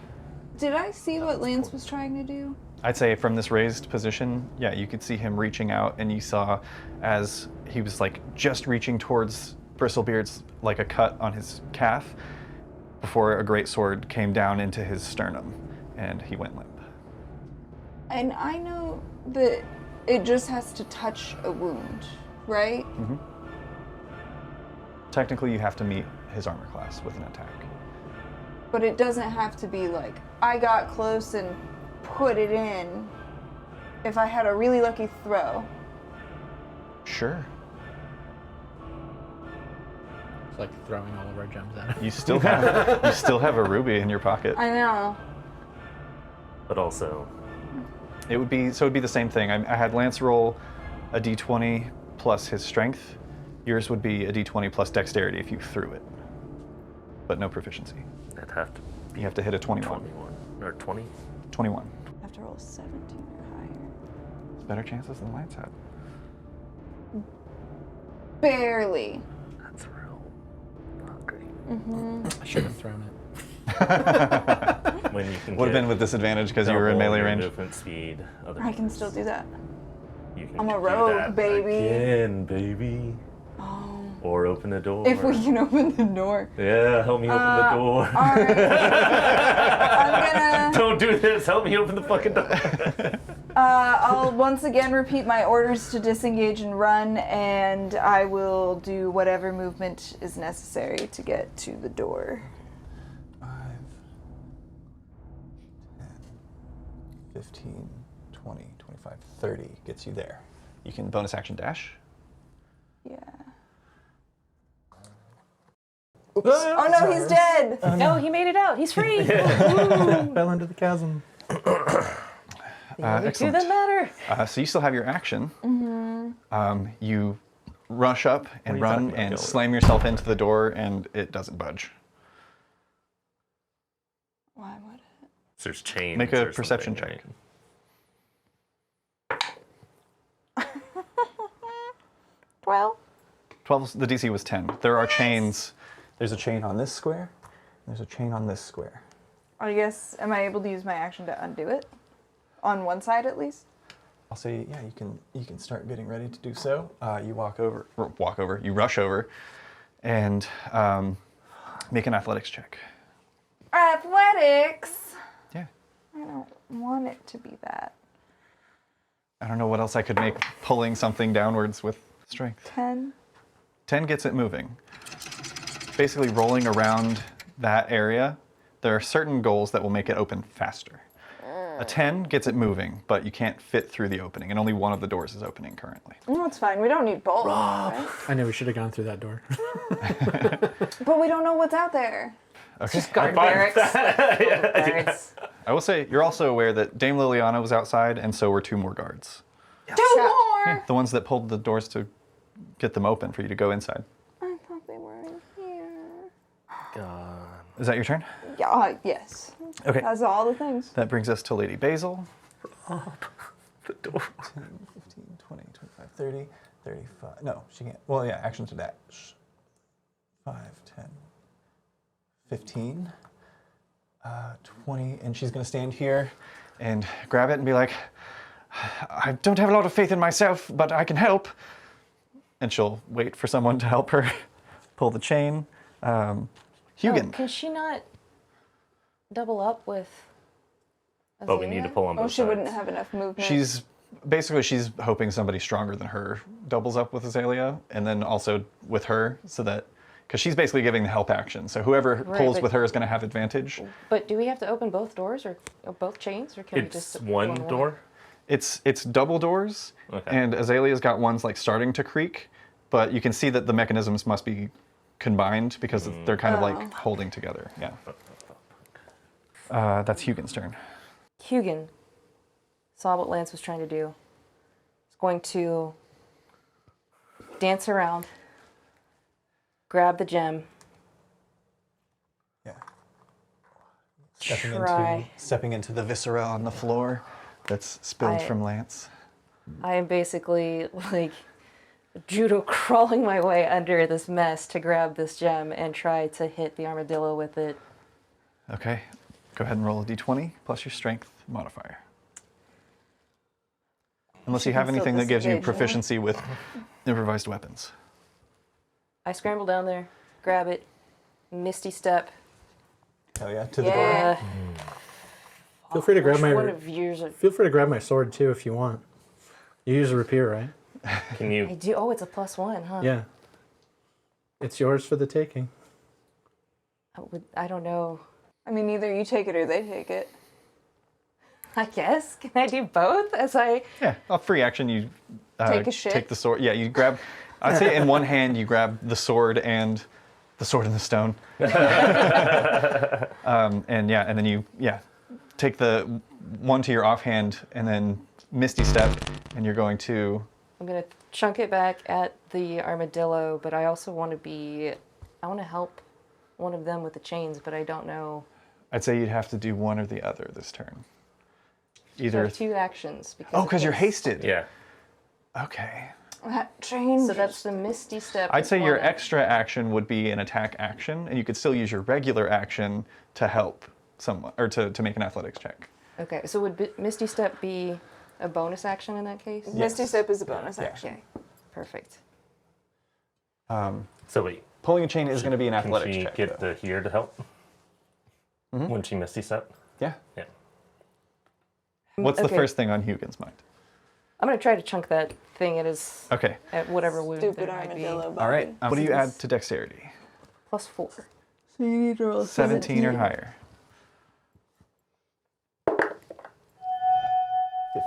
Did I see what Lance was trying to do? I'd say from this raised position, yeah, you could see him reaching out, and you saw as he was like just reaching towards Bristlebeard's like a cut on his calf before a great sword came down into his sternum, and he went limp. And I know that it just has to touch a wound, right? Mm-hmm. Technically, you have to meet his armor class with an attack. But it doesn't have to be like, I got close and put it in if I had a really lucky throw. Sure. It's like throwing all of our gems at it. You still have a ruby in your pocket. I know. But also, It would be the same thing. I had Lance roll a d20 plus his strength. Yours would be a d20 plus dexterity if you threw it, but no proficiency. that'd have to You have to hit a 21. 21 or 20. 21. I have to roll 17 or higher. Better chances than Lance had. Barely. That's real not great. I should have thrown it. When you can Would have been with disadvantage because you were in double melee your range. movement speed. I can still do that. You can I'm a do rogue, that baby. Again, baby. Oh. Or open a door. If we can open the door. Yeah, help me open the door. Alright. I'm gonna... Don't do this. Help me open the fucking door. I'll once again repeat my orders to disengage and run, and I will do whatever movement is necessary to get to the door. 5, 10, 15, 20, 25, 30 gets you there. You can bonus action dash. Yeah. Oops. Oh no, he's dead! No, he made it out. He's free. Fell into the chasm. The only two Excellent. that matter. So you still have your action. Mm-hmm. You rush up and What are you run talking about, and Gilbert? slam yourself into the door, and it doesn't budge. Why would it? There's chains. Make a or perception something, check. right? 12? 12, the DC was 10. There are chains. There's a chain on this square. And there's a chain on this square. I guess, am I able to use my action to undo it? On one side at least? I'll say, yeah, you can start getting ready to do so. You you rush over, and make an athletics check. Athletics! Yeah. I don't want it to be that. I don't know what else I could make pulling something downwards with strength. 10? 10 gets it moving. Basically rolling around that area, there are certain goals that will make it open faster. A 10 gets it moving, but you can't fit through the opening, and only one of the doors is opening currently. No, it's fine. We don't need both, right? I knew we should have gone through that door. But we don't know what's out there. Okay. Guard barracks. Guards. I will say, you're also aware that Dame Liliana was outside, and so were 2 more guards. 2 more! The ones that pulled the doors to get them open for you to go inside. I thought they were in here. God. Is that your turn? Yeah, yes. Okay. That's all the things. That brings us to Lady Basil. The door. 10, 15, 20, 25, 30, 35. No, she can't. Well, yeah, action to dash. 5, 10, 15, 20. And she's going to stand here and grab it and be like, I don't have a lot of faith in myself, but I can help. And she'll wait for someone to help her pull the chain. Hugin. Can she not double up with But we need to pull on both Oh, she wouldn't sides. have enough movement. She's hoping somebody stronger than her doubles up with Azalea, and then also with her, so that, because she's basically giving the help action. So whoever Right, pulls but- with her is going to have advantage. But do we have to open both doors or both chains, or can we It's just one go on door. It's double doors, Okay. and Azalea's got ones like starting to creak, but you can see that the mechanisms must be combined because they're kind of like holding together. Yeah. That's Hugin's turn. Hugin saw what Lance was trying to do. Going to dance around, grab the gem, Yeah. try. Stepping into the viscera on the floor that's spilled from Lance. I am basically like judo crawling my way under this mess to grab this gem and try to hit the armadillo with it. Okay. Go ahead and roll a d20 plus your strength modifier. Unless you have can still anything that gives you disengage, yeah. proficiency with improvised weapons. I scramble down there, grab it, misty step. Hell yeah, to the door. Yeah. Feel free to grab Which my. one of yours? Feel free to grab my sword too if you want. You use a rapier, right? Can I you? do. Oh, it's a +1, huh? Yeah. It's yours for the taking. I don't know. I mean, either you take it or they take it. I guess. Can I do both? As I Yeah, a free action, you Take a shit? take the sword. Yeah, you grab, I'd say in one hand you grab the sword and the stone. And yeah, and then you, take the one to your offhand and then misty step, and you're going to, I'm gonna chunk it back at the armadillo, but I also want to help one of them with the chains, but I don't know. I'd say you'd have to do one or the other this turn. I Either, have 2 actions. oh, of because you're haste. hasted. Yeah. Okay. That changes. So that's the misty step. I'd say your one. extra action would be an attack action, and you could still use your regular action to help someone, or to make an athletics check. Okay, so would misty step be a bonus action in that case? Misty Yes. Step is a bonus Yeah. action. Okay, perfect. So wait. Pulling a chain is going to be an Can athletics she check. get though. the here to help? When she misty step? Yeah. Yeah. What's the Okay. first thing on Hugin's mind? I'm gonna try to chunk that thing Okay. at whatever wound Stupid there might be. armadillo body. All right. What do you add to dexterity? +4. So you need to roll 17 or higher.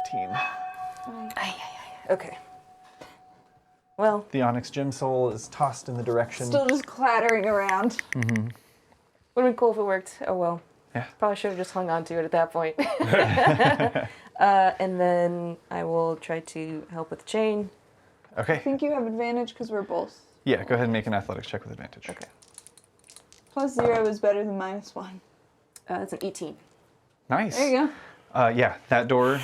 15. Okay. Well, The onyx gem soul is tossed in the direction. Still just clattering around. would have been cool if it worked. Oh well. Yeah. Probably should have just hung on to it at that point. And then I will try to help with the chain. Okay. I think you have advantage because we're both. Yeah, go ahead and make an athletics check with advantage. Okay. +0 is better than -1. That's an 18. Nice. There you go. Yeah, that door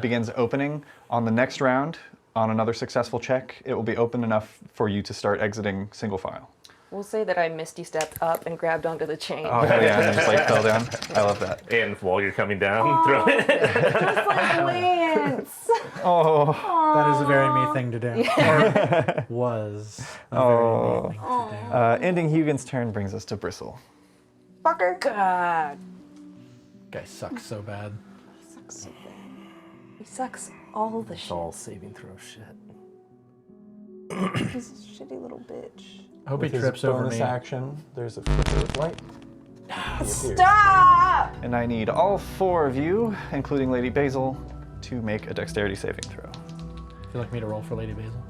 begins opening. On the next round, on another successful check, it will be open enough for you to start exiting single file. We'll say that I misty stepped up and grabbed onto the chain. Oh, hell yeah, and then just like fell down. I love that. And while you're coming down, throw it. Just like Lance. Oh, That is a very me thing to do. Or was a very me thing to do. ending Hugin's turn brings us to Bristle. Fucker. God. Guy sucks so bad. He sucks all the It's shit. all saving throw shit. He's a shitty little bitch. I hope he With his trips over bonus me. action, there's a flicker of light. Stop! And I need all 4 of you, including Lady Basil, to make a dexterity saving throw. Would you like me to roll for Lady Basil?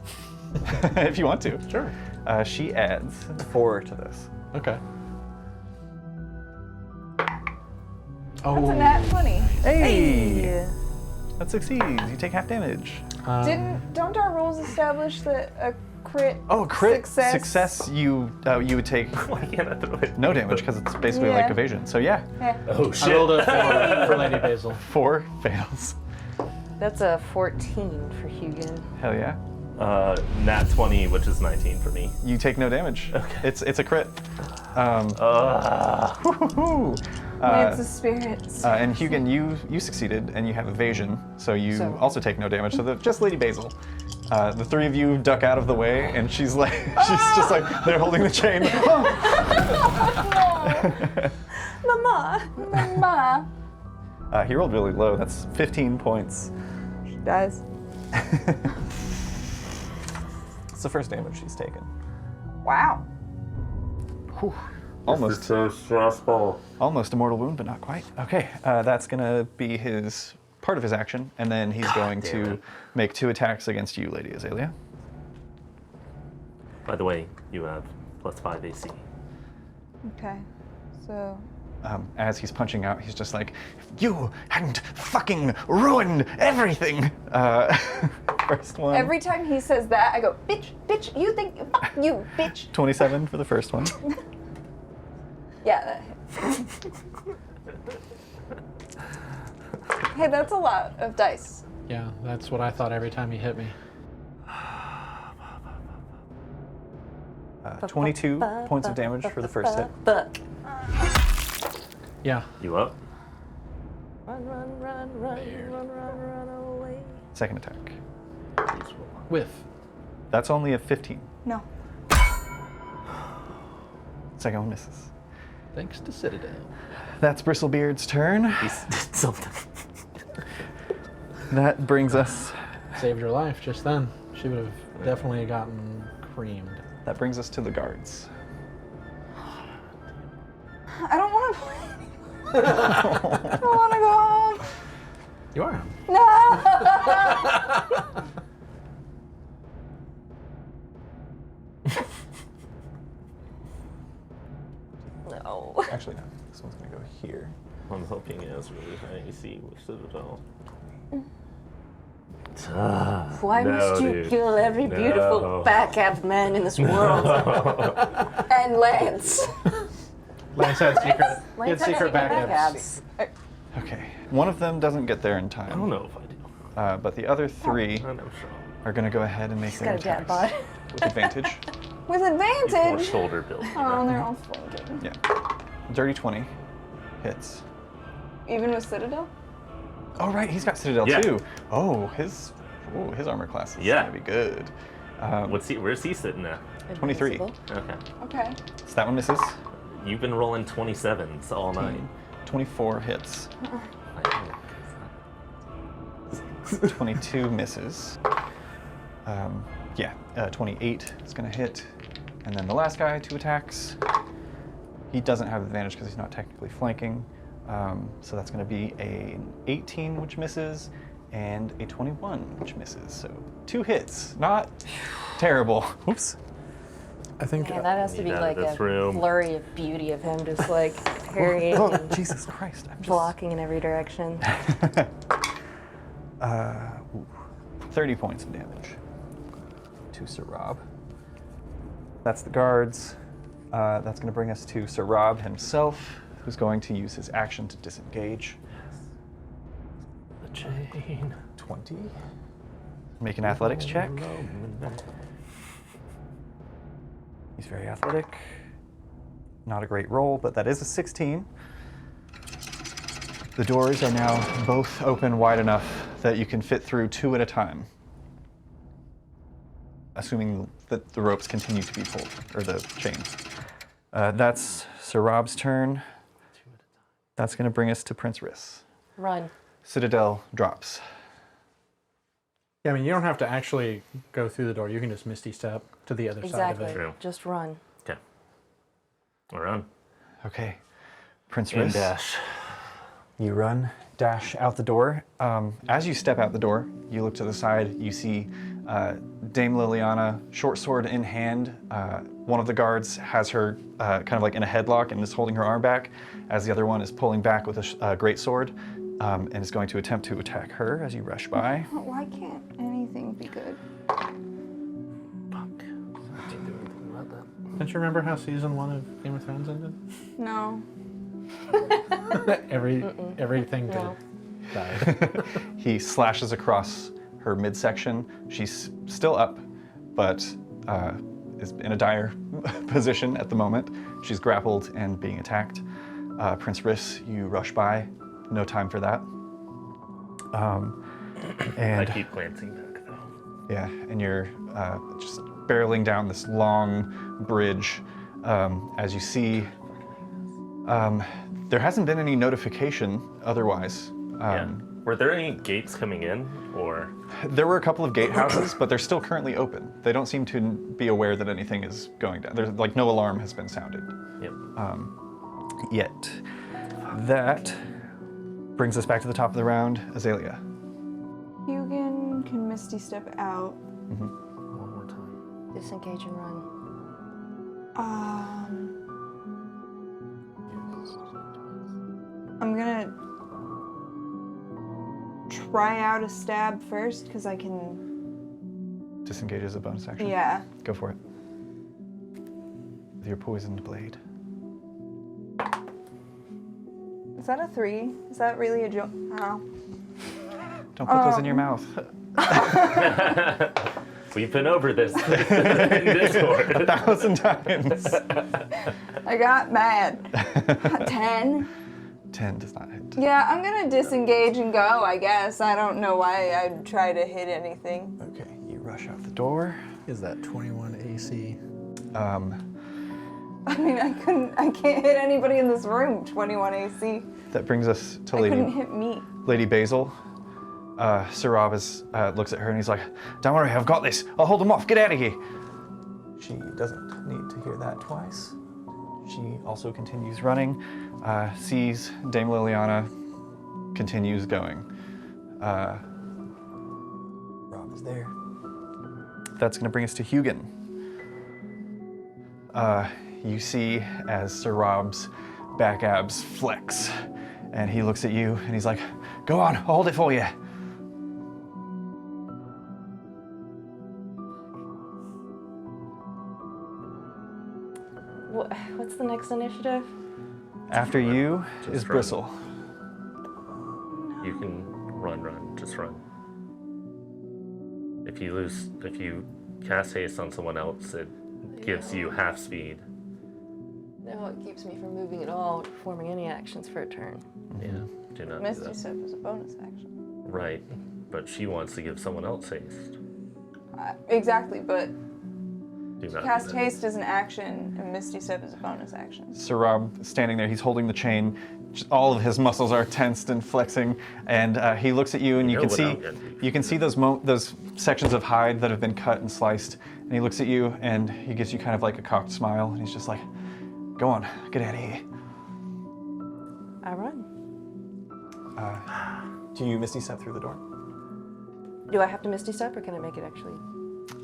If you want to. Sure. She adds 4 to this. Okay. That's a Oh, nat 20. Hey! That succeeds. You take half damage. Don't our rules establish that a crit Oh, crit success? you would take Why can't I throw it? no damage because it's basically like Yeah. evasion. So yeah, Oh I shit. rolled a 4 for Lady Basil. 4 fails. That's a 14 for Hugin. Hell yeah. Nat 20, which is 19 for me. You take no damage. Okay. It's a crit. Woo-hoo-hoo. Lance's spirits. And Hugin, you succeeded, and you have evasion, so you So- also take no damage. So just Lady Basil. The 3 of you duck out of the way, and she's like, she's just like, they're holding the chain. Mama. Mama. He rolled really low. That's 15 points. She dies. It's the first damage she's taken. Wow. Whew. Almost. so stressful. Almost a mortal wound, but not quite. Okay, that's gonna be his part of his action, and then he's going to make 2 attacks against you, Lady Azalea. By the way, you have +5 AC. Okay. So. As he's punching out, he's just like, "You hadn't fucking ruined everything!" first one. Every time he says that, I go, bitch, bitch, you think, fuck you, bitch. 27 for the first one. Yeah, that hits. Hey, that's a lot of dice. Yeah, that's what I thought every time he hit me. 22 points of damage for the first hit. Yeah. You up? Run, run, run, run, run, run, run away. Second attack. Please roll. Whiff. That's only a 15. No. Second one misses. Thanks to Citadel. That's Bristlebeard's turn. He's did something. That brings us. Saved her life just then. She would have definitely gotten creamed. That brings us to the guards. I don't want to play. I don't want to go home. You are. No. No. Actually, no. This one's gonna go here. I'm hoping it has really high AC with Citadel. Why must you kill every beautiful back-ab man in this world? And Lance. Lance had secret. Lance He had secret back-abs. Okay. One of them doesn't get there in time. I don't know if I do. But the other three I know, sure. are gonna go ahead and make He's their got a dad attacks bod. with advantage. With He's more advantage. shoulder build. Oh, they're all flanking. Yeah. Dirty 20 hits. Even with Citadel? Oh right, he's got Citadel Yeah. too. Oh, his armor class is Yeah. gonna be good. Where's he sitting at? 23. Invincible. Okay. Okay. So that one misses. You've been rolling 27s all night. 24 hits. 22 misses. 28 is going to hit. And then the last guy, 2 attacks. He doesn't have advantage because he's not technically flanking. So that's going to be an 18, which misses, and a 21, which misses. So 2 hits. Not terrible. Oops. I think. Yeah, that has to Need be out of like this a room. flurry of beauty of him just like parrying Oh, and Jesus Christ. I'm just... blocking in every direction. 30 points of damage to Sir Rob. That's the guards. That's going to bring us to Sir Rob himself, who's going to use his action to disengage. The chain. 20. Make an athletics check. He's very athletic. Not a great roll, but that is a 16. The doors are now both open wide enough that you can fit through 2 at a time, assuming that the ropes continue to be pulled, or the chains. That's Sir Rob's turn. That's going to bring us to Prince Riss. Run. Citadel drops. Yeah, I mean, you don't have to actually go through the door. You can just Misty Step to the other side of Exactly. it. True. Just run. Okay. We're on. Okay, Prince And Riss. dash. You run, dash out the door. As you step out the door, you look to the side, you see Dame Liliana, short sword in hand. One of the guards has her kind of like in a headlock and is holding her arm back, as the other one is pulling back with a great sword and is going to attempt to attack her as you rush by. Why can't anything be good? Fuck. I can't do anything about that. Don't you remember how season 1 of Game of Thrones ended? No. Everything good No. died. He slashes across her midsection. She's still up, but is in a dire position at the moment. She's grappled and being attacked. Prince Riss, you rush by. No time for that. I And keep glancing back though. yeah, and you're just barreling down this long bridge as you see. There hasn't been any notification otherwise. Yeah. Were there any gates coming in, or? There were a couple of gatehouses, but they're still currently open. They don't seem to be aware that anything is going down. There's like no alarm has been sounded Yep. yet. That brings us back to the top of the round. Azalea. Hugin can Misty Step out. One more time. Disengage and run. I'm gonna try out a stab first because I can disengage as a bonus action? Yeah. Go for it. With your poisoned blade. Is that a 3? Is that really a joke? Oh. Don't put those in your mouth. We've been over this in Discord. 1,000 times. I got mad. 10? 10 does not hit. Yeah, I'm gonna disengage and go, I guess. I don't know why I'd try to hit anything. Okay, you rush out the door. Is that 21 AC? I mean, I can't hit anybody in this room, 21 AC. That brings us to I couldn't hit me. Lady Basil. Sarab looks at her and he's like, "Don't worry, I've got this. I'll hold them off. Get out of here." She doesn't need to hear that twice. She also continues running, sees Dame Liliana, continues going. Rob is there. That's going to bring us to Hugin. You see as Sir Rob's back abs flex, and he looks at you and he's like, "Go on, I'll hold it for you." What's the next initiative? After you Just is run. Bristle. You can run, just run. If you cast haste on someone else, it gives you half speed. No, it keeps me from moving at all, or performing any actions for a turn. Yeah, do not do Misty that. Step is a bonus action. Right, but she wants to give someone else haste. Exactly, but Do not cast do that. haste is an action, and Misty Step is a bonus action. Sir Rob standing there, he's holding the chain. All of his muscles are tensed and flexing, and he looks at you, and you know can what see I'm gonna do. you can see those sections of hide that have been cut and sliced. And he looks at you, and he gives you kind of like a cocked smile, and he's just like, "Go on, get out of here." I run. Do you Misty Step through the door? Do I have to Misty Step, or can I make it actually?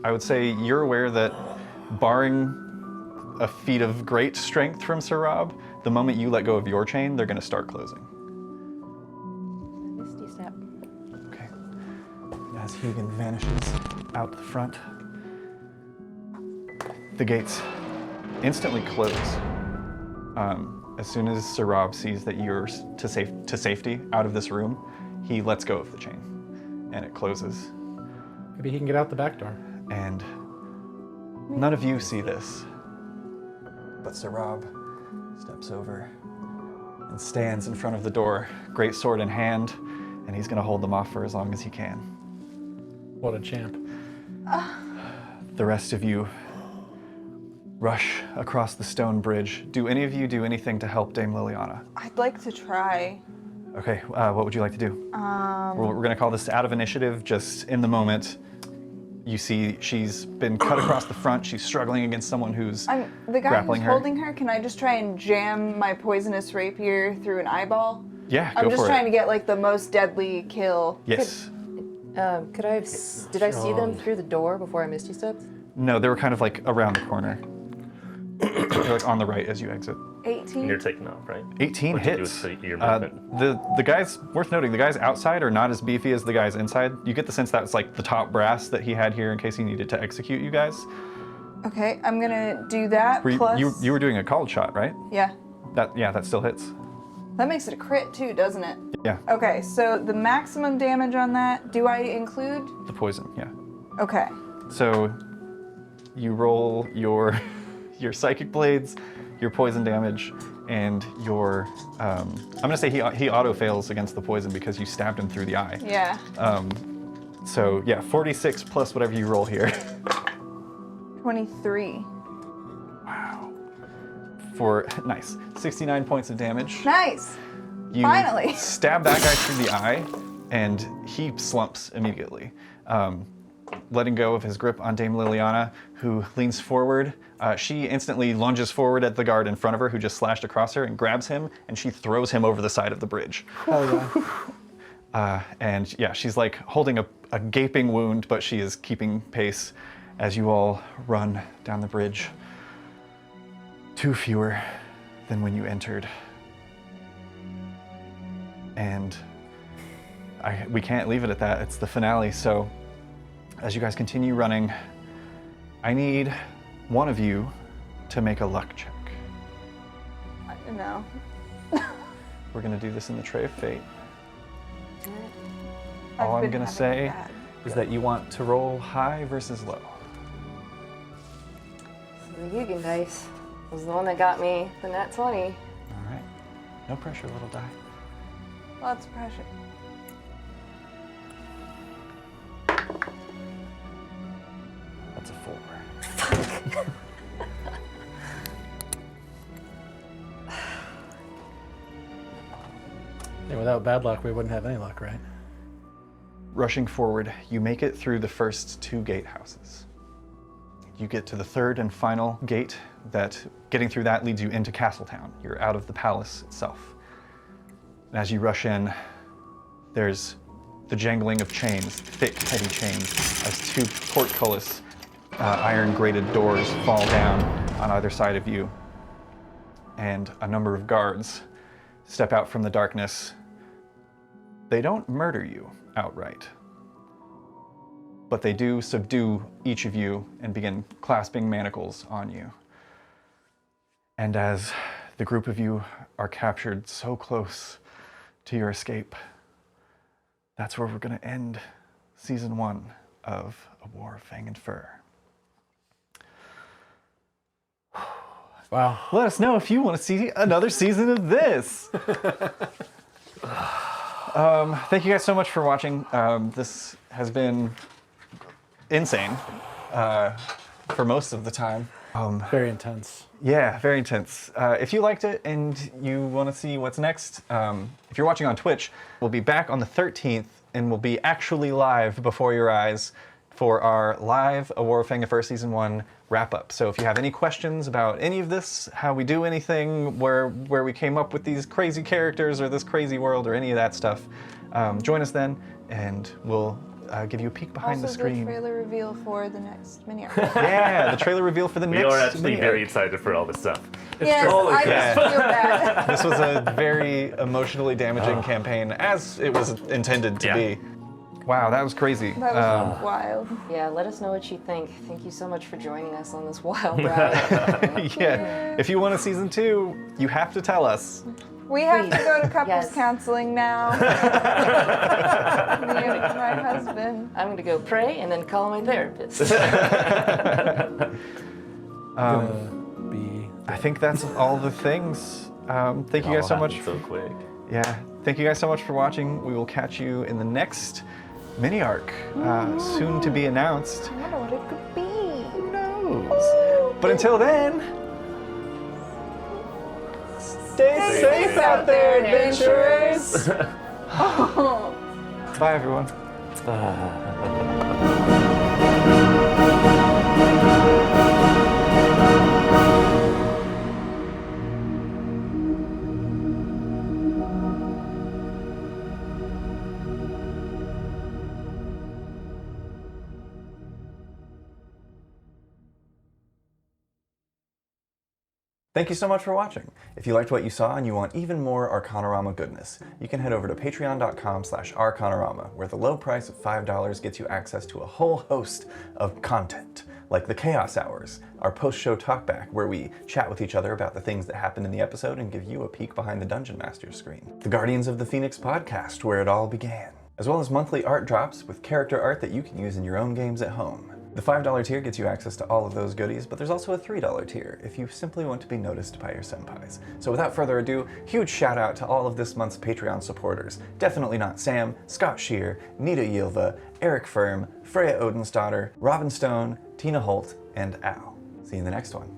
I would say you're aware that, barring a feat of great strength from Sir Rob, the moment you let go of your chain, they're going to start closing. Misty Step. Okay. And as Hugin vanishes out the front, the gates instantly close. As soon as Sir Rob sees that you're to safety out of this room, he lets go of the chain, and it closes. Maybe he can get out the back door. And none of you see this, but Sir Rob steps over and stands in front of the door, great sword in hand, and he's going to hold them off for as long as he can. What a champ. The rest of you rush across the stone bridge. Do any of you do anything to help Dame Liliana? I'd like to try. Okay, what would you like to do? We're going to call this out of initiative, just in the moment. You see she's been cut across the front. She's struggling against someone who's The guy who's grappling her. holding her, can I just try and jam my poisonous rapier through an eyeball? Yeah, go I'm just for trying it. to get like the most deadly kill. Yes. Could I have? Did I see them through the door before I Misty Stepped? No, they were kind of like around the corner. They're like on the right as you exit. 18? And you're taking off, right? 18 What to do hits. with your movement? The guys, worth noting, the guys outside are not as beefy as the guys inside. You get the sense that it's like the top brass that he had here in case he needed to execute you guys. Okay, I'm gonna do that. Were you, plus, you were doing a called shot, right? Yeah. That still hits. That makes it a crit too, doesn't it? Yeah. Okay, so the maximum damage on that, do I include? The poison, yeah. Okay. So you roll your your psychic blades, your poison damage, and your I'm gonna say he auto fails against the poison because you stabbed him through the eye. Yeah. So yeah, 46 plus whatever you roll here. 23. For nice 69 points of damage. Nice! You Finally. stab that guy through the eye, and he slumps immediately, letting go of his grip on Dame Liliana, who leans forward. She instantly lunges forward at the guard in front of her, who just slashed across her, and grabs him, and she throws him over the side of the bridge. Oh yeah. And yeah, she's like holding a gaping wound, but she is keeping pace as you all run down the bridge. 2 fewer than when you entered. And we can't leave it at that. It's the finale. So As you guys continue running, I need one of you to make a luck check. No. We're gonna do this in the Tray of Fate. I've All I'm been gonna having say a bad- is that you want to roll high versus low. The Yugen dice was the one that got me the nat 20. All right. No pressure, little die. Lots of pressure. That's a 4. Yeah, without bad luck, we wouldn't have any luck, right? Rushing forward, you make it through the first 2 gatehouses. You get to the 3rd and final gate. Getting through that leads you into Castletown. You're out of the palace itself. And as you rush in, there's the jangling of chains, thick, heavy chains, as 2 portcullis, iron-grated doors fall down on either side of you. And a number of guards step out from the darkness. They don't murder you outright, but they do subdue each of you and begin clasping manacles on you. And as the group of you are captured so close to your escape, that's where we're going to end season 1 of A War of Fang and Fur. Wow. Let us know if you want to see another season of this. Thank you guys so much for watching. This has been insane for most of the time. Very intense. Yeah, very intense. If you liked it and you want to see what's next, if you're watching on Twitch, we'll be back on the 13th and we'll be actually live before your eyes for our live A War of Fang and Fur Season 1 wrap-up. So if you have any questions about any of this, how we do anything, where we came up with these crazy characters or this crazy world or any of that stuff, join us then and we'll give you a peek behind the screen. Also the trailer reveal for the next mini arc. Yeah, the trailer reveal for the We next are actually mini very arc. excited for all this stuff. Yes, I just feel bad. This was a very emotionally damaging campaign, as it was intended to be. Wow, that was crazy. That was wild. Yeah, let us know what you think. Thank you so much for joining us on this wild ride. Yeah, if you want a season 2, you have to tell us. We have to go to couples Yes. counseling now. Me and my husband. I'm gonna go pray and then call my therapist. I think that's all the things. Thank you guys so much. So quick. Yeah, thank you guys so much for watching. We will catch you in the next mini arc, soon to be announced. I wonder what it could be. Who knows? But until then, stay safe out there, adventurers. Bye, everyone. Thank you so much for watching. If you liked what you saw and you want even more Arcanarama goodness, you can head over to patreon.com/Arcanarama, where the low price of $5 gets you access to a whole host of content, like the Chaos Hours, our post-show talkback, where we chat with each other about the things that happened in the episode and give you a peek behind the Dungeon Master's screen. The Guardians of the Phoenix podcast, where it all began, as well as monthly art drops with character art that you can use in your own games at home. The $5 tier gets you access to all of those goodies, but there's also a $3 tier if you simply want to be noticed by your senpais. So without further ado, huge shout out to all of this month's Patreon supporters. Definitely Not Sam, Scott Shear, Nita Yilva, Eric Firm, Freya Odensdottir, Robin Stone, Tina Holt, and Al. See you in the next one.